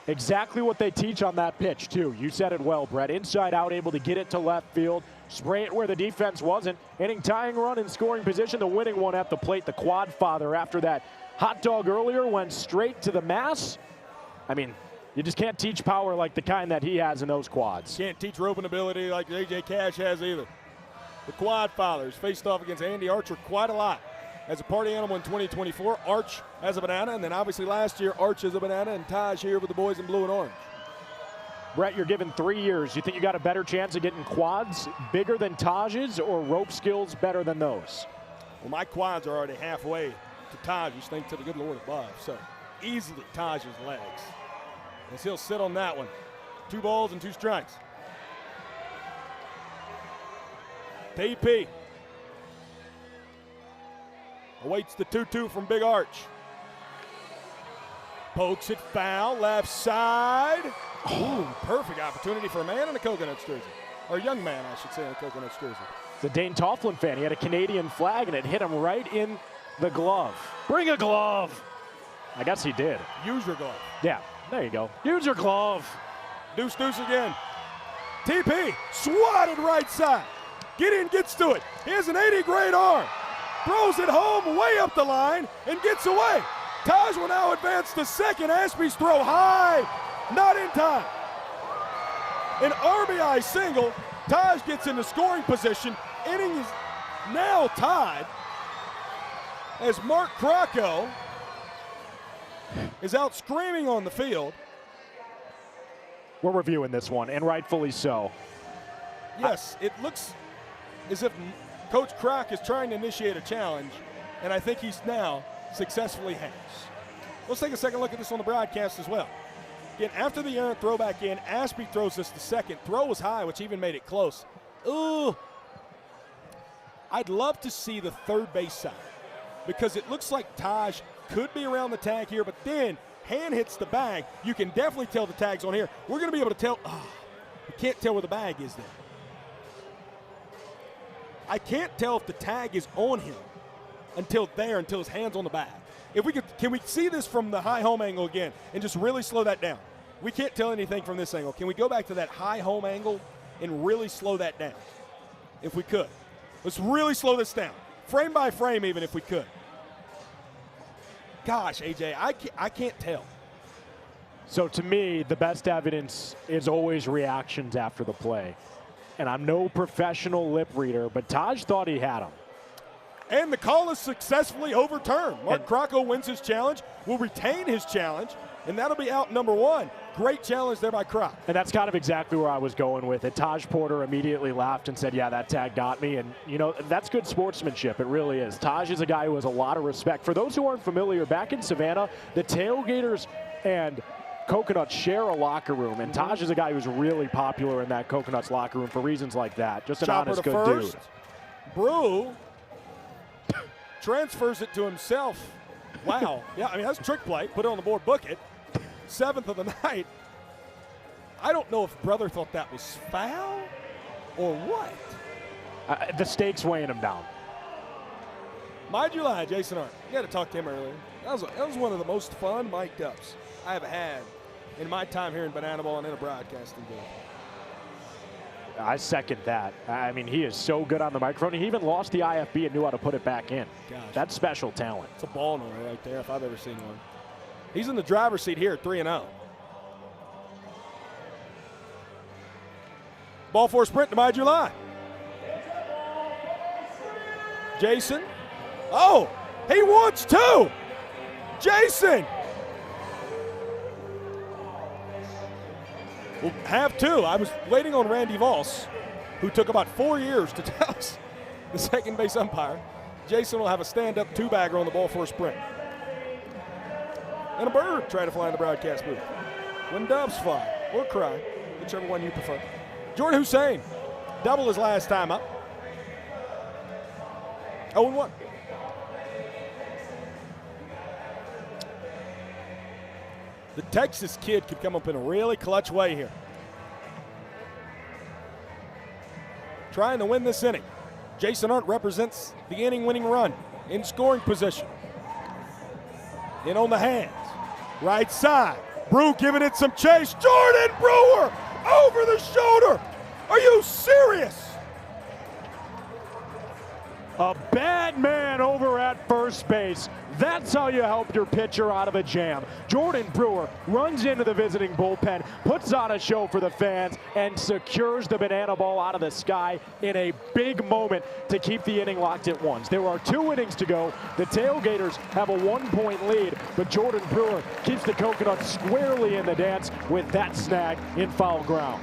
Exactly what they teach on that pitch, too. You said it well, Brett. Inside out, able to get it to left field, spray it where the defense wasn't. Inning tying run in scoring position, the winning one at the plate. The quad father after that hot dog earlier went straight to the mass. I mean, you just can't teach power like the kind that he has in those quads. Can't teach roping ability like A.J. Cash has either. The quad fathers faced off against Andy Archer quite a lot. As a party animal in 2024, Arch has a banana, and then obviously last year, Arch is a banana, and Taj here with the boys in blue and orange. Brett, you're given 3 years. You think you got a better chance of getting quads bigger than Taj's or rope skills better than those? Well, my quads are already halfway to Taj's, thanks to the good Lord above. So easily Taj's legs. As he'll sit on that one. 2 balls and 2 strikes. TP awaits the 2-2 from Big Arch. Pokes it foul, left side. Ooh, perfect opportunity for a man in a Coconuts jersey. Or a young man, I should say, in a Coconuts jersey. The Dane Tofflin fan, he had a Canadian flag, and it hit him right in the glove. Bring a glove. I guess he did. Use your glove. Yeah, there you go. Use your glove. Deuce again. TP, swatted right side. Gideon gets to it. He has an 80-grade arm. Throws it home, way up the line, and gets away. Taj will now advance to second. Ashby's throw high, not in time. An RBI single. Taj gets into scoring position. Inning is now tied as Mark Crocco is out screaming on the field. We're reviewing this one, and rightfully so. Yes, it looks as if Coach Croc is trying to initiate a challenge, and I think he's now successfully has. Let's take a second look at this on the broadcast as well. Again, after the errant throw back in, Ashby throws this to second. Throw was high, which even made it close. Ooh. I'd love to see the third base side because it looks like Taj could be around the tag here, but then hand hits the bag. You can definitely tell the tag's on here. We're going to be able to tell. We can't tell where the bag is there. I can't tell if the tag is on him until his hand's on the bag. If we can we see this from the high home angle again and just really slow that down? We can't tell anything from this angle. Can we go back to that high home angle and really slow that down? If we could. Let's really slow this down. Frame by frame even if we could. Gosh, AJ, I can't tell. So to me, the best evidence is always reactions after the play. And I'm no professional lip reader, but Taj thought he had him. And the call is successfully overturned. Mark Crocco wins his challenge, will retain his challenge, and that'll be out number 1. Great challenge there by Croc. And that's kind of exactly where I was going with it. Taj Porter immediately laughed and said, yeah, that tag got me. And, you know, that's good sportsmanship. It really is. Taj is a guy who has a lot of respect. For those who aren't familiar, back in Savannah, the Tailgaters and Coconuts share a locker room, and Taj is a guy who's really popular in that Coconuts locker room for reasons like that. Just an honest, good dude. Brew transfers it to himself. Wow. Yeah, I mean, that's a trick play. Put it on the board, book it. 7th of the night. I don't know if Brother thought that was foul or what. The stakes weighing him down. My July, Jason Hart. You got to talk to him earlier. That was one of the most fun mic'd ups I have had in my time here in Banana Ball and in a broadcasting booth. I second that. I mean, he is so good on the microphone. He even lost the IFB and knew how to put it back in. Gosh. That's special talent. It's a ball noise right there if I've ever seen one. He's in the driver's seat here at 3-0. Ball 4 sprint to My July. Jason. Oh, he wants 2. Jason. We'll have 2. I was waiting on Randy Voss, who took about 4 years to tell us, the second base umpire. Jason will have a stand-up 2-bagger on the ball 4 sprint. And a bird try to fly in the broadcast booth. When doves fly or cry, whichever one you prefer. Jordan Hussein, double his last time up. 0-1. The Texas kid could come up in a really clutch way here. Trying to win this inning. Jason Arndt represents the inning-winning run in scoring position. In on the hands. Right side. Brew giving it some chase. Jordan Brewer over the shoulder. Are you serious? A bad man over at first base. That's how you help your pitcher out of a jam. Jordan Brewer runs into the visiting bullpen, puts on a show for the fans, and secures the banana ball out of the sky in a big moment to keep the inning locked at 1. There are 2 innings to go. The Tailgaters have a 1-point lead, but Jordan Brewer keeps the Coconut squarely in the dance with that snag in foul ground.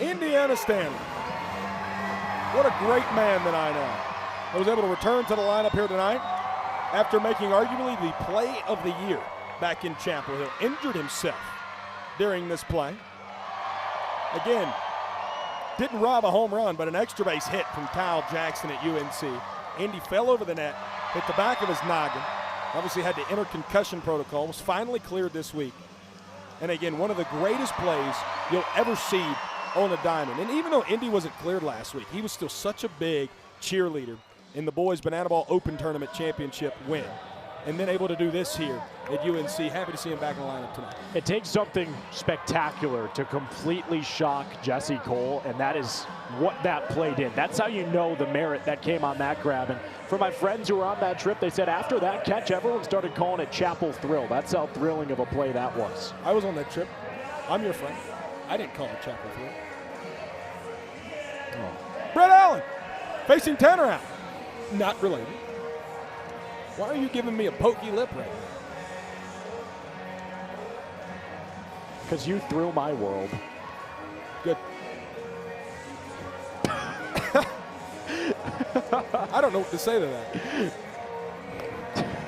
Indiana Stanley. What a great man that I know. I was able to return to the lineup here tonight after making arguably the play of the year back in Chapel Hill. Injured himself during this play. Again, didn't rob a home run, but an extra base hit from Kyle Jackson at UNC. Indy fell over the net, hit the back of his noggin. Obviously had to enter concussion protocol, was finally cleared this week. And again, one of the greatest plays you'll ever see on a diamond. And even though Indy wasn't cleared last week, he was still such a big cheerleader in the boys Banana Ball Open Tournament Championship win. And then able to do this here at UNC. Happy to see him back in the lineup tonight. It takes something spectacular to completely shock Jesse Cole, and that is what that play did. That's how you know the merit that came on that grab. And for my friends who were on that trip, they said after that catch, everyone started calling it Chapel Thrill. That's how thrilling of a play that was. I was on that trip. I'm your friend. I didn't call it Chapel Thrill. Oh. Brett Allen facing Tanner Allen. Not related. Why are you giving me a pokey lip right now? Because you thrill my world. Good. I don't know what to say to that.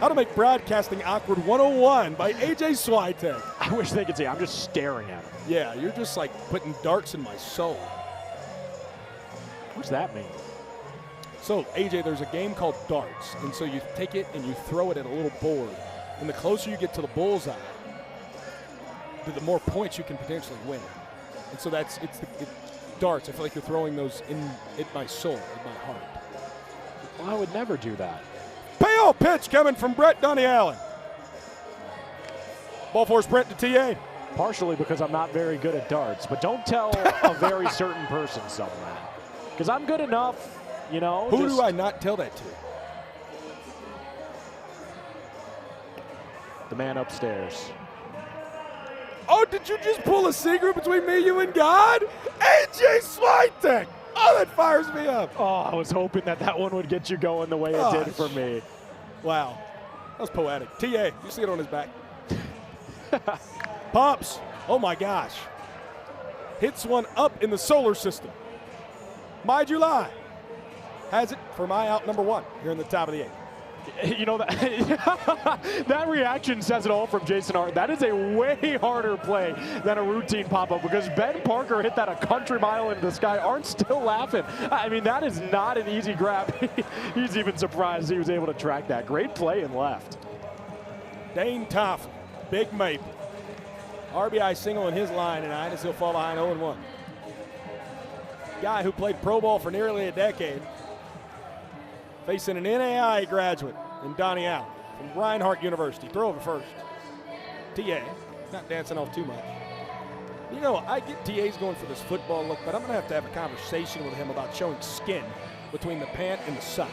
How to make broadcasting awkward 101 by AJ Switek. I wish they could see. I'm just staring at him. Yeah, you're just like putting darts in my soul. What's that mean? So, AJ, there's a game called darts, and so you take it and you throw it at a little board, and the closer you get to the bullseye, the more points you can potentially win. And so it's darts. I feel like you're throwing those at my soul, in my heart. Well, I would never do that. Payoff pitch coming from Brett Dunny Allen. Ball force Brett to TA. Partially because I'm not very good at darts, but don't tell a very certain person something. Because I'm good enough, you know. Who do I not tell that to? The man upstairs. Oh, did you just pull a secret between me, you, and God? AJ Switek! Oh, that fires me up. Oh, I was hoping that one would get you going the way it did for me. Wow. That was poetic. TA, you see it on his back. Pumps. Oh, my gosh. Hits one up in the solar system. My July has it for my out number 1 here in the top of the 8th. You know, that reaction says it all from Jason Hart. That is a way harder play than a routine pop-up because Ben Parker hit that a country mile into the sky. Art's still laughing. I mean, that is not an easy grab. He's even surprised he was able to track that. Great play and left. Dane Toffley, Big Maple. RBI single in his line tonight as he'll fall behind 0-1. Guy who played pro ball for nearly a decade, facing an NAIA graduate in Donnie Allen from Reinhardt University. Throw over first. TA, not dancing off too much. You know, I get TA's going for this football look, but I'm going to have a conversation with him about showing skin between the pant and the sock.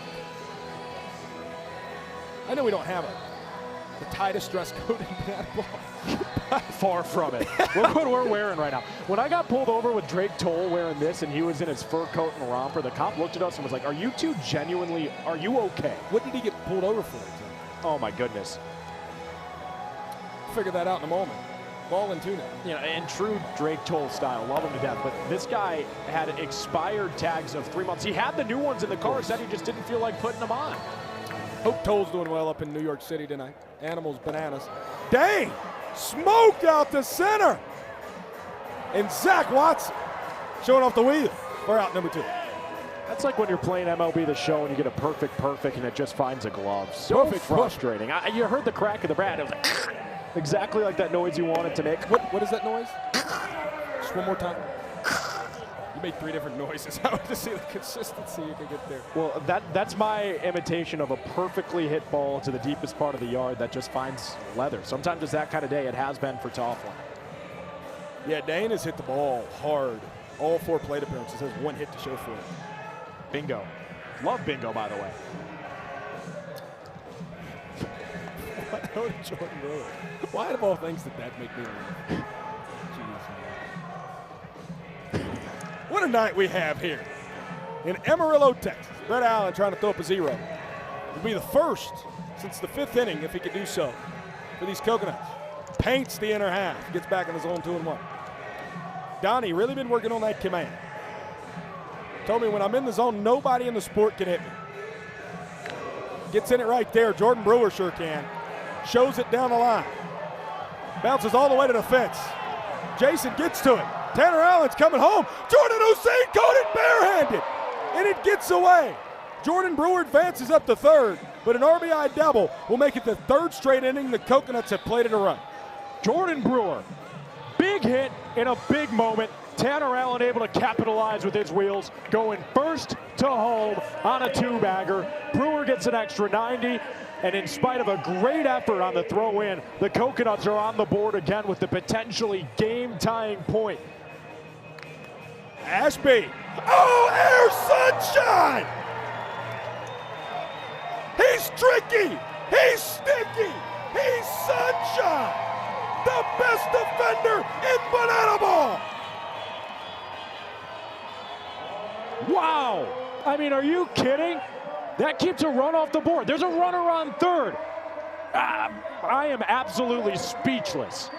I know we don't have the tightest dress code in that ball. Far from it. Look what we're wearing right now. When I got pulled over with Drake Toll wearing this and he was in his fur coat and romper, the cop looked at us and was like, are you two genuinely, are you okay? What did he get pulled over for? Oh my goodness. Figure that out in a moment. Ball and tuna. You know, in true Drake Toll style, love him to death, but this guy had expired tags of 3 months. He had the new ones in the car, said he just didn't feel like putting them on. Hope Toll's doing well up in New York City tonight. Animals, bananas. Dang! Smoked out the center. And Zach Watson showing off the wheel for out number 2. That's like when you're playing MLB The Show and you get a perfect and it just finds a glove. So perfect frustrating. You heard the crack of the bat. It was like exactly like that noise you wanted to make. What is that noise? Just one more time. You made 3 different noises. I want to see the consistency you can get there. Well, that's my imitation of a perfectly hit ball to the deepest part of the yard that just finds leather. Sometimes it's that kind of day. It has been for Tofflin. Yeah, Dane has hit the ball hard. All 4 plate appearances, has 1 hit to show for it. Bingo. Love bingo, by the way. Jordan Brewer. Why, of all things, did that make me laugh? Jeez. What a night we have here in Amarillo, Texas. Brett Allen trying to throw up a 0. It'll be the first since the 5th inning, if he could do so, for these Coconuts. Paints the inner half, gets back in his own 2-1. Donnie really been working on that command. Told me when I'm in the zone, nobody in the sport can hit me. Gets in it right there. Jordan Brewer sure can. Shows it down the line. Bounces all the way to the fence. Jason gets to it. Tanner Allen's coming home. Jordan Hussein caught it barehanded, and it gets away. Jordan Brewer advances up to 3rd, but an RBI double will make it the 3rd straight inning the Coconuts have played in a run. Jordan Brewer, big hit in a big moment. Tanner Allen able to capitalize with his wheels, going first to home on a 2-bagger. Brewer gets an extra 90, and in spite of a great effort on the throw-in, the Coconuts are on the board again with the potentially game-tying point. Ashby. Oh, air sunshine! He's tricky. He's sticky. He's sunshine. The best defender in banana ball. Wow. I mean, are you kidding? That keeps a run off the board. There's a runner on 3rd. I am absolutely speechless.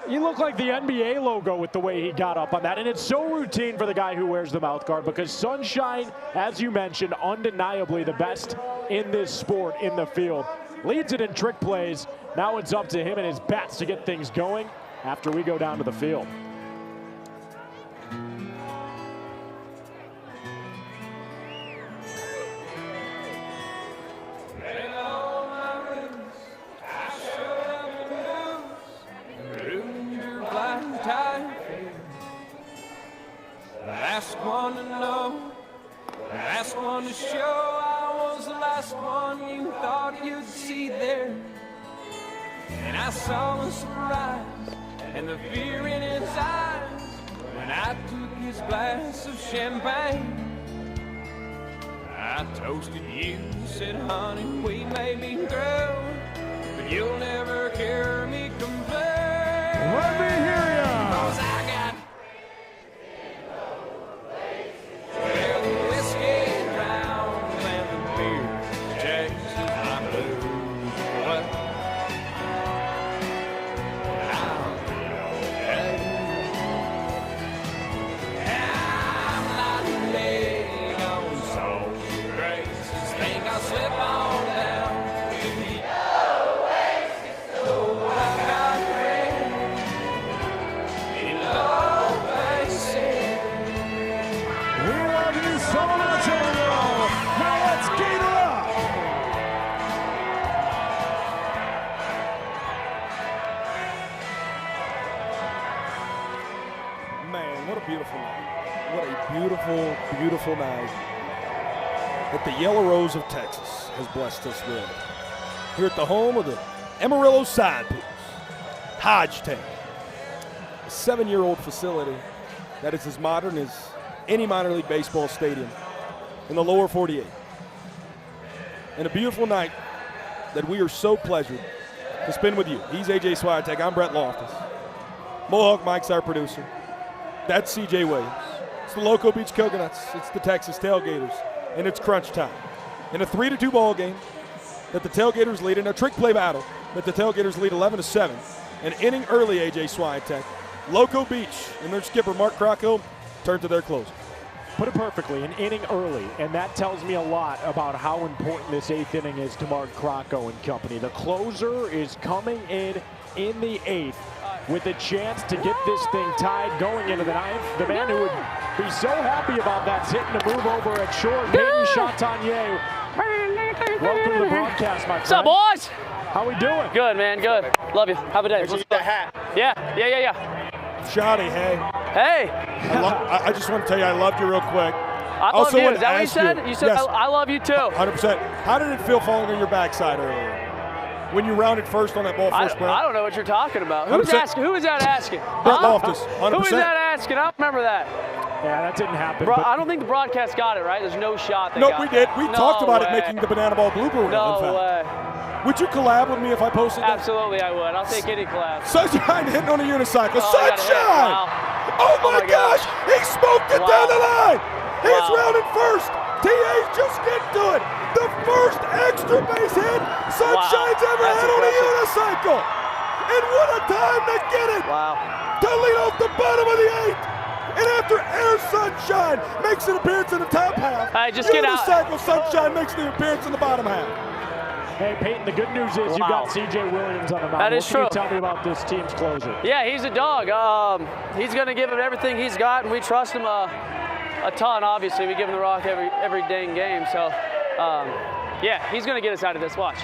You look like the NBA logo with the way he got up on that. And it's so routine for the guy who wears the mouth guard because Sunshine, as you mentioned, undeniably the best in this sport in the field. Leads it in trick plays. Now it's up to him and his bats to get things going after we go down to the field. Last one to know, last one to show. I was the last one you thought you'd see there. And I saw the surprise and the fear in his eyes when I took his glass of champagne. I toasted you, said, honey, we may be through, but you'll never hear me complain. Let me hear ya! 'Cause I got well, the whiskey drowned and the beer chases my blues away. I'm not big on salt graces. Think I'll slip on down to the oasis. Oh, I got red in low places. We love you so much, Amarillo. Now let's get it up. Man, what a beautiful night. What a beautiful, beautiful night that the Yellow Rose of Texas has blessed us with. Here at the home of the Amarillo Side Pools, Hodgetown, a 7-year-old facility that is as modern as any minor league baseball stadium in the lower 48. And a beautiful night that we are so pleasured to spend with you. He's AJ Swiatek. I'm Brett Loftus. Mohawk Mike's our producer. That's CJ Williams. It's the Loco Beach Coconuts. It's the Texas Tailgaters. And it's crunch time. In a 3-2 ball game that the Tailgaters lead, in a trick play battle that the Tailgaters lead 11-7. An inning early, AJ Swiatek. Loco Beach and their skipper, Mark Crocco, turn to their closer. Put it perfectly, an inning early, and that tells me a lot about how important this 8th inning is to Mark Crocco and company. The closer is coming in the 8th with a chance to get this thing tied going into the 9th. The man who would be so happy about that's hitting a move over at short, Peyton Chatagnier. Welcome to the broadcast, my friend. What's up, boys? How we doing? Good, man, good. Love you. Have a day. Where'd you get that hat? Yeah. Shoddy, hey. Hey. I just want to tell you I loved you real quick. I love you. Is that what you said? You said yes, I love you too. 100%. How did it feel falling on your backside earlier? When you rounded first on that ball first round? I don't know what you're talking about. Who's asking? Who is that asking? Brett Loftus, 100%. Who is that asking? I don't remember that. Yeah, that didn't happen. I don't think the broadcast got it, right? There's no shot they No, got we did. We talked about it way. making the Banana Ball blooper reel, No in fact. way. Would you collab with me if I posted that? Absolutely, I would. I'll take any collab. Sunshine hitting on a unicycle. Oh, Sunshine! Oh my gosh! He smoked it down the line! He's rounding first! TA's just getting to it! The first extra base hit Sunshine's ever had on a unicycle! And what a time to get it! Wow. To lead off the bottom of the 8th! And after Air Sunshine makes an appearance in the top half, just get out. Unicycle Sunshine makes the appearance in the bottom half. Hey, Peyton, the good news is you've got C.J. Williams on the mound. That is true. What can you tell me about this team's closer? Yeah, he's a dog. He's going to give it everything he's got, and we trust him a ton, obviously. We give him the rock every dang game. So, yeah, he's going to get us out of this. Watch.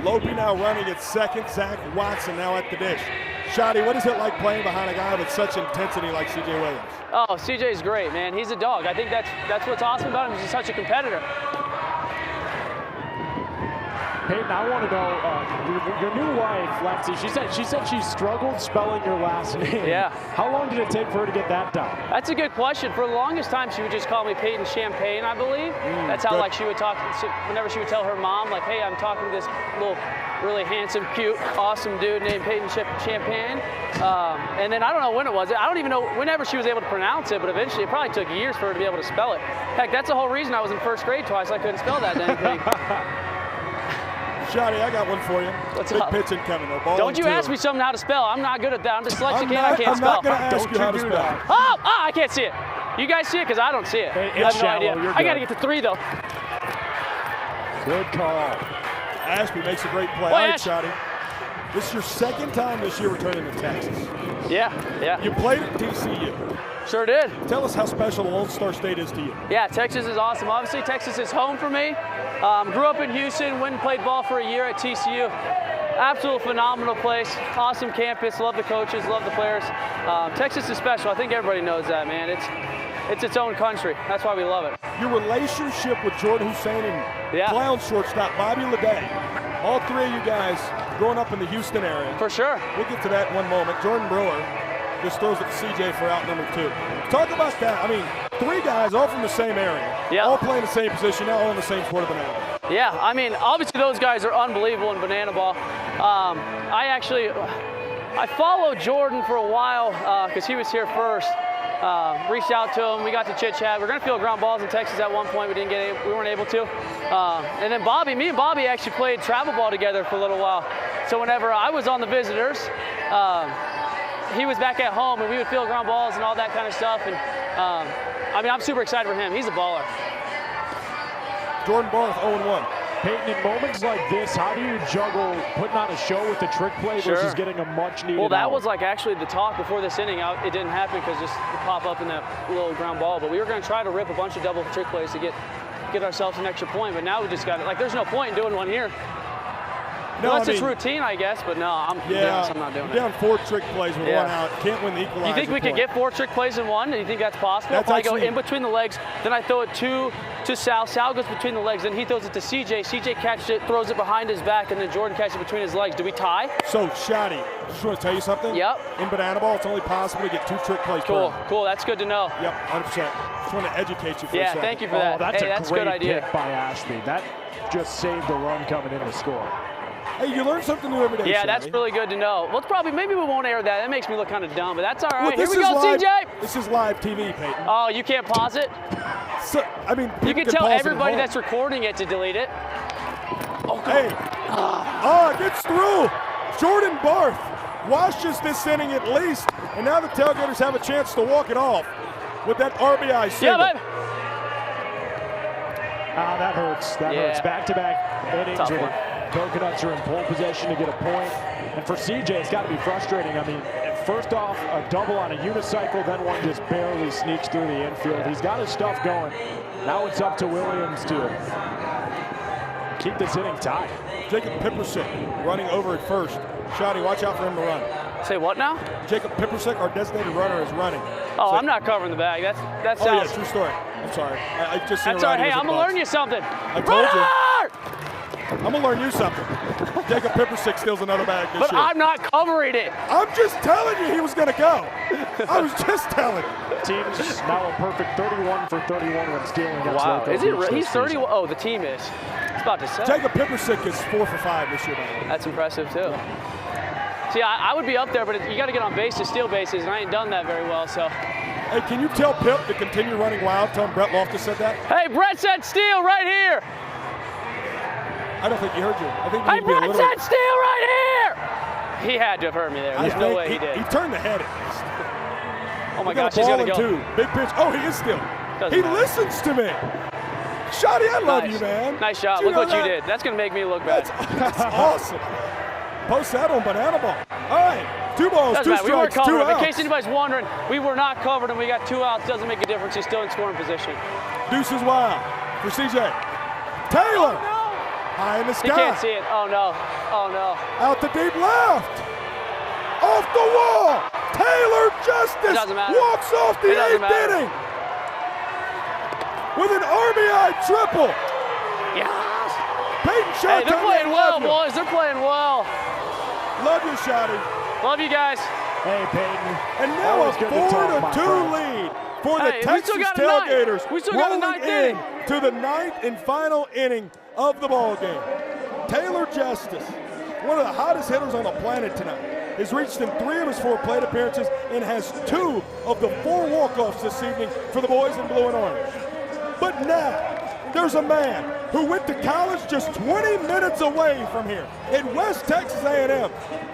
Lopi now running at second. Zach Watson now at the dish. Shotty, what is it like playing behind a guy with such intensity like C.J. Williams? Oh, CJ's great, man. He's a dog. I think that's what's awesome about him. He's such a competitor. Peyton, I want to know your new wife, Lexi. She said she struggled spelling your last name. Yeah. How long did it take for her to get that down? That's a good question. For the longest time, she would just call me Peyton Champagne, I believe. That's how like she would talk. Whenever she would tell her mom, like, "Hey, I'm talking to this little, really handsome, cute, awesome dude named Peyton Champagne." And then I don't know when it was. I don't even know whenever she was able to pronounce it, but eventually it probably took years for her to be able to spell it. Heck, that's the whole reason I was in first grade twice. I couldn't spell that dang thing. Shotty, I got one for you. What's Big up? pitching coming. Don't you ask me something how to spell. I'm not good at that. I'm dyslexic and I can't I'm spell. not going to ask you how to spell. Oh, I can't see it. You guys see it? Because I don't see it. I have no idea. I got to get to 3, though. Good call. Ashby makes a great play. All right, Shotty. This is your second time this year returning to Texas. Yeah. You played at TCU. Sure did. Tell us how special the Lone Star State is to you. Yeah, Texas is awesome. Obviously, Texas is home for me. Grew up in Houston, went and played ball for a year at TCU. Absolute phenomenal place, awesome campus, love the coaches, love the players. Texas is special. I think everybody knows that, man. It's its own country. That's why we love it. Your relationship with Jordan Hussein and Clown shortstop Bobby Leday. All three of you guys growing up in the Houston area. For sure. We'll get to that in one moment. Jordan Brewer just throws it to CJ for out number 2. Talk about that. I mean, 3 guys all from the same area, all playing the same position, now all in the same sport of banana ball. Yeah, I mean, obviously those guys are unbelievable in banana ball. I followed Jordan for a while because he was here first. Reached out to him, we got to chit chat. We're gonna field ground balls in Texas at one point. We weren't able to. And then me and Bobby actually played travel ball together for a little while. So whenever I was on the visitors, he was back at home and we would field ground balls and all that kind of stuff. And I mean, I'm super excited for him. He's a baller. Jordan Bart 0-1. Peyton, in moments like this, how do you juggle putting on a show with the trick play versus getting a much-needed Well, that out? was like actually the talk before this inning. It didn't happen because just the pop up in that little ground ball. But we were going to try to rip a bunch of double trick plays to get ourselves an extra point. But now we just got it. Like, there's no point in doing one here. No, Unless it's routine, I guess, but no, I'm not doing it. Down 4 trick plays with 1 out. Can't win the Equalizer You think we could get 4 trick plays in one? Do you think that's possible? That's if I go in between the legs, then I throw it to Sal. Sal goes between the legs, then he throws it to CJ. CJ catches it, throws it behind his back, and then Jordan catches it between his legs. Do we tie? So, Shotty, just want to tell you something? Yep. In banana ball, it's only possible to get 2 trick plays per Cool, round. cool. That's good to know. Yep, 100%. Just want to educate you for a second. Thank you for that. That's that's a great good idea. pick by Ashby. That just saved the run coming in to score. Hey, you learn something new every day. Yeah, Shotty. that's really good to know. Well, maybe we won't air that. That makes me look kind of dumb, but that's all right. Well, Here we go, live, CJ. This is live TV, Peyton. Oh, you can't pause it? So, I mean, you can tell everybody that's recording it to delete it. Oh, hey. It gets through. Jordan Bart washes this inning at least, and now the Tailgaters have a chance to walk it off with that RBI single. Yeah, baby. That hurts. That hurts. Back-to-back innings. Tough one. Coconuts are in pole position to get a point. And for CJ, it's got to be frustrating. I mean, first off, a double on a unicycle, then one just barely sneaks through the infield. He's got his stuff going. Now it's up to Williams to keep this inning tied. Jacob Pipperson running over at first. Shotty, watch out for him to run. Say what now? Jacob Pippersick, our designated runner, is running. Oh, so, I'm not covering the bag. That sounds. Oh, yeah, true story. I'm sorry. I just seen That's all right. Hey, I'm going to learn you something. I told you. I'm going to learn you something. Jacob Pippersick steals another bag this but year. I'm not covering it. I'm just telling you he was going to go. I was just telling you. Team's now a perfect 31 for 31 when stealing against Wow. Loco. Is it? He's 31. Oh, the team is. I was about to say. Jacob Pippersick is 4 for 5 this year. That's impressive, too. See, I would be up there, but you got to get on base to steal bases, and I ain't done that very well, so. Hey, can you tell Pip to continue running wild? Tell him Brett Loftus said that. Hey, Brett said steal right here. I don't think he heard you. I think Hey, Brett said steal right here. He had to have heard me there. There's no way he did. He turned the head at least. Oh my gosh, he's going to go. Big pitch. Oh, he is still. He listens to me. Shotty, I love you, man. Nice shot. Look what you did. That's going to make me look bad. That's awesome. Post that on banana ball. All right, 2 balls, 2 strikes, we weren't 2 covered. outs. In case anybody's wondering, we were not covered and we got 2 outs. Doesn't make a difference. He's still in scoring position. Deuces wild for CJ. Taylor. Oh, no. High in the sky. He can't see it. Oh, no. Oh, no. Out the deep left. Off the wall. Taylor Justice walks off the 8th inning with an RBI triple. Yes. Peyton Shotton. Hey, they're playing well, boys. They're playing well. Love you, Shotty. Love you guys. Hey, Peyton. And now a 4-2 lead for the Texas Tailgaters. We still got a 9th inning. To the 9th and final inning of the ball game. Taylor Justice, one of the hottest hitters on the planet tonight, has reached in 3 of his 4 plate appearances and has 2 of the 4 walk-offs this evening for the boys in blue and orange. But now, there's a man who went to college just 20 minutes away from here at West Texas A&M,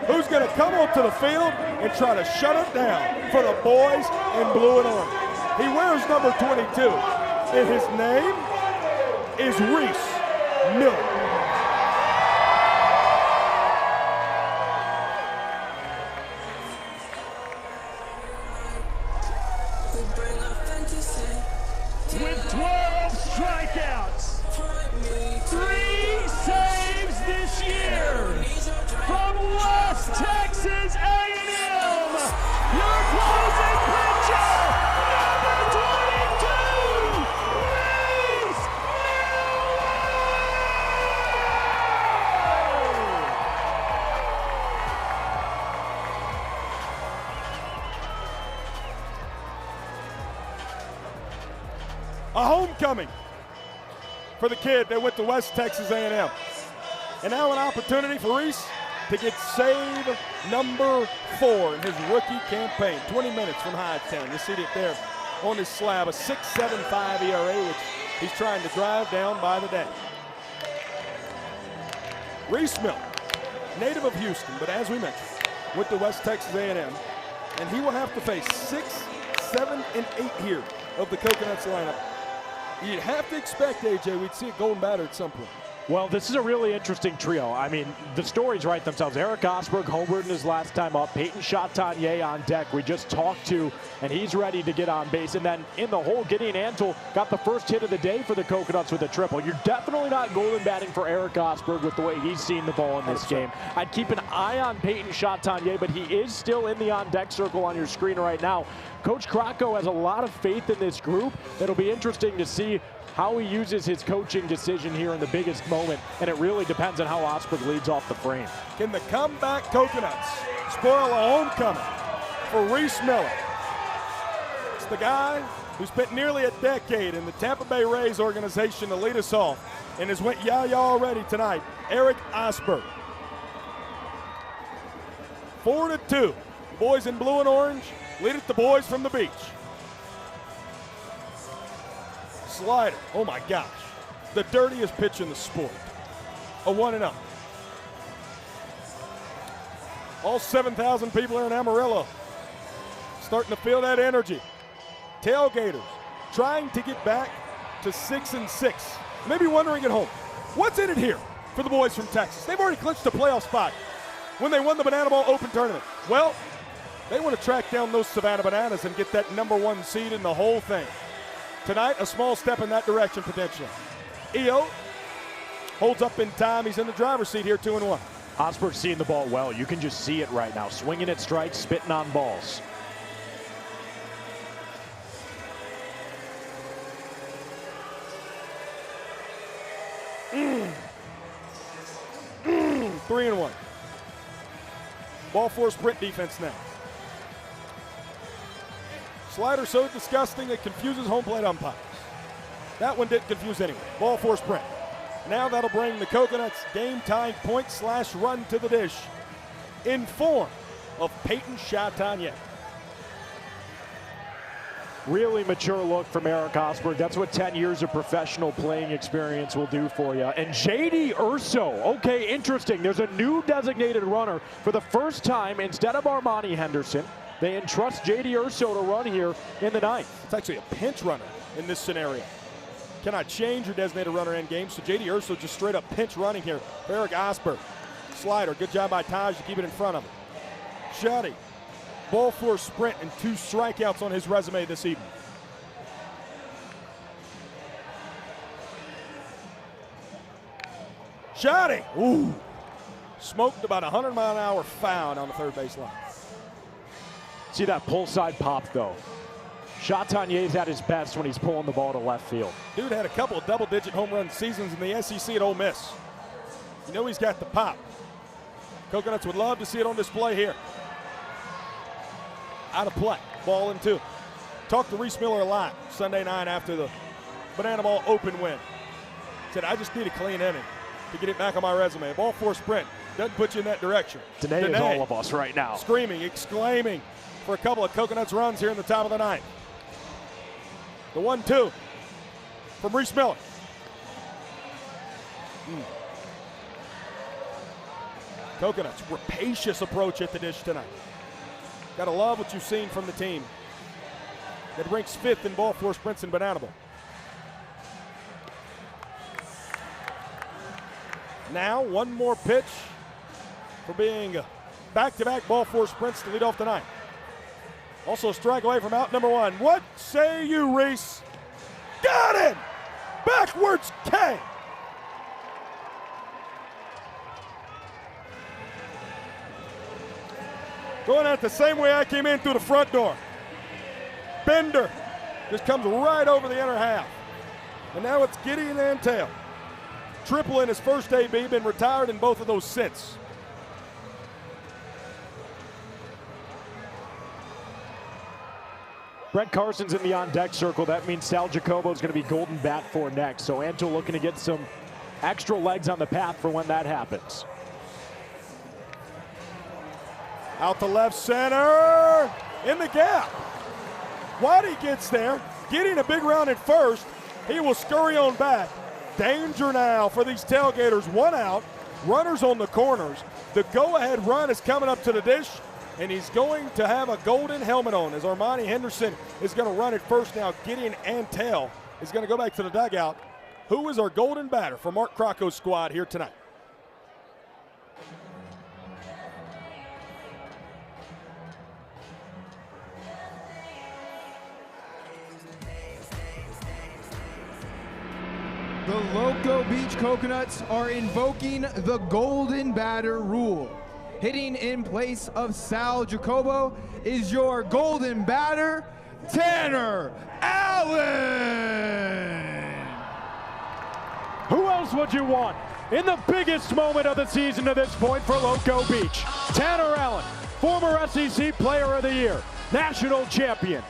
who's going to come onto the field and try to shut it down for the boys in blue and orange. He wears number 22, and his name is Reese Miller. With 12 strikeouts, 3 saves this year, from West Texas A&M, your closing pitcher, number 22, Reese A homecoming for the kid that went to West Texas A&M. And now an opportunity for Reese to get save number 4 in his rookie campaign. 20 minutes from Hightstown. You see it there on his slab, a 6.75 ERA, which he's trying to drive down by the day. Reese Miller, native of Houston, but as we mentioned, went to West Texas A&M, and he will have to face 6, 7, and 8 here of the Coconuts lineup. You'd have to expect, AJ, we'd see a golden batter at some point. Well, this is a really interesting trio. I mean, the stories write themselves. Eric Osberg homered in his last time up. Peyton Chatagnier on deck. We just talked to, and he's ready to get on base. And then in the hole, Gideon Antle got the first hit of the day for the Coconuts with a triple. You're definitely not golden batting for Eric Osberg with the way he's seen the ball in this game. I'd keep an eye on Peyton Chatagnier, but he is still in the on-deck circle on your screen right now. Coach Krocko has a lot of faith in this group. It'll be interesting to see how he uses his coaching decision here in the biggest moment, and it really depends on how Osberg leads off the frame. Can the comeback Coconuts spoil a homecoming for Reese Miller? It's the guy who spent nearly a decade in the Tampa Bay Rays organization to lead us off and has went yah-yah already tonight, Eric Osberg. 4-2. The boys in blue and orange lead it the boys from the beach. Slider, oh my gosh, the dirtiest pitch in the sport. A 1-0. All 7,000 people here in Amarillo starting to feel that energy. Tailgaters trying to get back to 6-6. Maybe wondering at home, what's in it here for the boys from Texas? They've already clinched a playoff spot when they won the Banana Ball Open Tournament. Well, they want to track down those Savannah Bananas and get that #1 seed in the whole thing. Tonight, a small step in that direction potentially. EO holds up in time. He's in the driver's seat here, 2-1. Osberg's seeing the ball well. You can just see it right now. Swinging at strikes, spitting on balls. Three and one. Ball four sprint defense now. Slider so disgusting it confuses home plate umpires. That one didn't confuse anyone. Ball four sprint. Now that'll bring the Coconuts game-tying point/run to the dish in form of Peyton Chatagnier. Really mature look from Eric Osberg. That's what 10 years of professional playing experience will do for you. And J.D. Urso, okay, interesting. There's a new designated runner for the first time. Instead of Armani Henderson, they entrust J.D. Urso to run here in the ninth. It's actually a pinch runner in this scenario. Cannot change your designated runner end game, so J.D. Urso just straight up pinch running here for Eric Osberg. Slider, good job by Taj to keep it in front of him. Shuddy, ball four sprint and 2 strikeouts on his resume this evening. Shuddy, ooh, smoked about 100-mile-an-hour foul on the third base line. See that pull side pop though. Chatanier's at his best when he's pulling the ball to left field. Dude had a couple of double-digit home run seasons in the SEC at Ole Miss. You know he's got the pop. Coconuts would love to see it on display here. Out of play, ball in 2. Talked to Reese Miller a lot Sunday night after the Banana Ball Open win. Said, I just need a clean inning to get it back on my resume. Ball four sprint doesn't put you in that direction. Today is all of us right now. Screaming, exclaiming for a couple of Coconuts runs here in the top of the ninth. The 1-2 from Reese Miller. Coconuts, rapacious approach at the dish tonight. Gotta love what you've seen from the team that ranks 5th in ball four sprints in Banana Bowl. Now, one more pitch for being back-to-back ball four sprints to lead off the ninth. Also a strike away from out number 1. What say you, Reese? Got him! Backwards K! Going out the same way I came in through the front door. Bender just comes right over the inner half. And now it's Gideon Antale. Triple in his first AB, been retired in both of those since. Brett Carson's in the on-deck circle. That means Sal Jacobo's going to be golden bat for next. So Anto looking to get some extra legs on the path for when that happens. Out to left center, in the gap. Waddy gets there, getting a big round at first. He will scurry on back. Danger now for these Tailgaters. 1 out, runners on the corners. The go-ahead run is coming up to the dish, and he's going to have a golden helmet on as Armani Henderson is going to run it first now. Gideon Antale is going to go back to the dugout. Who is our golden batter for Mark Crocco's squad here tonight? The Loco Beach Coconuts are invoking the golden batter rule. Hitting in place of Sal Jacobo is your golden batter, Tanner Allen. Who else would you want in the biggest moment of the season to this point for Loco Beach? Tanner Allen, former SEC Player of the Year, national champion.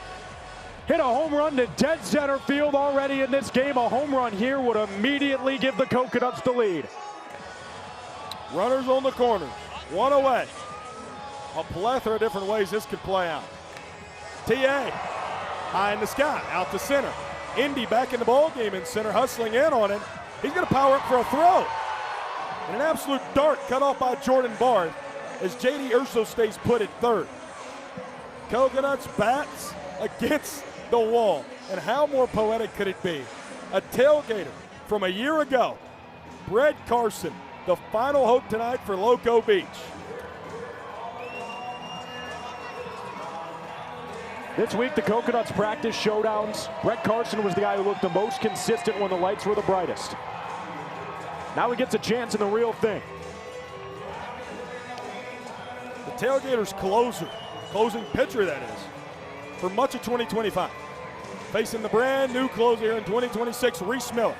Hit a home run to dead center field already in this game. A home run here would immediately give the Coconuts the lead. Runners on the corners, 1 away. A plethora of different ways this could play out. TA, high in the sky, out to center. Indy back in the ball game in center, hustling in on it. He's going to power up for a throw. And an absolute dart cut off by Jordan Bart as J.D. Urso stays put at third. Coconuts bats against the wall. And how more poetic could it be? A Tailgater from a year ago. Brett Carson, the final hope tonight for Loco Beach. This week, the Coconuts practice showdowns. Brett Carson was the guy who looked the most consistent when the lights were the brightest. Now he gets a chance in the real thing. Tailgaters closing pitcher that is, for much of 2025. Facing the brand new closer here in 2026, Reese Miller.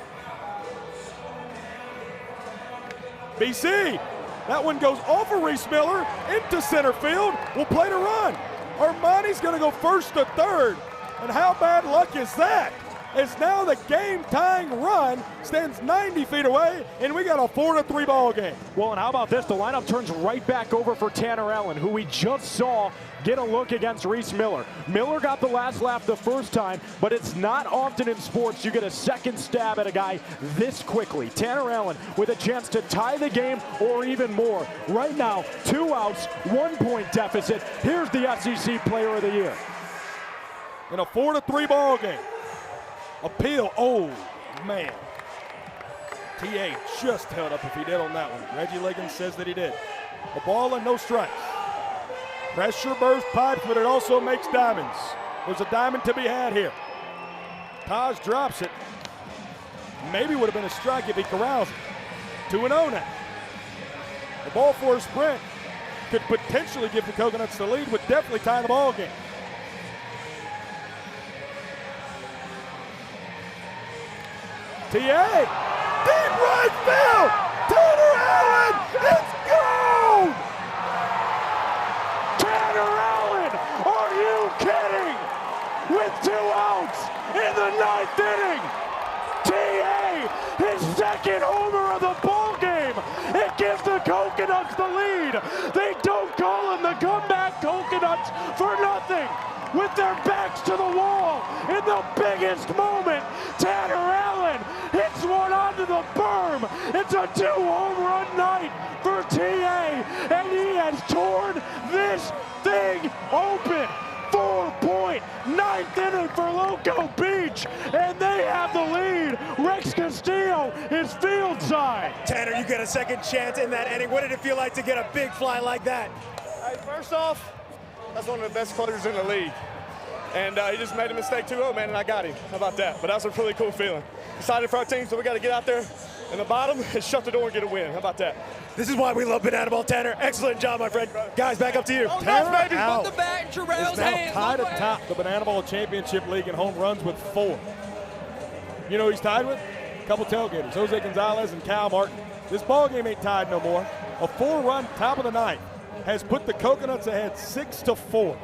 BC, that one goes off of Reese Miller into center field. Will play to run. Armani's going to go first to third. And how bad luck is that? As now the game-tying run stands 90 feet away, and we got a 4-3 ball game. Well, and how about this? The lineup turns right back over for Tanner Allen, who we just saw get a look against Reese Miller. Miller got the last laugh the first time, but it's not often in sports you get a second stab at a guy this quickly. Tanner Allen with a chance to tie the game or even more. Right now, 2 outs, 1 point deficit. Here's the SEC Player of the Year. In a 4-3 ball game. Appeal, oh man. TA just held up if he did on that one. Reggie Liggins says that he did. A ball and no strikes. Pressure burst pipes, but it also makes diamonds. There's a diamond to be had here. Taj drops it. Maybe would have been a strike if he corrals it. 2-0 now. The ball for a sprint could potentially give the Coconuts the lead, would definitely tie the ball game. TA, deep right field, Tanner Allen, it's gone! Tanner Allen, are you kidding? With 2 outs in the 9th inning, TA, his second homer of the ball game. It gives the Coconuts the lead. They don't call them the comeback Coconuts for nothing. With their backs to the wall in the biggest moment, Tanner Allen hits one onto the berm. It's a 2-home run night for TA, and he has torn this thing open. 4-point, 9th inning for Loco Beach, and they have the lead. Rex Castillo is field side. Tanner, you get a second chance in that inning. What did it feel like to get a big fly like that? Hey, first off, that's one of the best closers in the league. And he just made a mistake 2-0, man, and I got him. How about that? But that was a really cool feeling. Excited for our team, so we got to get out there in the bottom and shut the door and get a win. How about that? This is why we love Banana Ball, Tanner. Excellent job, my friend. Guys, back up to you. Oh, Tanner nice, baby. out Put the bat in Terrell's is now hands. tied atop the Banana Ball Championship League in home runs with 4. You know who he's tied with? A couple tailgaters, Jose Gonzalez and Cal Martin. This ball game ain't tied no more. A 4-run top of the 9th has put the Coconuts ahead 6-4.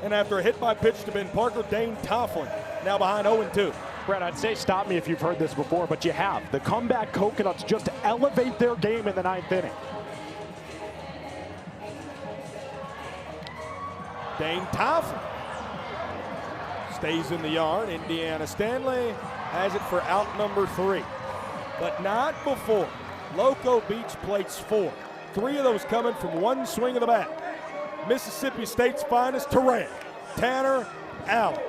And after a hit by pitch to Ben Parker, Dane Tofflin now behind 0-2. Brett, I'd say stop me if you've heard this before, but you have. The comeback Coconuts just elevate their game in the 9th inning. Dane Tofflin stays in the yard. Indiana Stanley has it for out number 3. But not before Loco Beach plates 4. 3 of those coming from one swing of the bat. Mississippi State's finest terrain, Tanner Allen.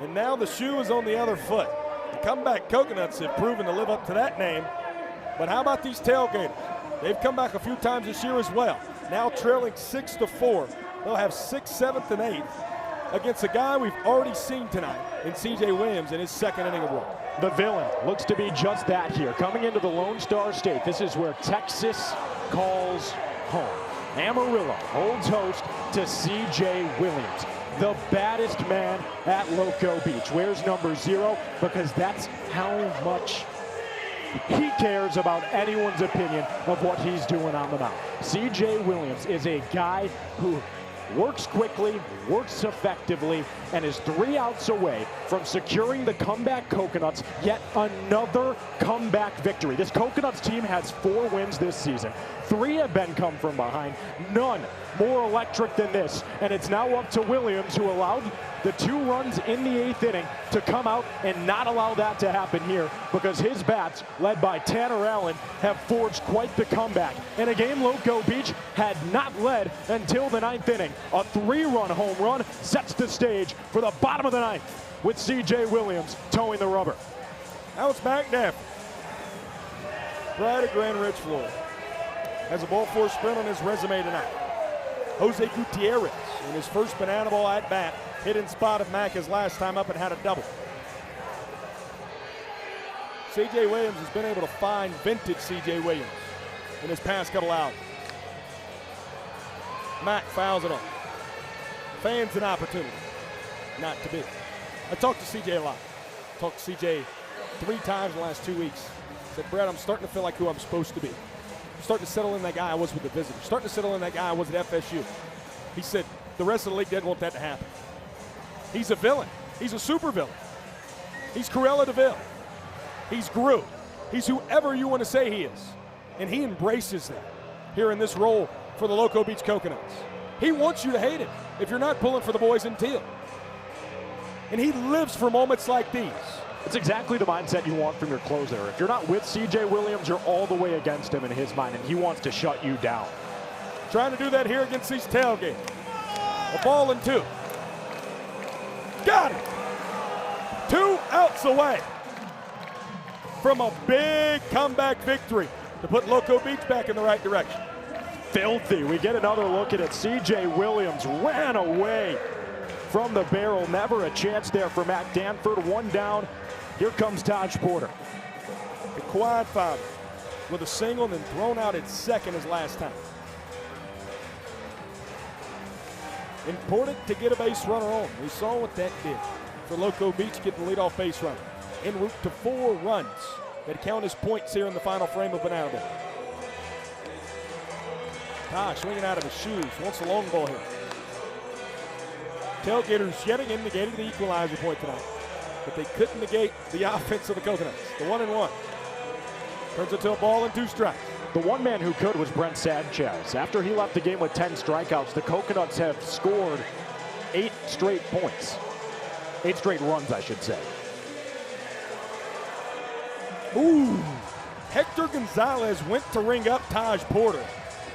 And now the shoe is on the other foot. The comeback Coconuts have proven to live up to that name. But how about these Tailgaters? They've come back a few times this year as well. Now trailing 6-4. They'll have 6th, 7th, and 8th against a guy we've already seen tonight in CJ Williams in his 2nd inning of work. The villain looks to be just that here. Coming into the Lone Star State, this is where Texas calls home. Amarillo holds host to CJ Williams, the baddest man at Loco Beach. Wears number 0 because that's how much he cares about anyone's opinion of what he's doing on the mound. CJ Williams is a guy who works quickly, works effectively, and is 3 outs away from securing the comeback Coconuts yet another comeback victory. This Coconuts team has 4 wins this season. 3 have been come from behind, none more electric than this. And it's now up to Williams, who allowed the 2 runs in the 8th inning to come out and not allow that to happen here, because his bats, led by Tanner Allen, have forged quite the comeback in a game Loco Beach had not led until the 9th inning. A 3-run home run sets the stage for the bottom of the 9th, with CJ Williams towing the rubber. Now it's McNabb. Pride of Grand Ridge, Florida. Has a ball 4 sprint on his resume tonight. Jose Gutierrez in his first Banana Ball at bat hit in spot of Mac his last time up and had a double. CJ Williams has been able to find vintage CJ Williams in his past couple outings. Mack fouls it on. Fans an opportunity not to be. I talked to CJ a lot. Talked to CJ 3 times in the last 2 weeks. Said, Brett, I'm starting to feel like who I'm supposed to be. I'm starting to settle in that guy I was with the Visitors. Starting to settle in that guy I was at FSU. He said, the rest of the league didn't want that to happen. He's a villain. He's a super villain. He's Cruella DeVille. He's Gru. He's whoever you want to say he is. And he embraces that here in this role for the Loco Beach Coconuts. He wants you to hate him if you're not pulling for the boys in teal. And he lives for moments like these. It's exactly the mindset you want from your closer. If you're not with CJ Williams, you're all the way against him in his mind, and he wants to shut you down. Trying to do that here against these Tailgaters. A ball and 2. Got it! 2 outs away from a big comeback victory to put Loco Beach back in the right direction. Filthy. We get another look at it. CJ Williams ran away from the barrel. Never a chance there for Matt Danford. 1 down. Here comes Taj Porter. The quad father with a single and then thrown out at second his last time. Important to get a base runner on. We saw what that did for Loco Beach getting the leadoff base runner. En route to 4 runs that count as points here in the final frame of Banana Bowl. Taj swinging out of his shoes. Wants a long ball here. Tailgaters yet again negating the equalizer point tonight. But they couldn't negate the offense of the Coconuts. The 1-1. Turns it to a ball and 2 strikes. The one man who could was Brent Sanchez. After he left the game with 10 strikeouts, the Coconuts have scored 8 straight points. 8 straight runs, I should say. Ooh. Hector Gonzalez went to ring up Taj Porter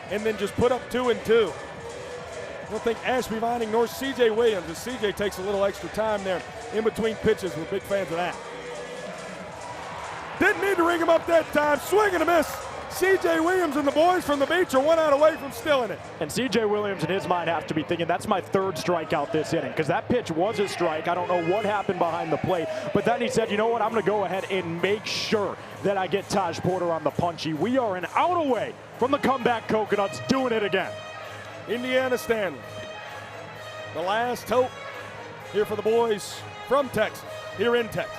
and then just put up 2 and 2. I don't think Ashby Vining nor CJ Williams, as CJ takes a little extra time there in between pitches. We're big fans of that. Didn't need to ring him up that time. Swing and a miss. CJ Williams and the boys from the beach are 1 out away from stealing it. And CJ Williams in his mind have to be thinking, that's my 3rd strikeout this inning, because that pitch was a strike. I don't know what happened behind the plate, but then he said, you know what, I'm going to go ahead and make sure that I get Taj Porter on the punchy. We are an out away from the comeback Coconuts, doing it again. Indiana Stanley, the last hope here for the boys from Texas, here in Texas.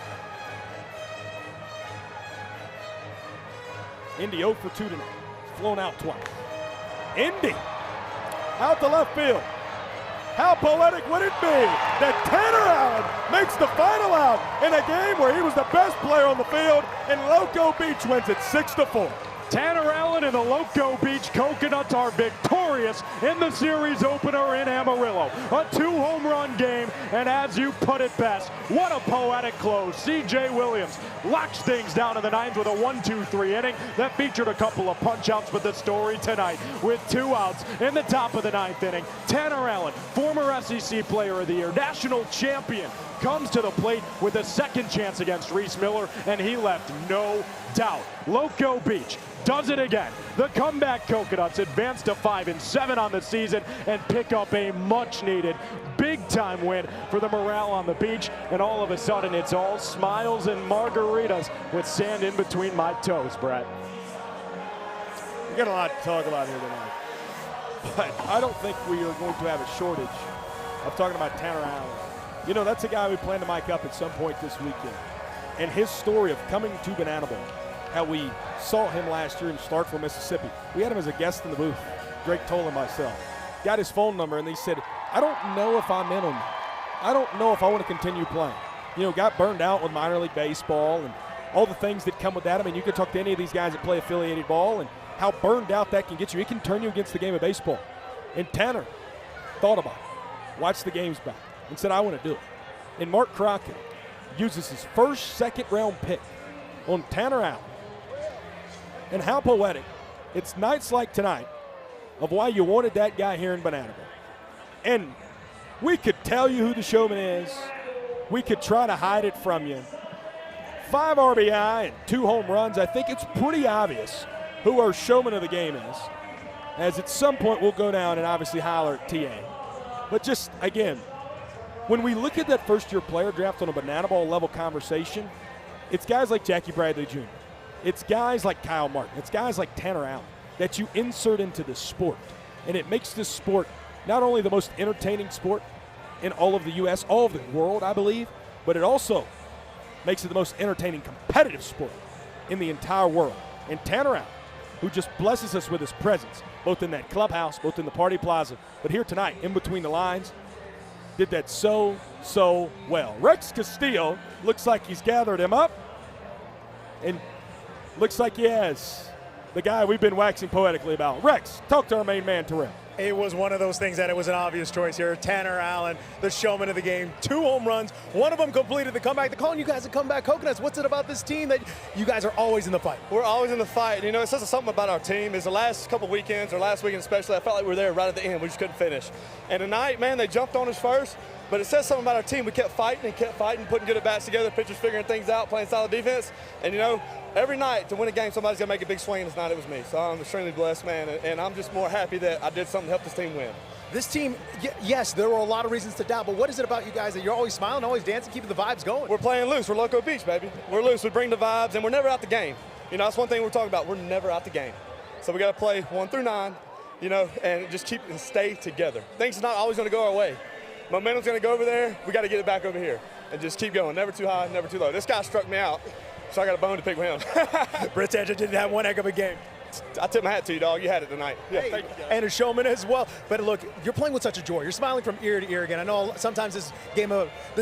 Indy 0 for 2 tonight, flown out twice. Indy, out to left field. How poetic would it be that Tanner Allen makes the final out in a game where he was the best player on the field, and Loco Beach wins it 6-4. Tanner Allen and the Loco Beach Coconuts are victorious in the series opener in Amarillo. A 2-home run game, and as you put it best, what a poetic close. CJ Williams locks things down in the 9th with a 1-2-3 inning that featured a couple of punch-outs, but the story tonight with 2 outs in the top of the 9th inning. Tanner Allen, former SEC Player of the Year, national champion, comes to the plate with a 2nd chance against Reese Miller, and he left no doubt. Loco Beach does it again. The comeback Coconuts advance to 5-7 on the season and pick up a much-needed, big-time win for the morale on the beach. And all of a sudden, it's all smiles and margaritas with sand in between my toes, Brett. We got a lot to talk about here tonight. But I don't think we are going to have a shortage of talking about Tanner Allen. You know, that's a guy we plan to mic up at some point this weekend. And his story of coming to Banana Bowl, how we saw him last year in Starkville, Mississippi. We had him as a guest in the booth, Drake Toll and myself. Got his phone number, and he said, I don't know if I'm in on that. I don't know if I want to continue playing. You know, got burned out with minor league baseball and all the things that come with that. I mean, you could talk to any of these guys that play affiliated ball and how burned out that can get you. It can turn you against the game of baseball. And Tanner thought about it, watched the games back, and said, I want to do it. And Mark Crockett uses his first second-round pick on Tanner Allen. And how poetic. It's nights like tonight of why you wanted that guy here in Banana Bowl. And we could tell you who the showman is. We could try to hide it from you. 5 RBI and 2 home runs. I think it's pretty obvious who our showman of the game is, as at some point we'll go down and obviously holler at TA. But just, again, when we look at that first-year player draft on a Banana Bowl level conversation, it's guys like Jackie Bradley Jr. It's guys like Kyle Martin. It's guys like Tanner Allen that you insert into the sport. And it makes this sport not only the most entertaining sport in all of the U.S., all of the world, I believe, but it also makes it the most entertaining competitive sport in the entire world. And Tanner Allen, who just blesses us with his presence, both in that clubhouse, both in the party plaza, but here tonight, in between the lines, did that so well. Rex Castillo looks like he's gathered him up, and looks like he has the guy we've been waxing poetically about. Rex, talk to our main man, Terrell. It was one of those things that it was an obvious choice here. Tanner Allen, the showman of the game, 2 home runs. One of them completed the comeback. They're calling you guys a comeback coconuts. What's it about this team that you guys are always in the fight? We're always in the fight. You know, it says something about our team. Is the last couple weekends, or last weekend especially, I felt like we were there right at the end. We just couldn't finish. And tonight, man, they jumped on us first. But it says something about our team. We kept fighting, putting good at-bats together, pitchers figuring things out, playing solid defense. And, you know, every night to win a game, somebody's going to make a big swing. And tonight it was me. So I'm extremely blessed, man. And I'm just more happy that I did something to help this team win. This team, yes, there were a lot of reasons to doubt, but what is it about you guys that you're always smiling, always dancing, keeping the vibes going? We're playing loose. We're Loco Beach, baby. We're loose. We bring the vibes, and we're never out the game. You know, that's one thing we're talking about. We're never out the game. So we got to play 1 through 9, you know, and just keep and stay together. Things are not always going to go our way. Momentum's going to go over there. We got to get it back over here and just keep going. Never too high, never too low. This guy struck me out, so I got a bone to pick with him. Britt Tangent didn't have one heck of a game. I tip my hat to you, dog. You had it tonight. Yeah, hey, thank you, guys. And a showman as well. But look, you're playing with such a joy. You're smiling from ear to ear again. I know sometimes this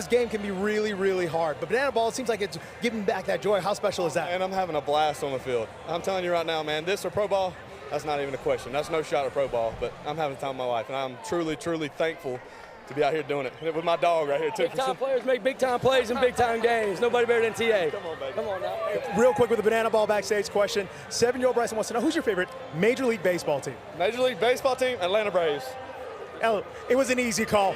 game can be really, really hard. But Banana Ball, it seems like it's giving back that joy. How special is that? And I'm having a blast on the field. I'm telling you right now, man, this or pro ball, that's not even a question. That's no shot at pro ball. But I'm having the time of my life, and I'm truly, truly thankful to be out here doing it. And with my dog right here, too. Big-time players make big-time plays in big-time games. Nobody better than TA. Come on, baby. Come on now. Real quick with the Banana Ball backstage question. 7-year-old Bryson wants to know, who's your favorite Major League Baseball team? Major League Baseball team, Atlanta Braves. It was an easy call.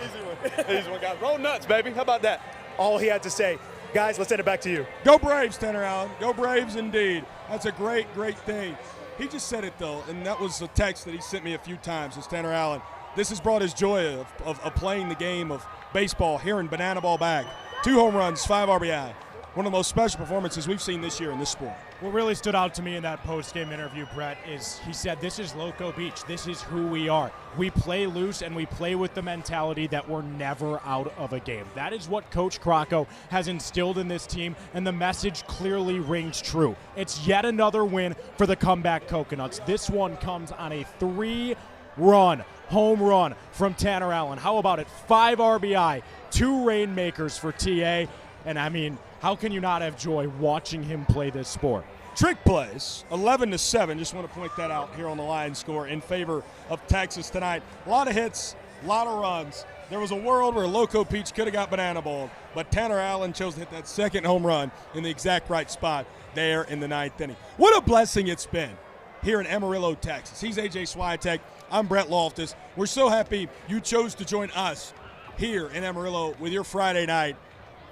Easy one, guys. Roll nuts, baby. How about that? All he had to say. Guys, let's send it back to you. Go Braves, Tanner Allen. Go Braves indeed. That's a great, great thing. He just said it, though, and that was a text that he sent me a few times. It's Tanner Allen. This has brought his joy of playing the game of baseball here in Banana Ball back. 2 home runs, 5 RBI. One of the most special performances we've seen this year in this sport. What really stood out to me in that post-game interview, Brett, is he said, this is Loco Beach. This is who we are. We play loose, and we play with the mentality that we're never out of a game. That is what Coach Crocco has instilled in this team, and the message clearly rings true. It's yet another win for the comeback Coconuts. This one comes on a 3-run home run from Tanner Allen. How about it? 5 RBI, 2 rainmakers for TA. And I mean, how can you not have joy watching him play this sport? Trick plays, 11-7. Just want to point that out here on the line score in favor of Texas tonight. A lot of hits, a lot of runs. There was a world where Loco Peach could have got banana balled, but Tanner Allen chose to hit that second home run in the exact right spot there in the 9th inning. What a blessing it's been here in Amarillo, Texas. He's AJ Swiatek. I'm Brett Loftus. We're so happy you chose to join us here in Amarillo with your Friday night.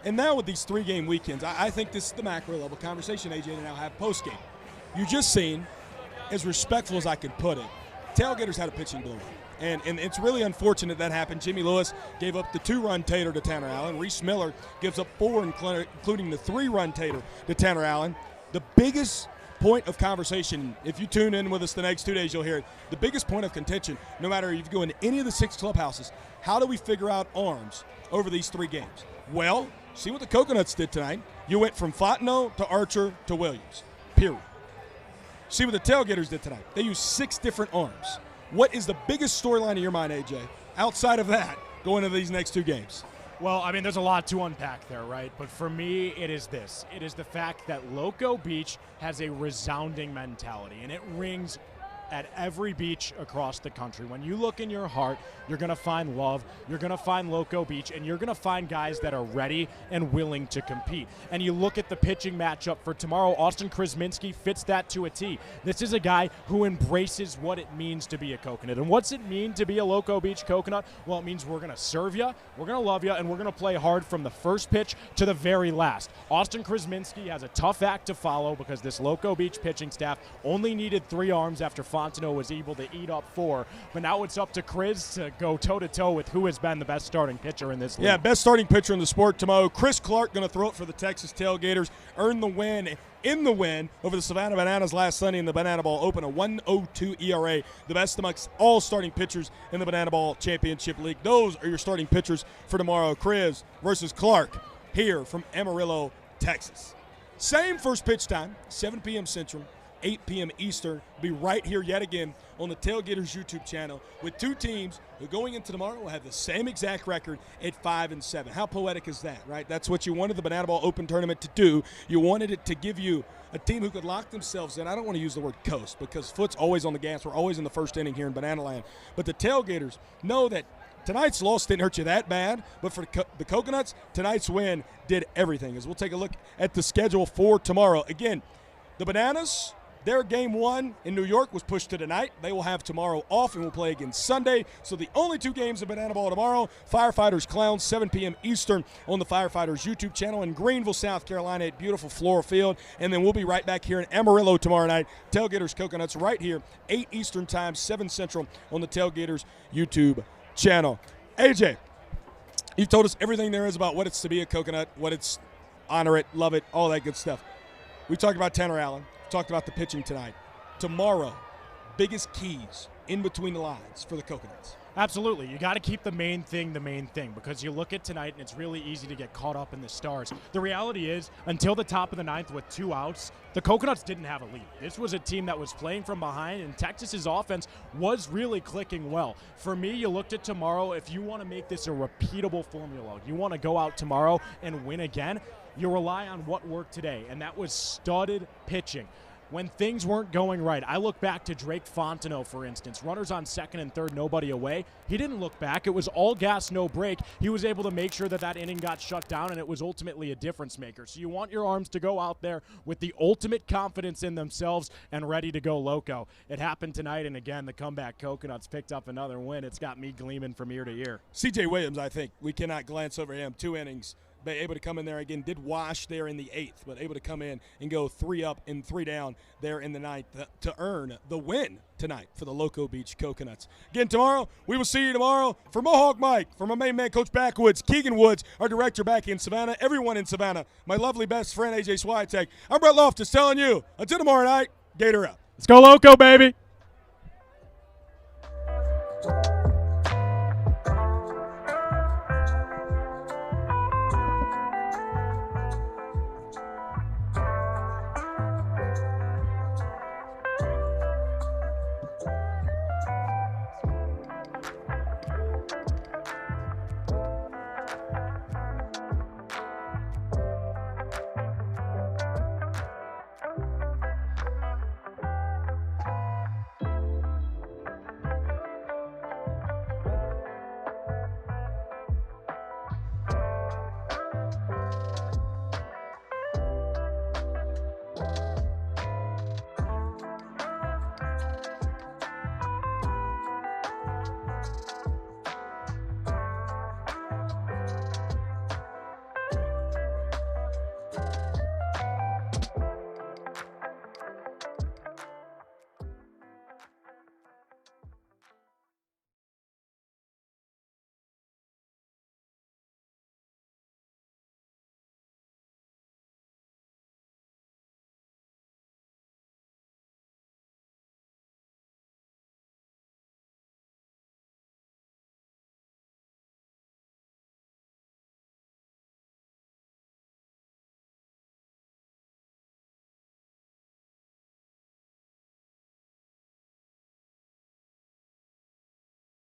And now with these 3-game weekends, I think this is the macro level conversation AJ and I have post-game. You just seen, as respectful as I could put it, Tailgaters had a pitching blowout. And it's really unfortunate that happened. Jimmy Lewis gave up the 2-run tater to Tanner Allen. Reese Miller gives up 4, including the 3-run tater to Tanner Allen. The biggest point of conversation, if you tune in with us the next 2 days, you'll hear it. The biggest point of contention, no matter if you go into any of the 6 clubhouses, how do we figure out arms over these 3 games? Well, see what the Coconuts did tonight. You went from Fontenot to Archer to Williams, period. See what the Tailgaters did tonight. They used 6 different arms. What is the biggest storyline in your mind, AJ, outside of that, going into these next 2 games? Well, I mean, there's a lot to unpack there, right? But for me, it is this. It is the fact that Loco Beach has a resounding mentality, and it rings at every beach across the country. When you look in your heart, you're going to find love, you're going to find Loco Beach, and you're going to find guys that are ready and willing to compete. And you look at the pitching matchup for tomorrow, Austin Krasminski fits that to a T. This is a guy who embraces what it means to be a Coconut. And what's it mean to be a Loco Beach Coconut? Well, it means we're going to serve you, we're going to love you, and we're going to play hard from the first pitch to the very last. Austin Krasminski has a tough act to follow because this Loco Beach pitching staff only needed 3 arms after Fontenot was able to eat up 4. But now it's up to Chris to go toe-to-toe with who has been the best starting pitcher in this league. Yeah, best starting pitcher in the sport tomorrow. Chris Clark going to throw it for the Texas Tailgaters, earn the win over the Savannah Bananas last Sunday in the Banana Ball Open, a 1.02 ERA, the best amongst all starting pitchers in the Banana Ball Championship League. Those are your starting pitchers for tomorrow. Chris versus Clark here from Amarillo, Texas. Same first pitch time, 7 p.m. Central, 8 p.m. Eastern. Be right here yet again on the Tailgaters YouTube channel with two teams who going into tomorrow will have the same exact record at 5-7. How poetic is that, right? That's what you wanted the Banana Ball Open Tournament to do. You wanted it to give you a team who could lock themselves in. I don't want to use the word coast because foot's always on the gas. We're always in the first inning here in Banana Land. But the Tailgaters know that tonight's loss didn't hurt you that bad, but for the Coconuts, tonight's win did everything. As we'll take a look at the schedule for tomorrow. Again, the Bananas, their game 1 in New York was pushed to tonight. They will have tomorrow off and will play again Sunday. So the only 2 games of Banana Ball tomorrow, Firefighters Clowns, 7 p.m. Eastern on the Firefighters YouTube channel in Greenville, South Carolina at beautiful Floral Field. And then we'll be right back here in Amarillo tomorrow night. Tailgaters Coconuts right here, 8 Eastern time, 7 Central on the Tailgaters YouTube channel. AJ, you've told us everything there is about what it's to be a Coconut, what it's, honor it, love it, all that good stuff. We talked about Tanner Allen, talked about the pitching tonight. Tomorrow, biggest keys in between the lines for the Coconuts. Absolutely. You got to keep the main thing, because you look at tonight and it's really easy to get caught up in the stars. The reality is, until the top of the 9th with 2 outs, the Coconuts didn't have a lead. This was a team that was playing from behind, and Texas's offense was really clicking well. For me, you looked at tomorrow, if you want to make this a repeatable formula, you want to go out tomorrow and win again, you rely on what worked today, and that was studded pitching. When things weren't going right, I look back to Drake Fontenot, for instance. Runners on second and third, nobody away. He didn't look back. It was all gas, no break. He was able to make sure that inning got shut down, and it was ultimately a difference maker. So you want your arms to go out there with the ultimate confidence in themselves and ready to go loco. It happened tonight, and again, the comeback Coconuts picked up another win. It's got me gleaming from ear to ear. C.J. Williams, I think, we cannot glance over him. 2 innings. But able to come in there again, did wash there in the 8th, but able to come in and go 3 up and 3 down there in the 9th to earn the win tonight for the Loco Beach Coconuts. Again, tomorrow, we will see you tomorrow. For Mohawk Mike, for my main man, Coach Backwoods, Keegan Woods, our director back in Savannah, everyone in Savannah, my lovely best friend, AJ Swiatek, I'm Brett Loftus telling you, until tomorrow night, Gator up. Let's go Loco, baby.